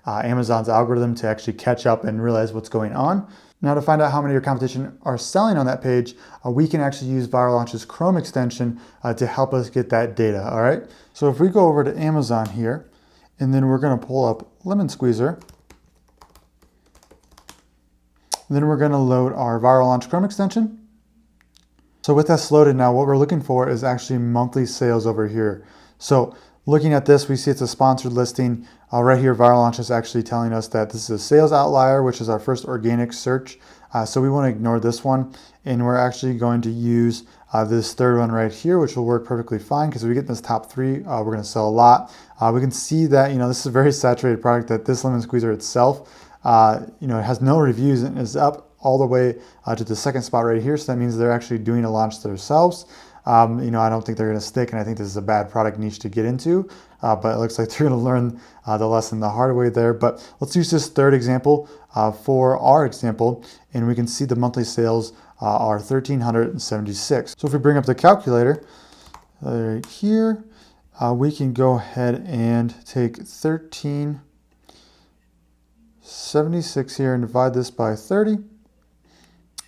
Amazon's algorithm to actually catch up and realize what's going on. Now, to find out how many of your competition are selling on that page, we can actually use Viral Launch's Chrome extension to help us get that data, all right? So if we go over to Amazon here, and then we're gonna pull up Lemon Squeezer, then we're gonna load our Viral Launch Chrome extension. So with this loaded now, what we're looking for is actually monthly sales over here. So looking at this, we see it's a sponsored listing. Right here, Viral Launch is actually telling us that this is a sales outlier, which is our first organic search. So we want to ignore this one. And we're actually going to use this third one right here, which will work perfectly fine, because if we get this top 3, we're going to sell a lot. We can see that, this is a very saturated product, that this lemon squeezer itself, it has no reviews and is up all the way to the second spot right here. So that means they're actually doing a launch themselves. I don't think they're going to stick, and I think this is a bad product niche to get into, but it looks like they're going to learn the lesson the hard way there. But let's use this third example for our example, and we can see the monthly sales are 1,376. So if we bring up the calculator right here, we can go ahead and take 1,376 here and divide this by 30,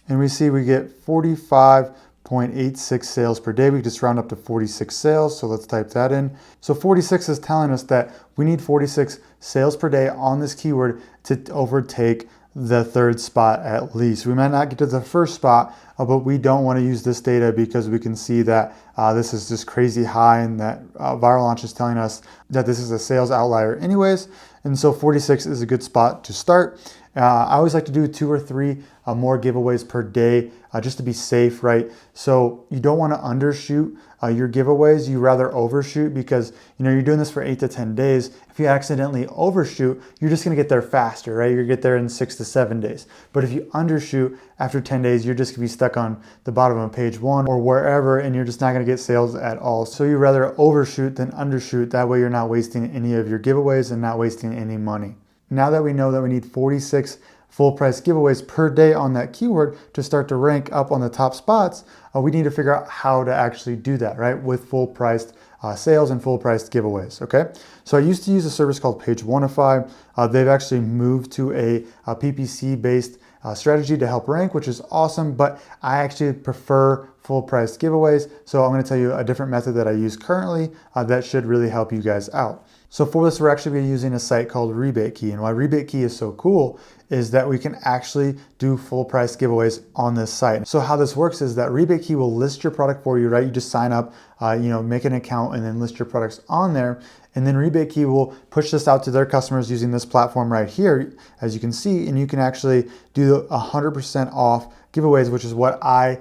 and we see we get 45.86 sales per day. We just round up to 46 sales, so let's type that in. So 46 is telling us that we need 46 sales per day on this keyword to overtake the third spot at least. We might not get to the first spot, but we don't want to use this data because we can see that this is just crazy high, and that Viral Launch is telling us that this is a sales outlier anyways. And so 46 is a good spot to start. I always like to do 2 or 3 more giveaways per day just to be safe, right? So you don't want to undershoot your giveaways. You rather overshoot, because you're doing this for 8 to 10 days. If you accidentally overshoot, you're just going to get there faster, right? You're going to get there in 6 to 7 days. But if you undershoot after 10 days, you're just going to be stuck on the bottom of page 1 or wherever, and you're just not going to get sales at all. So you rather overshoot than undershoot. That way you're not wasting any of your giveaways and not wasting any money. Now that we know that we need 46 full price giveaways per day on that keyword to start to rank up on the top spots, we need to figure out how to actually do that, right? With full priced sales and full priced giveaways, okay? So I used to use a service called Page1ify. They've actually moved to a PPC based strategy to help rank, which is awesome, but I actually prefer full price giveaways. So I'm going to tell you a different method that I use currently that should really help you guys out. So for this, we're actually using a site called Rebate Key. And why Rebate Key is so cool is that we can actually do full price giveaways on this site. So how this works is that Rebate Key will list your product for you, right? You just sign up, make an account and then list your products on there. And then Rebate Key will push this out to their customers using this platform right here, as you can see, and you can actually do 100% off giveaways, which is what I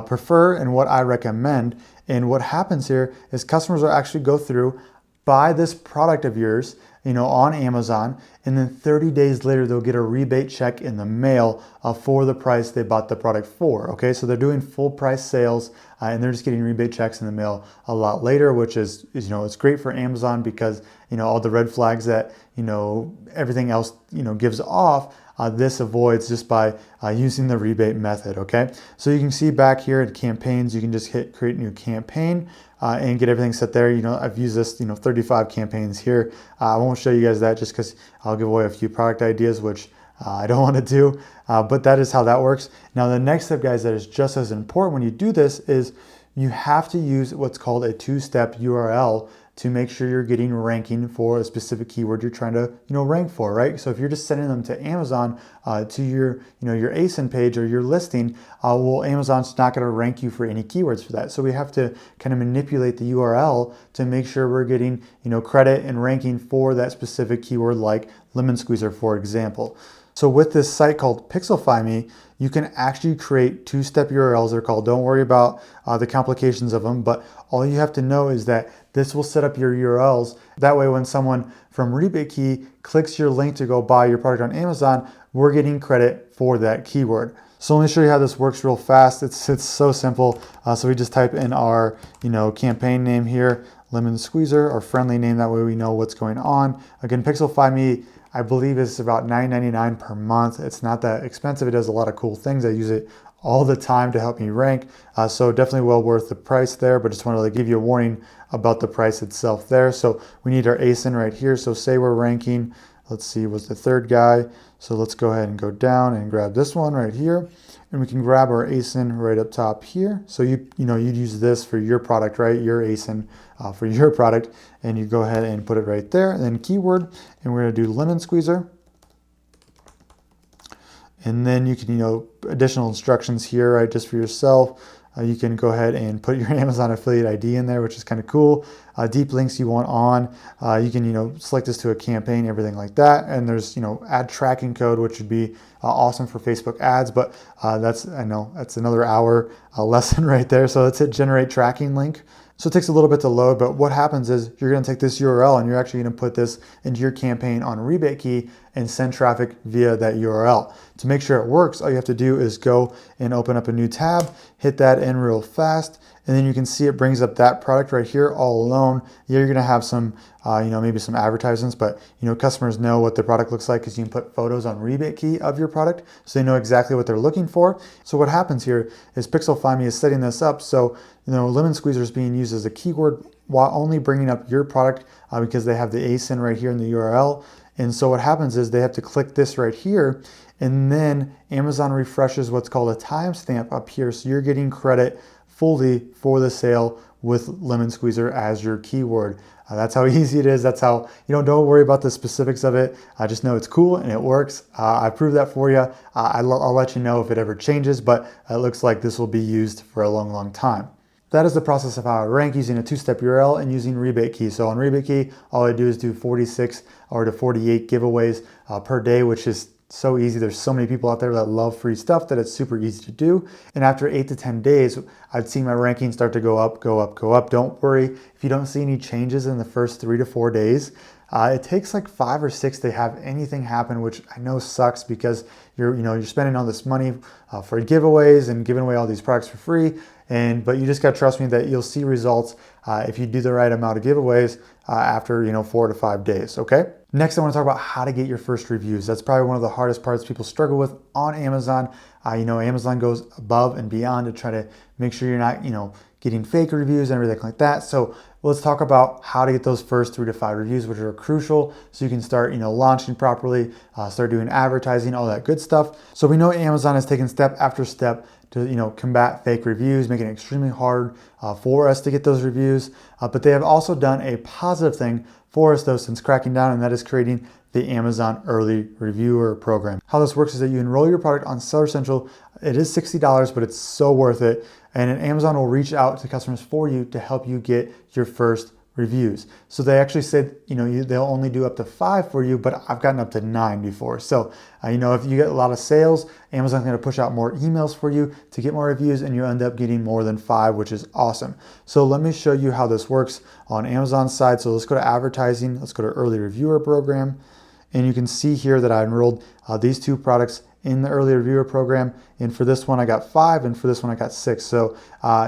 prefer and what I recommend. And what happens here is customers will actually go through, buy this product of yours, on Amazon, and then 30 days later, they'll get a rebate check in the mail for the price they bought the product for, okay? So they're doing full price sales, and they're just getting rebate checks in the mail a lot later, which is it's great for Amazon because, all the red flags that, everything else, gives off, this avoids just by using the rebate method, okay? So you can see back here at campaigns, you can just hit create new campaign and get everything set there. I've used this, 35 campaigns here. I won't show you guys that just because I'll give away a few product ideas, which I don't want to do, but that is how that works. Now, the next step, guys, that is just as important when you do this is you have to use what's called a two-step URL to make sure you're getting ranking for a specific keyword you're trying to, rank for, right? So if you're just sending them to Amazon, to your, your ASIN page or your listing, well, Amazon's not going to rank you for any keywords for that. So we have to kind of manipulate the URL to make sure we're getting, credit and ranking for that specific keyword, like lemon squeezer, for example. So with this site called Pixelfy Me, you can actually create two-step URLs, they're called. Don't worry about the complications of them, but all you have to know is that this will set up your URLs. That way, when someone from RebateKey clicks your link to go buy your product on Amazon, we're getting credit for that keyword. So let me show you how this works real fast. It's so simple. So we just type in our, campaign name here, lemon squeezer, our friendly name. That way we know what's going on. Again, Pixelfy Me, I believe it's about $9.99 per month. It's not that expensive. It does a lot of cool things. I use it all the time to help me rank. So definitely well worth the price there, but just wanted to give you a warning about the price itself there. So we need our ASIN right here. So say we're ranking, let's see, was the third guy. So let's go ahead and go down and grab this one right here. And we can grab our ASIN right up top here. So you'd use this for your product, right? Your ASIN for your product, and you go ahead and put it right there. And then keyword, and we're gonna do lemon squeezer. And then you can, additional instructions here, right? Just for yourself. You can go ahead and put your Amazon affiliate ID in there, which is kind of cool. Deep links you want on. You can, select this to a campaign, everything like that. And there's, ad tracking code, which would be awesome for Facebook ads. But that's another hour lesson right there. So let's hit generate tracking link. So it takes a little bit to load, but what happens is you're going to take this URL and you're actually going to put this into your campaign on RebateKey and send traffic via that URL. To make sure it works, all you have to do is go and open up a new tab, hit that in real fast, and then you can see it brings up that product right here all alone. Yeah, you're going to have some, maybe some advertisements, but customers know what the product looks like because you can put photos on RebateKey of your product, so they know exactly what they're looking for. So what happens here is Pixelfy Me is setting this up so lemon squeezer is being used as a keyword while only bringing up your product because they have the ASIN right here in the URL. And so what happens is they have to click this right here, and then Amazon refreshes what's called a timestamp up here. So you're getting credit fully for the sale with lemon squeezer as your keyword. That's how easy it is. That's how, don't worry about the specifics of it. I just know it's cool and it works. I proved that for you. I'll let you know if it ever changes, but it looks like this will be used for a long, long time. That is the process of how I rank using a two-step URL and using RebateKey. So on RebateKey, all I do is do 46 or to 48 giveaways per day, which is so easy. There's so many people out there that love free stuff that it's super easy to do. And after 8 to 10 days, I'd see my ranking start to go up, go up, go up. Don't worry if you don't see any changes in the first 3 to 4 days. It takes like 5 or 6 to have anything happen, which I know sucks because you're spending all this money for giveaways and giving away all these products for free. But you just got to trust me that you'll see results if you do the right amount of giveaways after 4 to 5 days, okay? Next, I want to talk about how to get your first reviews. That's probably one of the hardest parts people struggle with on Amazon. Amazon goes above and beyond to try to make sure you're not, getting fake reviews and everything like that. So let's talk about how to get those first 3 to 5 reviews, which are crucial so you can start, launching properly, start doing advertising, all that good stuff. So we know Amazon has taken step after step to combat fake reviews, making it extremely hard for us to get those reviews. But they have also done a positive thing for us though since cracking down, and that is creating the Amazon Early Reviewer Program. How this works is that you enroll your product on Seller Central. It is $60, but it's so worth it. And Amazon will reach out to customers for you to help you get your first reviews. So they actually said, they'll only do up to 5 for you, but I've gotten up to 9 before. So, if you get a lot of sales, Amazon's going to push out more emails for you to get more reviews, and you end up getting more than 5, which is awesome. So let me show you how this works on Amazon's side. So let's go to advertising. Let's go to Early Reviewer Program. And you can see here that I enrolled these 2 products in the Early Reviewer Program. And for this one, I got 5, and for this one, I got 6. So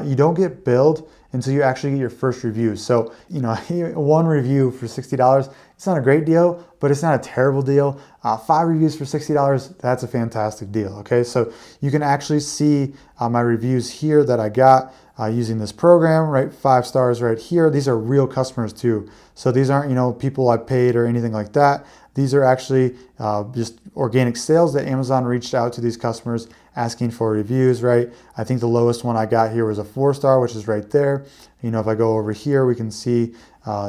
you don't get billed until you actually get your first review. So, one review for $60 It's not a great deal, but it's not a terrible deal. 5 reviews for $60, that's a fantastic deal, okay? So you can actually see my reviews here that I got using this program, right? 5 stars right here. These are real customers too. So these aren't, people I paid or anything like that. These are actually just organic sales that Amazon reached out to these customers asking for reviews, right? I think the lowest one I got here was a 4-star, which is right there. If I go over here, we can see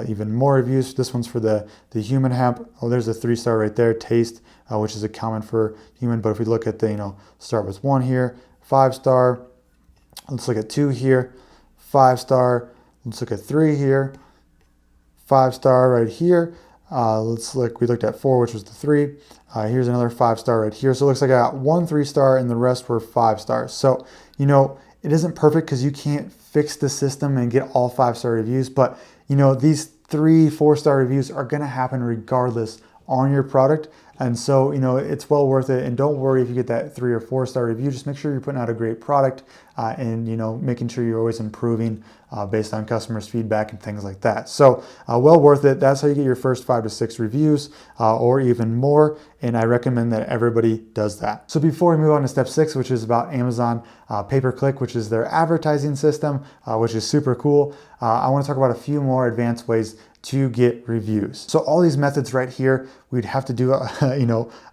even more reviews. This one's for the human hemp. Oh, there's a 3-star right there, taste, which is a common for human. But if we look at the, start with 1 here, 5-star. Let's look at 2 here, 5-star. Let's look at 3 here, 5-star right here. We looked at 4, which was the 3. Here's another 5-star right here. So it looks like I got 1 3-star and the rest were 5 stars. So, it isn't perfect because you can't fix the system and get all 5-star reviews, but these 3 4-star reviews are going to happen regardless on your product. And so, it's well worth it. And don't worry if you get that 3 or 4-star review. Just make sure you're putting out a great product and, making sure you're always improving based on customers' feedback and things like that. So well worth it. That's how you get your first 5 to 6 reviews or even more. And I recommend that everybody does that. So before we move on to step 6, which is about Amazon pay-per-click, which is their advertising system, which is super cool. I want to talk about a few more advanced ways to get reviews. So all these methods right here, we'd have to do a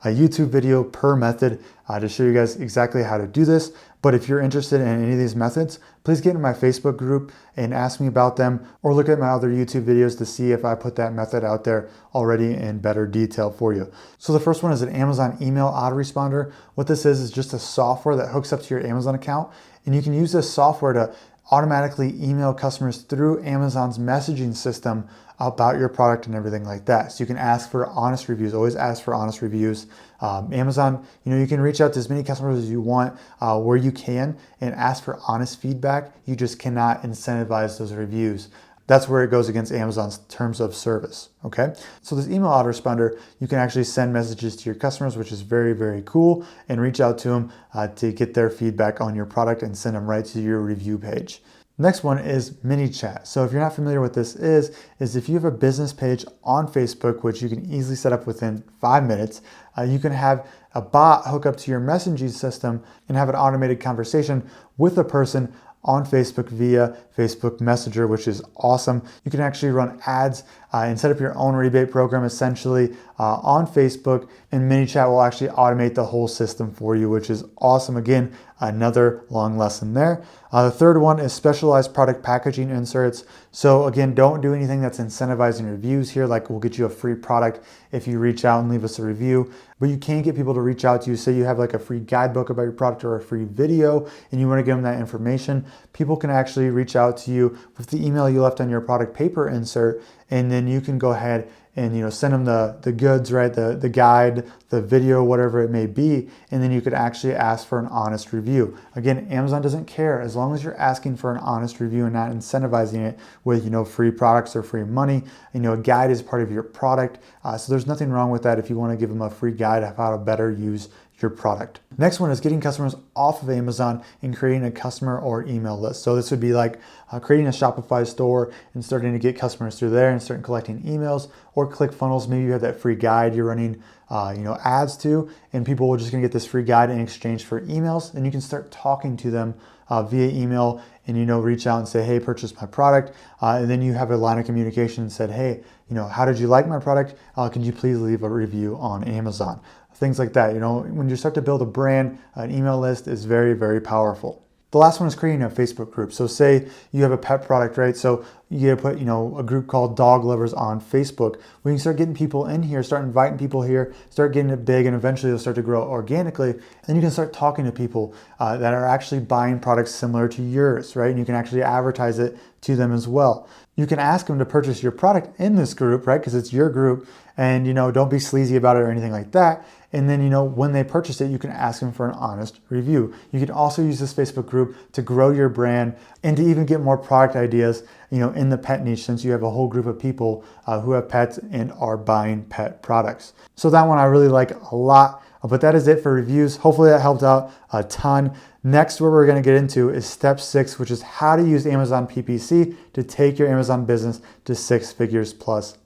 YouTube video per method to show you guys exactly how to do this. But if you're interested in any of these methods, please get in my Facebook group and ask me about them, or look at my other YouTube videos to see if I put that method out there already in better detail for you. So the first one is an Amazon email autoresponder. What this is just a software that hooks up to your Amazon account, and you can use this software to automatically email customers through Amazon's messaging system about your product and everything like that. So you can ask for honest reviews, always ask for honest reviews. Amazon, you can reach out to as many customers as you want where you can and ask for honest feedback. You just cannot incentivize those reviews. That's where it goes against Amazon's terms of service, okay? So this email autoresponder, you can actually send messages to your customers, which is very, very cool, and reach out to them to get their feedback on your product and send them right to your review page. Next one is mini chat. So if you're not familiar with this is if you have a business page on Facebook, which you can easily set up within 5 minutes, you can have a bot hook up to your messaging system and have an automated conversation with a person on Facebook via Facebook Messenger, which is awesome. You can actually run ads and set up your own rebate program essentially on Facebook, and MiniChat will actually automate the whole system for you, which is awesome. Again, another long lesson there. The third one is specialized product packaging inserts. So again, don't do anything that's incentivizing reviews here, like we'll get you a free product if you reach out and leave us a review, but you can get people to reach out to you. Say you have like a free guidebook about your product or a free video and you want to give them that information, people can actually reach out to you with the email you left on your product paper insert, and then you can go ahead and send them the goods, right? The guide, the video, whatever it may be, and then you could actually ask for an honest review. Again, Amazon doesn't care as long as you're asking for an honest review and not incentivizing it with free products or free money. A guide is part of your product, so there's nothing wrong with that if you want to give them a free guide of how to better use your product. Next one is getting customers off of Amazon and creating a customer or email list. So this would be like creating a Shopify store and starting to get customers through there and starting collecting emails, or ClickFunnels. Maybe you have that free guide you're running ads to, and people are just gonna get this free guide in exchange for emails, and you can start talking to them via email and reach out and say, hey, purchase my product, and then you have a line of communication and said, hey, how did you like my product? Can you please leave a review on Amazon? Things like that. When you start to build a brand, an email list is very, very powerful. The last one is creating a Facebook group. So say you have a pet product, right? So you gotta put, a group called Dog Lovers on Facebook. We can start getting people in here, start inviting people here, start getting it big, and eventually it'll start to grow organically. And you can start talking to people that are actually buying products similar to yours, right? And you can actually advertise it to them as well. You can ask them to purchase your product in this group, right? Because it's your group, and don't be sleazy about it or anything like that. And then, when they purchase it, you can ask them for an honest review. You can also use this Facebook group to grow your brand and to even get more product ideas, in the pet niche, since you have a whole group of people who have pets and are buying pet products. So that one I really like a lot. But that is it for reviews. Hopefully that helped out a ton. Next, what we're going to get into is step 6, which is how to use Amazon PPC to take your Amazon business to 6 figures plus.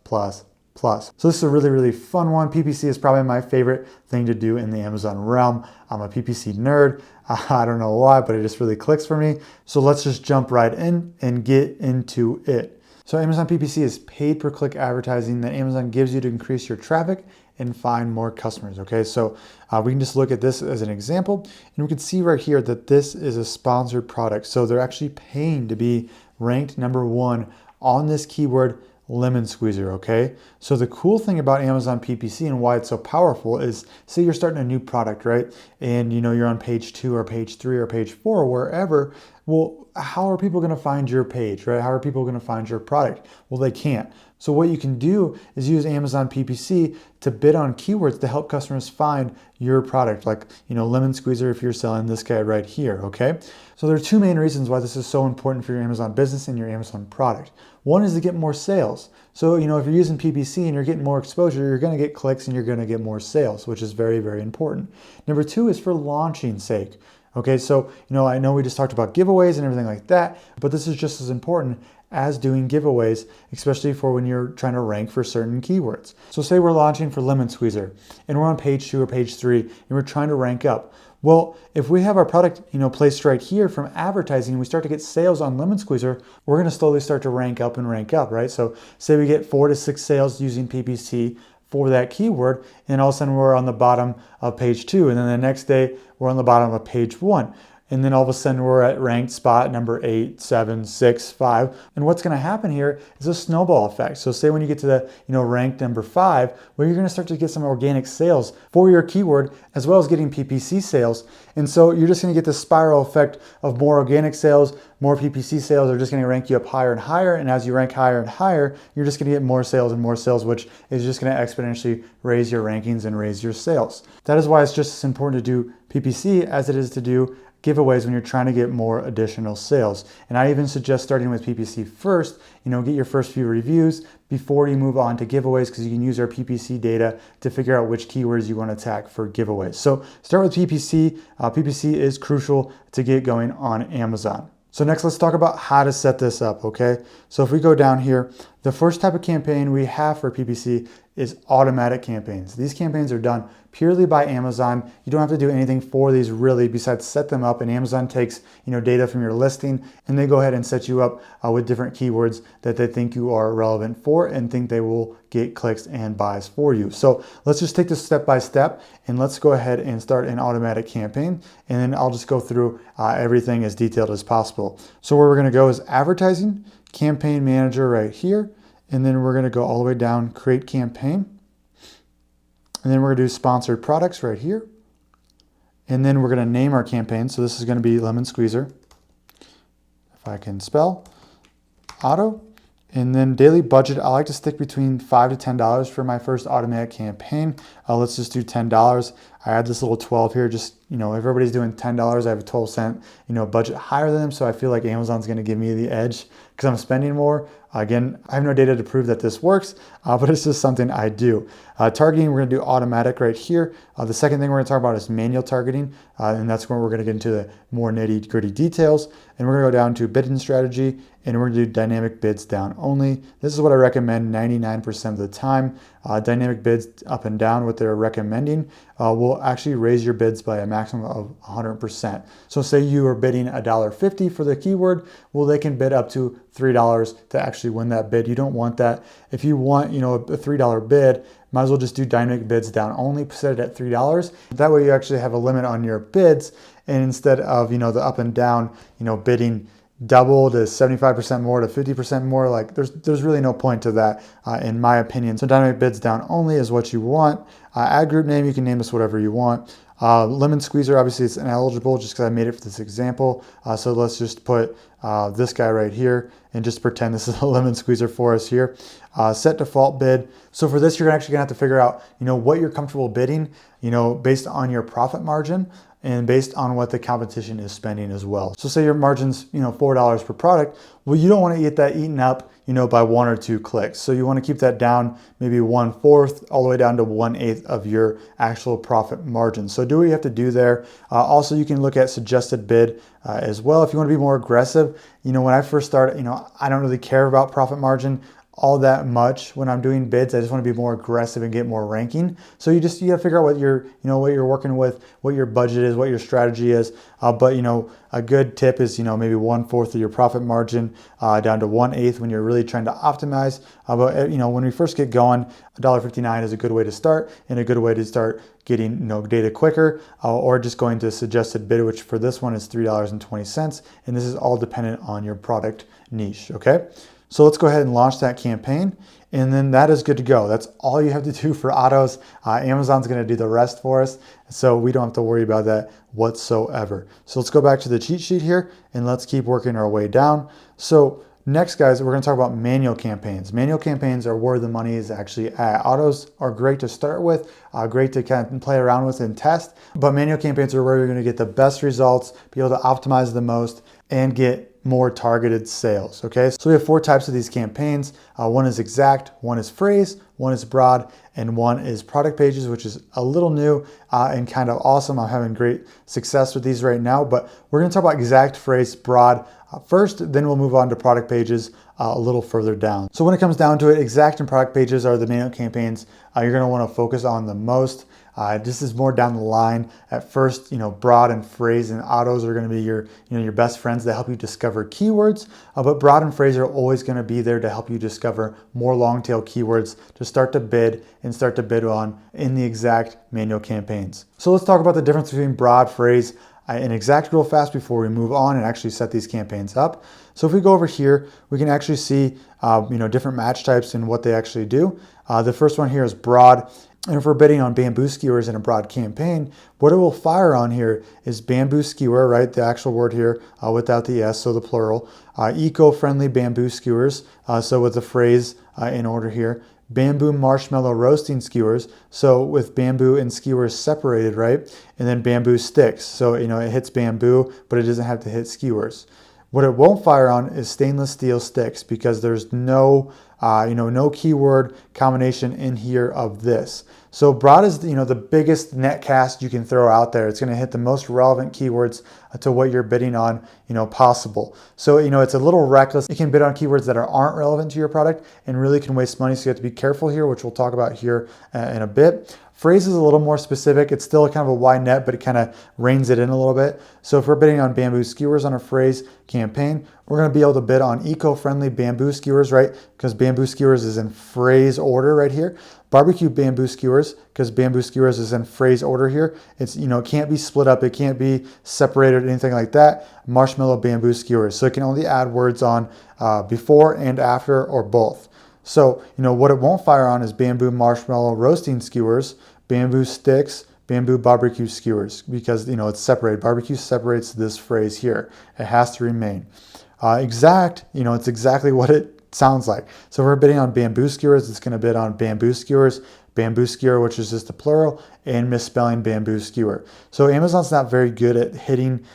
plus. So this is a really, really fun one. PPC is probably my favorite thing to do in the Amazon realm. I'm a PPC nerd. I don't know why, but it just really clicks for me. So let's just jump right in and get into it. So Amazon PPC is paid per click advertising that Amazon gives you to increase your traffic and find more customers. Okay, so we can just look at this as an example, and we can see right here that this is a sponsored product. So they're actually paying to be ranked #1 on this keyword lemon squeezer. Okay, so the cool thing about Amazon PPC and why it's so powerful is, say you're starting a new product, right? And you're on page 2 or page 3 or page 4 or wherever. Well, how are people going to find your page, right? How are people going to find your product? Well, they can't. So what you can do is use Amazon PPC to bid on keywords to help customers find your product, like, lemon squeezer if you're selling this guy right here, okay? So there are 2 main reasons why this is so important for your Amazon business and your Amazon product. One is to get more sales. So, if you're using PPC and you're getting more exposure, you're going to get clicks and you're going to get more sales, which is very, very important. Number 2 is for launching sake. Okay, so, I know we just talked about giveaways and everything like that, but this is just as important as doing giveaways, especially for when you're trying to rank for certain keywords. So say we're launching for lemon squeezer and we're on page 2 or page 3 and we're trying to rank up. Well, if we have our product, placed right here from advertising, and we start to get sales on lemon squeezer, we're going to slowly start to rank up, right? So say we get 4 to 6 sales using PPC for that keyword, and all of a sudden we're on the bottom of page 2, and then the next day we're on the bottom of page 1. And then all of a sudden we're at ranked spot number 8, 7, 6, 5. And what's going to happen here is a snowball effect. So say when you get to the ranked number 5, well, you're going to start to get some organic sales for your keyword as well as getting PPC sales. And so you're just going to get this spiral effect of more organic sales, more PPC sales are just going to rank you up higher and higher. And as you rank higher and higher, you're just going to get more sales and more sales, which is just going to exponentially raise your rankings and raise your sales. That is why it's just as important to do PPC as it is to do giveaways when you're trying to get more additional sales. And I even suggest starting with PPC first, get your first few reviews before you move on to giveaways, because you can use our PPC data to figure out which keywords you want to attack for giveaways. So start with PPC. PPC is crucial to get going on Amazon. So next, let's talk about how to set this up, okay? So if we go down here, the first type of campaign we have for PPC is automatic campaigns. These campaigns are done purely by Amazon. You don't have to do anything for these really besides set them up, and Amazon takes data from your listing and they go ahead and set you up with different keywords that they think you are relevant for and think they will get clicks and buys for you. So let's just take this step by step and let's go ahead and start an automatic campaign, and then I'll just go through everything as detailed as possible. So where we're going to go is advertising, campaign manager right here, and then we're going to go all the way down, create campaign. And then we're going to do sponsored products right here. And then we're going to name our campaign. So this is going to be lemon squeezer, if I can spell, auto. And then daily budget, I like to stick between $5 to $10 for my first automatic campaign. Let's just do $10. I add this little 12 here, just, if everybody's doing $10, I have a 12-cent, budget higher than them. So I feel like Amazon's going to give me the edge because I'm spending more. Again, I have no data to prove that this works, but it's just something I do. Targeting, we're going to do automatic right here. The second thing we're going to talk about is manual targeting, and that's where we're going to get into the more nitty-gritty details. And we're going to go down to bidding strategy, and we're going to do dynamic bids down only. This is what I recommend 99% of the time. Dynamic bids up and down, what they're recommending, will actually raise your bids by a maximum of 100%. So say you are bidding $1.50 for the keyword, well, they can bid up to $3 to actually win that bid. You don't want that. If you want, a $3 bid, might as well just do dynamic bids down only, set it at $3. That way you actually have a limit on your bids, and instead of, the up and down, bidding double to 75% more to 50% more, like there's really no point to that in my opinion. So dynamic bids down only is what you want. Ad group name, you can name this whatever you want. Lemon squeezer, obviously it's ineligible just because I made it for this example. So let's just put this guy right here and just pretend this is a lemon squeezer for us here. Set default bid. So for this, you're actually gonna have to figure out, what you're comfortable bidding, based on your profit margin and based on what the competition is spending as well. So say your margin's, $4 per product. Well, you don't want to get that eaten up, by 1 or 2 clicks. So you want to keep that down maybe 1/4 all the way down to 1/8 of your actual profit margin. So do what you have to do there. Also, you can look at suggested bid as well. If you want to be more aggressive, when I first started, I don't really care about profit margin. all that much when I'm doing bids. I just want to be more aggressive and get more ranking. So you gotta figure out what you're working with, what your budget is, what your strategy is. But a good tip is maybe 1/4 of your profit margin down to 1/8 when you're really trying to optimize. But when we first get going, $1.59 is a good way to start and a good way to start getting data quicker, or just going to suggested bid, which for this one is $3.20, and this is all dependent on your product niche. Okay. So let's go ahead and launch that campaign, and then that is good to go. That's all you have to do for autos. Amazon's going to do the rest for us, so we don't have to worry about that whatsoever. So let's go back to the cheat sheet here, and let's keep working our way down. So next, guys, we're going to talk about manual campaigns. Manual campaigns are where the money is actually at. Autos are great to start with, great to kind of play around with and test, but manual campaigns are where you're going to get the best results, be able to optimize the most, and get more targeted sales. Okay, so we have 4 types of these campaigns. One is exact, one is phrase, one is broad, and one is product pages, which is a little new and kind of awesome. I'm having great success with these right now, but we're going to talk about exact, phrase, broad first, then we'll move on to product pages a little further down. So when it comes down to it, exact and product pages are the manual campaigns you're going to want to focus on the most. This is more down the line. At first, broad and phrase and autos are going to be your best friends that help you discover keywords. But broad and phrase are always going to be there to help you discover more long tail keywords to start to bid on in the exact manual campaigns. So let's talk about the difference between broad, phrase, and exact real fast before we move on and actually set these campaigns up. So if we go over here, we can actually see different match types and what they actually do. The first one here is broad. And if we're bidding on bamboo skewers in a broad campaign, what it will fire on here is bamboo skewer, right? The actual word here without the S, so the plural. Eco-friendly bamboo skewers, so with the phrase in order here. Bamboo marshmallow roasting skewers, so with bamboo and skewers separated, right? And then bamboo sticks, so it hits bamboo, but it doesn't have to hit skewers. What it won't fire on is stainless steel sticks because there's no keyword combination in here of this. So broad is the biggest net cast you can throw out there. It's going to hit the most relevant keywords to what you're bidding on, possible. So it's a little reckless. It can bid on keywords that aren't relevant to your product and really can waste money. So you have to be careful here, which we'll talk about here in a bit. Phrase is a little more specific. It's still kind of a wide net, but it kind of reins it in a little bit. So if we're bidding on bamboo skewers on a phrase campaign, we're going to be able to bid on eco-friendly bamboo skewers, right? Because bamboo skewers is in phrase order right here. Barbecue bamboo skewers, because bamboo skewers is in phrase order here. It's, it can't be split up. It can't be separated or anything like that. Marshmallow bamboo skewers. So it can only add words on before and after or both. So, what it won't fire on is bamboo marshmallow roasting skewers, bamboo sticks, bamboo barbecue skewers, because, it's separated. Barbecue separates this phrase here. It has to remain. Exact, it's exactly what it sounds like. So if we're bidding on bamboo skewers, it's going to bid on bamboo skewers, bamboo skewer, which is just the plural, and misspelling bamboo skewer. So Amazon's not very good at hitting,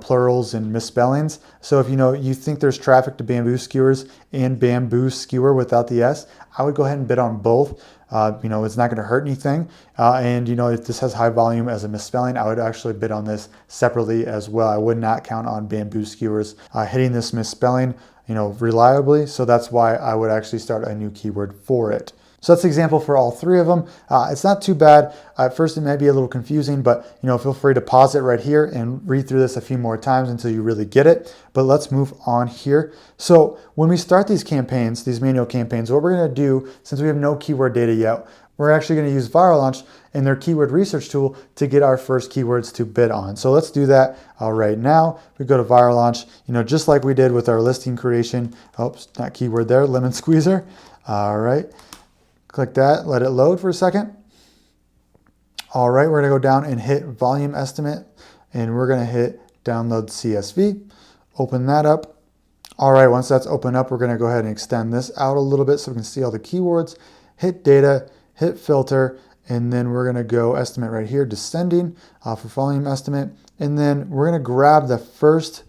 plurals and misspellings. So if you think there's traffic to bamboo skewers and bamboo skewer without the S, I would go ahead and bid on both. It's not going to hurt anything. And if this has high volume as a misspelling, I would actually bid on this separately as well. I would not count on bamboo skewers hitting this misspelling, reliably. So that's why I would actually start a new keyword for it. So that's the example for all 3 of them. It's not too bad. At first it may be a little confusing, but feel free to pause it right here and read through this a few more times until you really get it. But let's move on here. So when we start these campaigns, these manual campaigns, what we're going to do, since we have no keyword data yet, we're actually going to use Viral Launch and their keyword research tool to get our first keywords to bid on. So let's do that right now. We go to Viral Launch, just like we did with our listing creation. Oops, not keyword there, lemon squeezer. All right. Click that, let it load for a second. All right, we're gonna go down and hit volume estimate, and we're gonna hit download CSV, open that up. All right, once that's opened up, we're gonna go ahead and extend this out a little bit so we can see all the keywords, hit data, hit filter, and then we're gonna go estimate right here, descending for volume estimate. And then we're gonna grab the first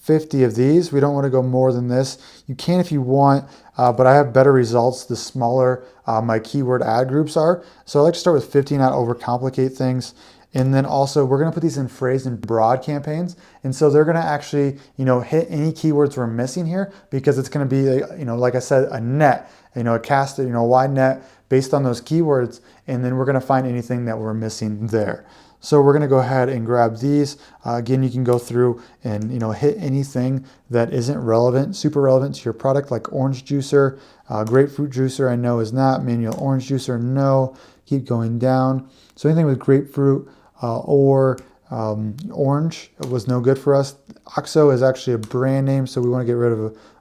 50 of these. We don't want to go more than this. You can if you want, but I have better results the smaller my keyword ad groups are. So I like to start with 50, not overcomplicate things. And then also we're gonna put these in phrase and broad campaigns. And so they're gonna actually, hit any keywords we're missing here, because it's gonna be, like I said, a net, a cast, a wide net based on those keywords. And then we're gonna find anything that we're missing there. So we're gonna go ahead and grab these. Again, you can go through and hit anything that isn't relevant, super relevant to your product, like orange juicer, grapefruit juicer I know is not, manual orange juicer, no. Keep going down. So anything with grapefruit or orange was no good for us. OXO is actually a brand name, so we want to get rid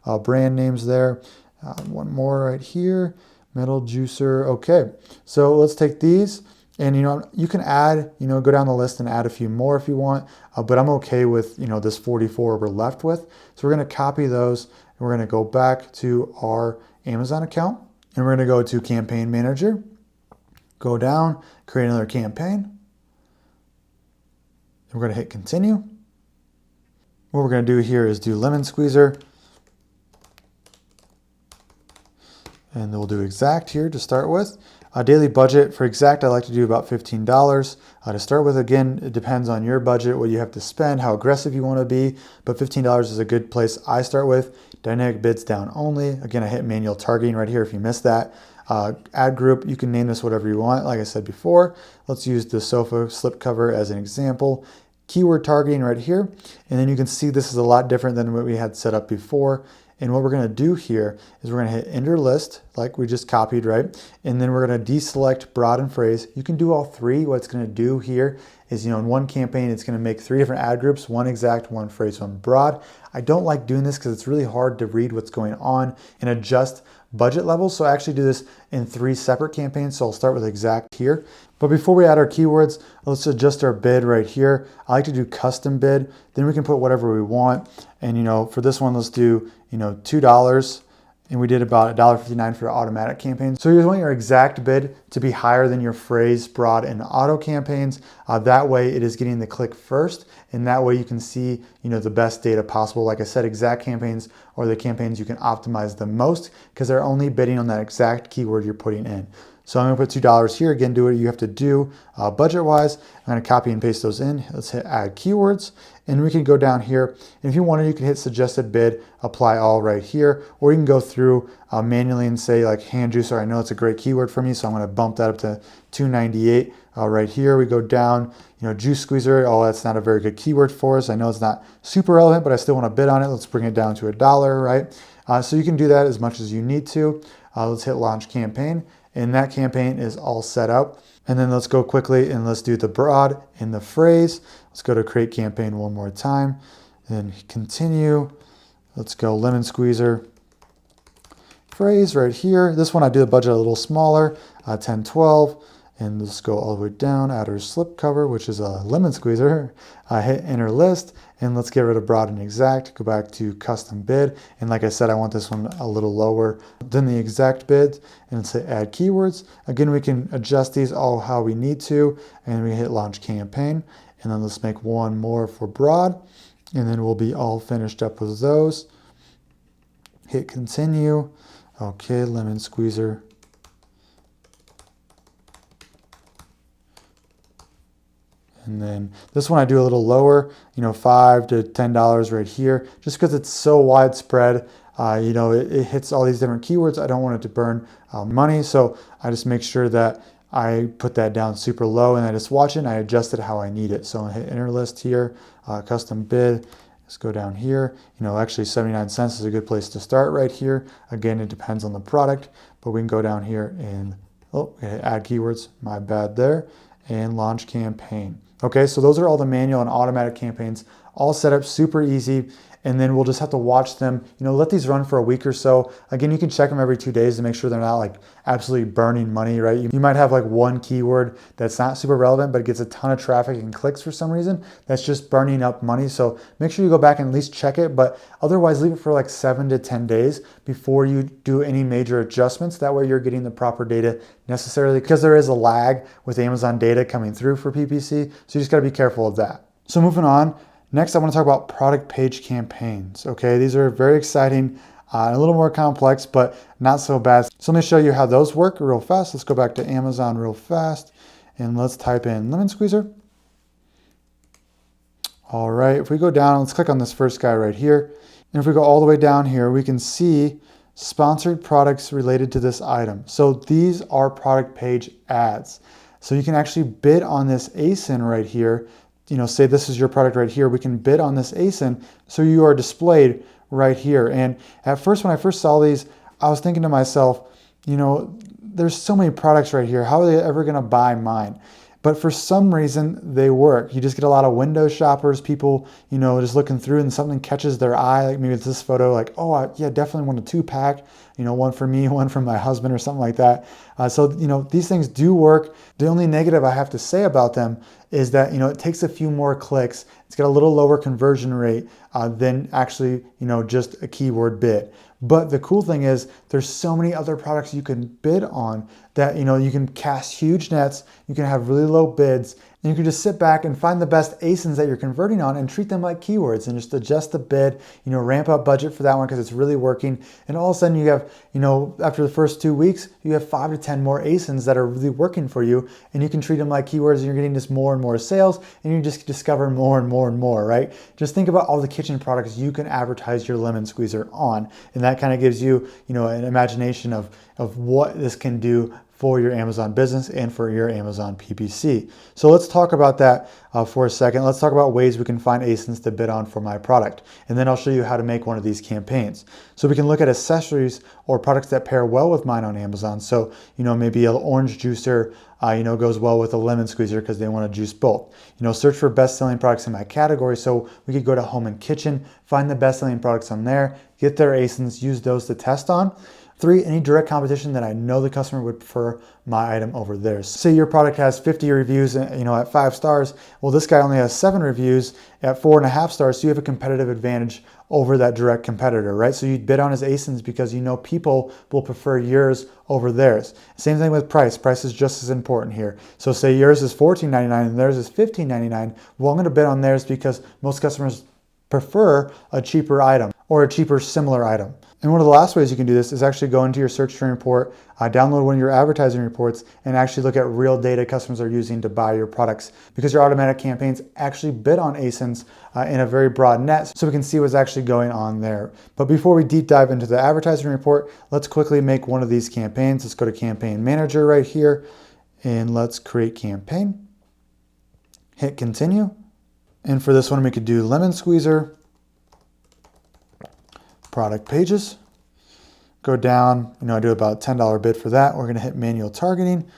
of brand names there. One more right here, metal juicer. Okay, so let's take these. And you can add, go down the list and add a few more if you want, but I'm okay with this 44 we're left with. So we're going to copy those, and we're going to go back to our Amazon account, and we're going to go to Campaign Manager, go down, create another campaign, and we're going to hit Continue. What we're going to do here is do Lemon Squeezer, and then we'll do Exact here to start with. Daily budget for Exact, I like to do about $15 to start with. Again, it depends on your budget, what you have to spend, how aggressive you want to be, but $15 is a good place I start with. Dynamic bids down only. Again, I hit manual targeting right here if you missed that. Ad group, you can name this whatever you want. Like I said before, let's use the sofa slipcover as an example. Keyword targeting right here, and then you can see this is a lot different than what we had set up before. And what we're going to do here is we're going to hit Enter List, like we just copied, right? And then we're going to deselect broad and phrase. You can do all three. What it's going to do here is, in one campaign, it's going to make 3 different ad groups, one exact, one phrase, one broad. I don't like doing this because it's really hard to read what's going on and adjust budget levels. So I actually do this in 3 separate campaigns. So I'll start with exact here. But before we add our keywords, let's adjust our bid right here. I like to do custom bid. Then we can put whatever we want. And for this one, let's do $2. And we did about $1.59 for automatic campaigns. So you want your exact bid to be higher than your phrase, broad, and auto campaigns. That way it is getting the click first, and that way you can see the best data possible. Like I said, exact campaigns are the campaigns you can optimize the most because they're only bidding on that exact keyword you're putting in. So I'm going to put $2 here. Again, do what you have to do budget-wise. I'm going to copy and paste those in. Let's hit Add Keywords. And we can go down here. And if you wanted, you can hit Suggested Bid, Apply All right here. Or you can go through manually and say like hand juicer. I know it's a great keyword for me, so I'm going to bump that up to $2.98 right here. We go down, juice squeezer. Oh, that's not a very good keyword for us. I know it's not super relevant, but I still want to bid on it. Let's bring it down to $1, right? So you can do that as much as you need to. Let's hit Launch Campaign. And that campaign is all set up. And then let's go quickly and let's do the broad and the phrase. Let's go to create campaign one more time. Then continue. Let's go lemon squeezer. Phrase right here. This one I do the budget a little smaller, 10, 12. And let's go all the way down, add our slip cover, which is a lemon squeezer. Hit enter list, and let's get rid of broad and exact. Go back to custom bid. And like I said, I want this one a little lower than the exact bid. And say add keywords. Again, we can adjust these all how we need to. And we hit launch campaign. And then let's make one more for broad. And then we'll be all finished up with those. Hit continue. Okay, lemon squeezer. And then this one I do a little lower, $5 to $10 right here, just because it's so widespread. It hits all these different keywords. I don't want it to burn money, so I just make sure that I put that down super low, and I just watch it and I adjust it how I need it. So I'm gonna hit enter list here, custom bid. Let's go down here. Actually 79 cents is a good place to start right here. Again, it depends on the product, but we can go down here and add keywords. My bad there, and launch campaign. Okay, so those are all the manual and automatic campaigns, all set up super easy. And then we'll just have to watch them, let these run for a week or so. Again, you can check them every 2 days to make sure they're not like absolutely burning money, right? You might have like one keyword that's not super relevant, but it gets a ton of traffic and clicks for some reason. That's just burning up money. So make sure you go back and at least check it, but otherwise leave it for like 7 to 10 days before you do any major adjustments. That way you're getting the proper data necessarily, because there is a lag with Amazon data coming through for PPC. So you just gotta be careful of that. So moving on. Next, I want to talk about product page campaigns. Okay, these are very exciting, a little more complex, but not so bad. So let me show you how those work real fast. Let's go back to Amazon real fast, and let's type in lemon squeezer. All right, if we go down, let's click on this first guy right here. And if we go all the way down here, we can see sponsored products related to this item. So these are product page ads. So you can actually bid on this ASIN right here. Say this is your product right here. We can bid on this ASIN so you are displayed right here. And at first, when I first saw these, I was thinking to myself, there's so many products right here. How are they ever going to buy mine? But for some reason, they work. You just get a lot of window shoppers, people, just looking through and something catches their eye. Like maybe it's this photo, like, oh, yeah, definitely want a 2-pack, one for me, one for my husband or something like that. So these things do work. The only negative I have to say about them is that, it takes a few more clicks. It's got a little lower conversion rate than actually, just a keyword bid. But the cool thing is there's so many other products you can bid on that, you can cast huge nets, you can have really low bids, and you can just sit back and find the best ASINs that you're converting on and treat them like keywords and just adjust the bid, ramp up budget for that one because it's really working. And all of a sudden you have, after the first 2 weeks, you have 5 to 10 more ASINs that are really working for you, and you can treat them like keywords, and you're getting just more and more sales, and you just discover more and more and more, right? Just think about all the kitchen products you can advertise your lemon squeezer on, and that kind of gives you, an imagination of what this can do for your Amazon business and for your Amazon PPC. So let's talk about that for a second. Let's talk about ways we can find ASINs to bid on for my product. And then I'll show you how to make one of these campaigns. So we can look at accessories or products that pair well with mine on Amazon. So, maybe an orange juicer, goes well with a lemon squeezer because they want to juice both. Search for best-selling products in my category. So we could go to home and kitchen, find the best-selling products on there, get their ASINs, use those to test on. 3, any direct competition that I know the customer would prefer my item over theirs. Say your product has 50 reviews, at 5 stars. Well, this guy only has 7 reviews at 4.5 stars. So you have a competitive advantage over that direct competitor, right? So you'd bid on his ASINs because people will prefer yours over theirs. Same thing with price. Price is just as important here. So say yours is $14.99 and theirs is $15.99. Well, I'm going to bid on theirs because most customers prefer a cheaper item or a cheaper similar item. And one of the last ways you can do this is actually go into your search string report, download one of your advertising reports, and actually look at real data customers are using to buy your products, because your automatic campaigns actually bid on ASINs in a very broad net, so we can see what's actually going on there. But before we deep dive into the advertising report, let's quickly make one of these campaigns. Let's go to Campaign Manager right here, and let's create campaign. Hit Continue. And for this one, we could do lemon squeezer, product pages, go down, I do about $10 bid for that. We're going to hit manual targeting,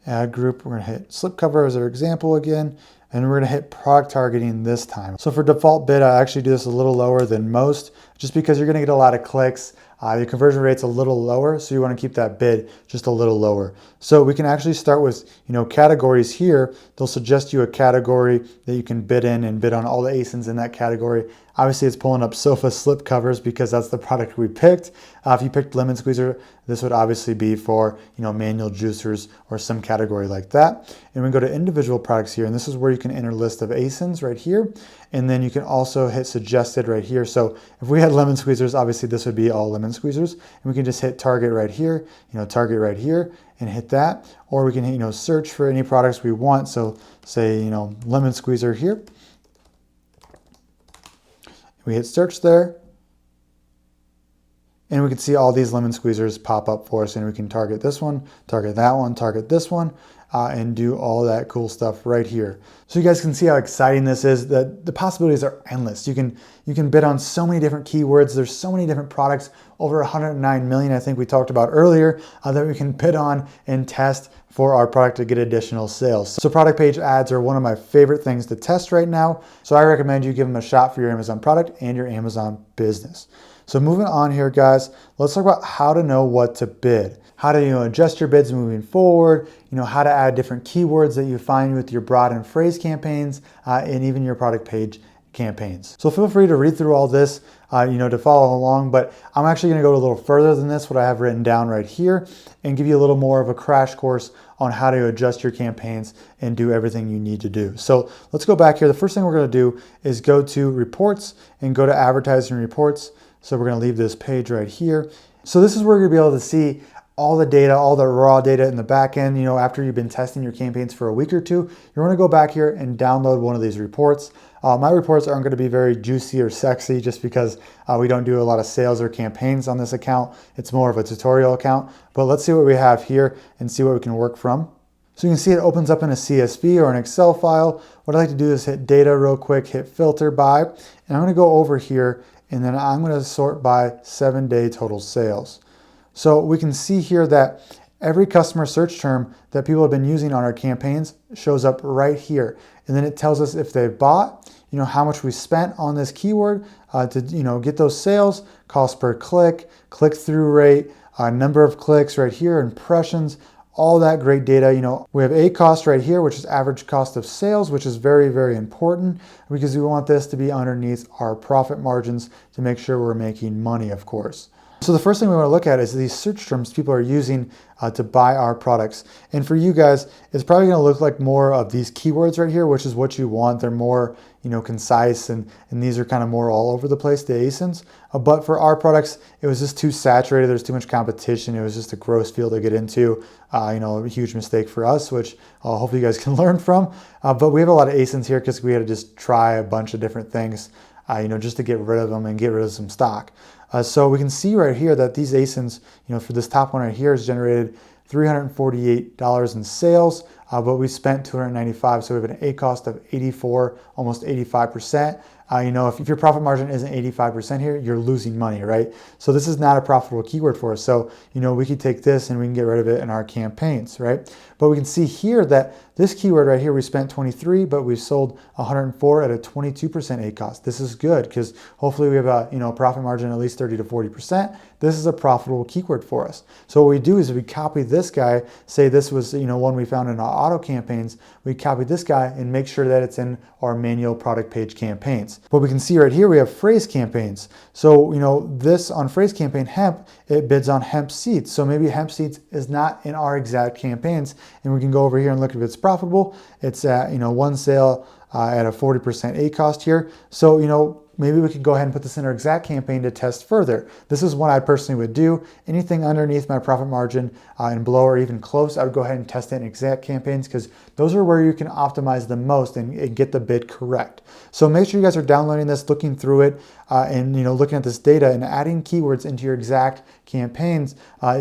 ad group, we're going to hit slipcover as our example again, and we're going to hit product targeting this time. So for default bid, I actually do this a little lower than most, just because you're going to get a lot of clicks. Your conversion rate's a little lower, so you want to keep that bid just a little lower. So we can actually start with, categories here. They'll suggest you a category that you can bid in and bid on all the ASINs in that category. Obviously, it's pulling up sofa slip covers because that's the product we picked. If you picked lemon squeezer, this would obviously be for, manual juicers or some category like that. And we go to individual products here, and this is where you can enter a list of ASINs right here. And then you can also hit suggested right here. So if we had lemon squeezers, obviously this would be all lemon squeezers. And we can just hit target right here, target right here, and hit that. Or we can, search for any products we want. So say, lemon squeezer here. We hit search there, and we can see all these lemon squeezers pop up for us, and we can target this one, target that one, target this one, and do all that cool stuff right here. So you guys can see how exciting this is. That the possibilities are endless. You can bid on so many different keywords. There's so many different products, over 109 million, I think we talked about earlier, that we can bid on and test for our product to get additional sales. So product page ads are one of my favorite things to test right now. So I recommend you give them a shot for your Amazon product and your Amazon business. So moving on here, guys, let's talk about how to know what to bid. How to adjust your bids moving forward, how to add different keywords that you find with your broad and phrase campaigns, and even your product page campaigns. So feel free to read through all this, to follow along, but I'm actually going to go a little further than this, what I have written down right here, and give you a little more of a crash course on how to adjust your campaigns and do everything you need to do. So let's go back here. The first thing we're going to do is go to reports and go to advertising reports. So we're going to leave this page right here. So this is where you're going to be able to see all the data, all the raw data in the back end, after you've been testing your campaigns for a week or two, you want to go back here and download one of these reports. My reports aren't going to be very juicy or sexy just because we don't do a lot of sales or campaigns on this account. It's more of a tutorial account, but let's see what we have here and see what we can work from. So you can see it opens up in a CSV or an Excel file. What I like to do is hit data real quick, hit filter by, and I'm going to go over here and then I'm going to sort by 7-day total sales. So we can see here that every customer search term that people have been using on our campaigns shows up right here. And then it tells us if they bought, how much we spent on this keyword to, get those sales, cost per click, click-through rate, number of clicks right here, impressions, all that great data. We have ACost right here, which is average cost of sales, which is very, very important because we want this to be underneath our profit margins to make sure we're making money, of course. So the first thing we want to look at is these search terms people are using to buy our products. And for you guys, it's probably going to look like more of these keywords right here, which is what you want. They're more, concise, and these are kind of more all over the place, the ASINs. But for our products, it was just too saturated. There's too much competition. It was just a gross field to get into. A huge mistake for us, which hopefully you guys can learn from. But we have a lot of ASINs here because we had to just try a bunch of different things, just to get rid of them and get rid of some stock. So we can see right here that these ASINs, for this top one right here is generated $348 in sales, but we spent $295, so we have an ACost of 84, almost 85%. If your profit margin isn't 85% here, you're losing money, right? So this is not a profitable keyword for us. So, we could take this and we can get rid of it in our campaigns, right? But we can see here that this keyword right here, we spent 23, but we sold 104 at a 22% ACost. This is good because hopefully we have a, profit margin at least 30 to 40%. This is a profitable keyword for us. So what we do is we copy this guy, say this was, one we found in our auto campaigns, we copy this guy and make sure that it's in our manual product page campaigns. But we can see right here, we have phrase campaigns. So, this on phrase campaign hemp, it bids on hemp seeds. So maybe hemp seeds is not in our exact campaigns, and we can go over here and look if it's profitable. It's at, one sale at a 40% ACost here. So, maybe we could go ahead and put this in our exact campaign to test further. This is what I personally would do. Anything underneath my profit margin and below or even close, I would go ahead and test it in exact campaigns because those are where you can optimize the most and get the bid correct. So make sure you guys are downloading this, looking through it, and looking at this data and adding keywords into your exact campaigns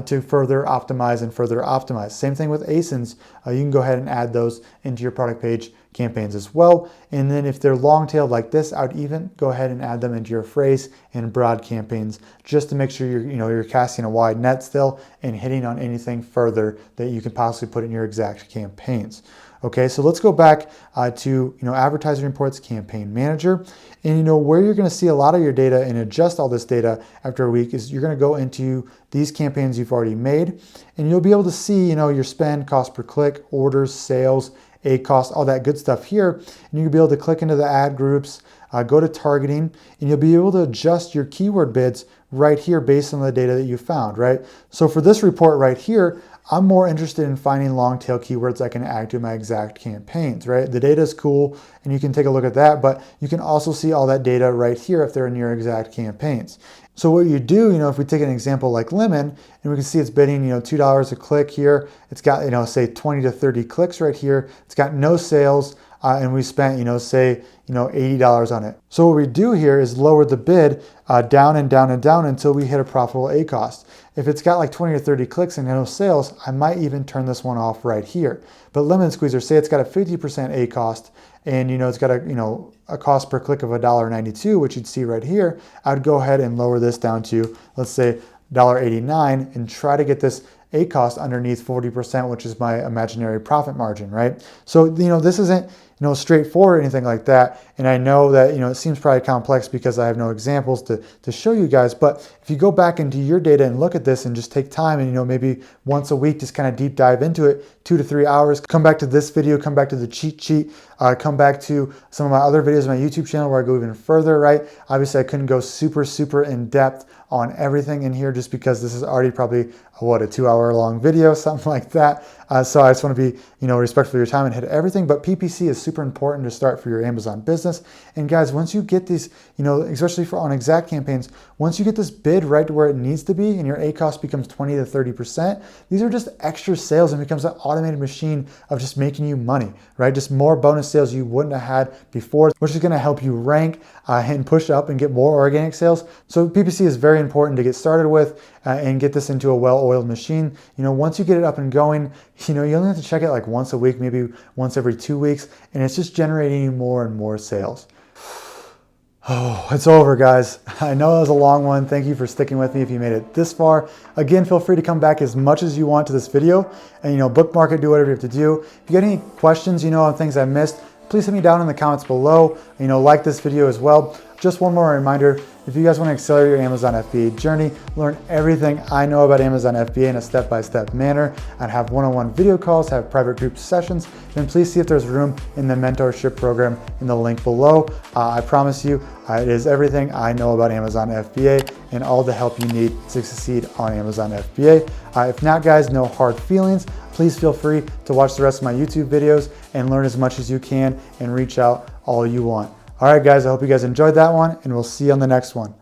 to further optimize and further optimize. Same thing with ASINs. You can go ahead and add those into your product page campaigns as well. And then if they're long-tailed like this, I would even go ahead and add them into your phrase and broad campaigns just to make sure you're casting a wide net still and hitting on anything further that you can possibly put in your exact campaigns. Okay, so let's go back to advertising reports, campaign manager, and where you're going to see a lot of your data and adjust all this data after a week is you're going to go into these campaigns you've already made, and you'll be able to see your spend, cost per click, orders, sales, ACost, all that good stuff here, and you'll be able to click into the ad groups, go to targeting, and you'll be able to adjust your keyword bids right here based on the data that you found, right? So for this report right here, I'm more interested in finding long tail keywords I can add to my exact campaigns, right? The data is cool and you can take a look at that, but you can also see all that data right here if they're in your exact campaigns. So what you do, if we take an example like lemon, and we can see it's bidding, $2 a click here. It's got, say 20 to 30 clicks right here. It's got no sales, and we spent, say, $80 on it. So what we do here is lower the bid down and down and down until we hit a profitable ACost. If it's got like 20 or 30 clicks and no sales, I might even turn this one off right here. But lemon squeezer, say it's got a 50% ACost, and it's got a cost per click of $1.92, which you'd see right here. I would go ahead and lower this down to, let's say, $1.89 and try to get this ACost underneath 40%, which is my imaginary profit margin, right? So, this isn't, straightforward or anything like that. And I know that, it seems probably complex because I have no examples to show you guys. But if you go back into your data and look at this and just take time and, maybe once a week, just kind of deep dive into it, 2 to 3 hours, come back to this video, come back to the cheat sheet, come back to some of my other videos on my YouTube channel where I go even further, right? Obviously, I couldn't go super in depth on everything in here just because this is already probably, a 2-hour long video, something like that. So I just want to be, respectful of your time and hit everything. But PPC is super super important to start for your Amazon business. And guys, once you get these, especially on exact campaigns, once you get this bid right to where it needs to be and your ACoS becomes 20 to 30%, these are just extra sales and becomes an automated machine of just making you money, right? Just more bonus sales you wouldn't have had before, which is going to help you rank and push up and get more organic sales. So PPC is very important to get started with and get this into a well-oiled machine. Once you get it up and going, you only have to check it like once a week, maybe once every 2 weeks, and it's just generating you more and more sales. Oh, it's over, guys. I know that was a long one. Thank you for sticking with me if you made it this far. Again, feel free to come back as much as you want to this video and, bookmark it, do whatever you have to do. If you got any questions, on things I missed, please hit me down in the comments below. Like this video as well. Just one more reminder, if you guys want to accelerate your Amazon FBA journey, learn everything I know about Amazon FBA in a step-by-step manner, and have one-on-one video calls, have private group sessions, then please see if there's room in the mentorship program in the link below. I promise you, it is everything I know about Amazon FBA and all the help you need to succeed on Amazon FBA. If not, guys, no hard feelings. Please feel free to watch the rest of my YouTube videos and learn as much as you can and reach out all you want. All right, guys, I hope you guys enjoyed that one, and we'll see you on the next one.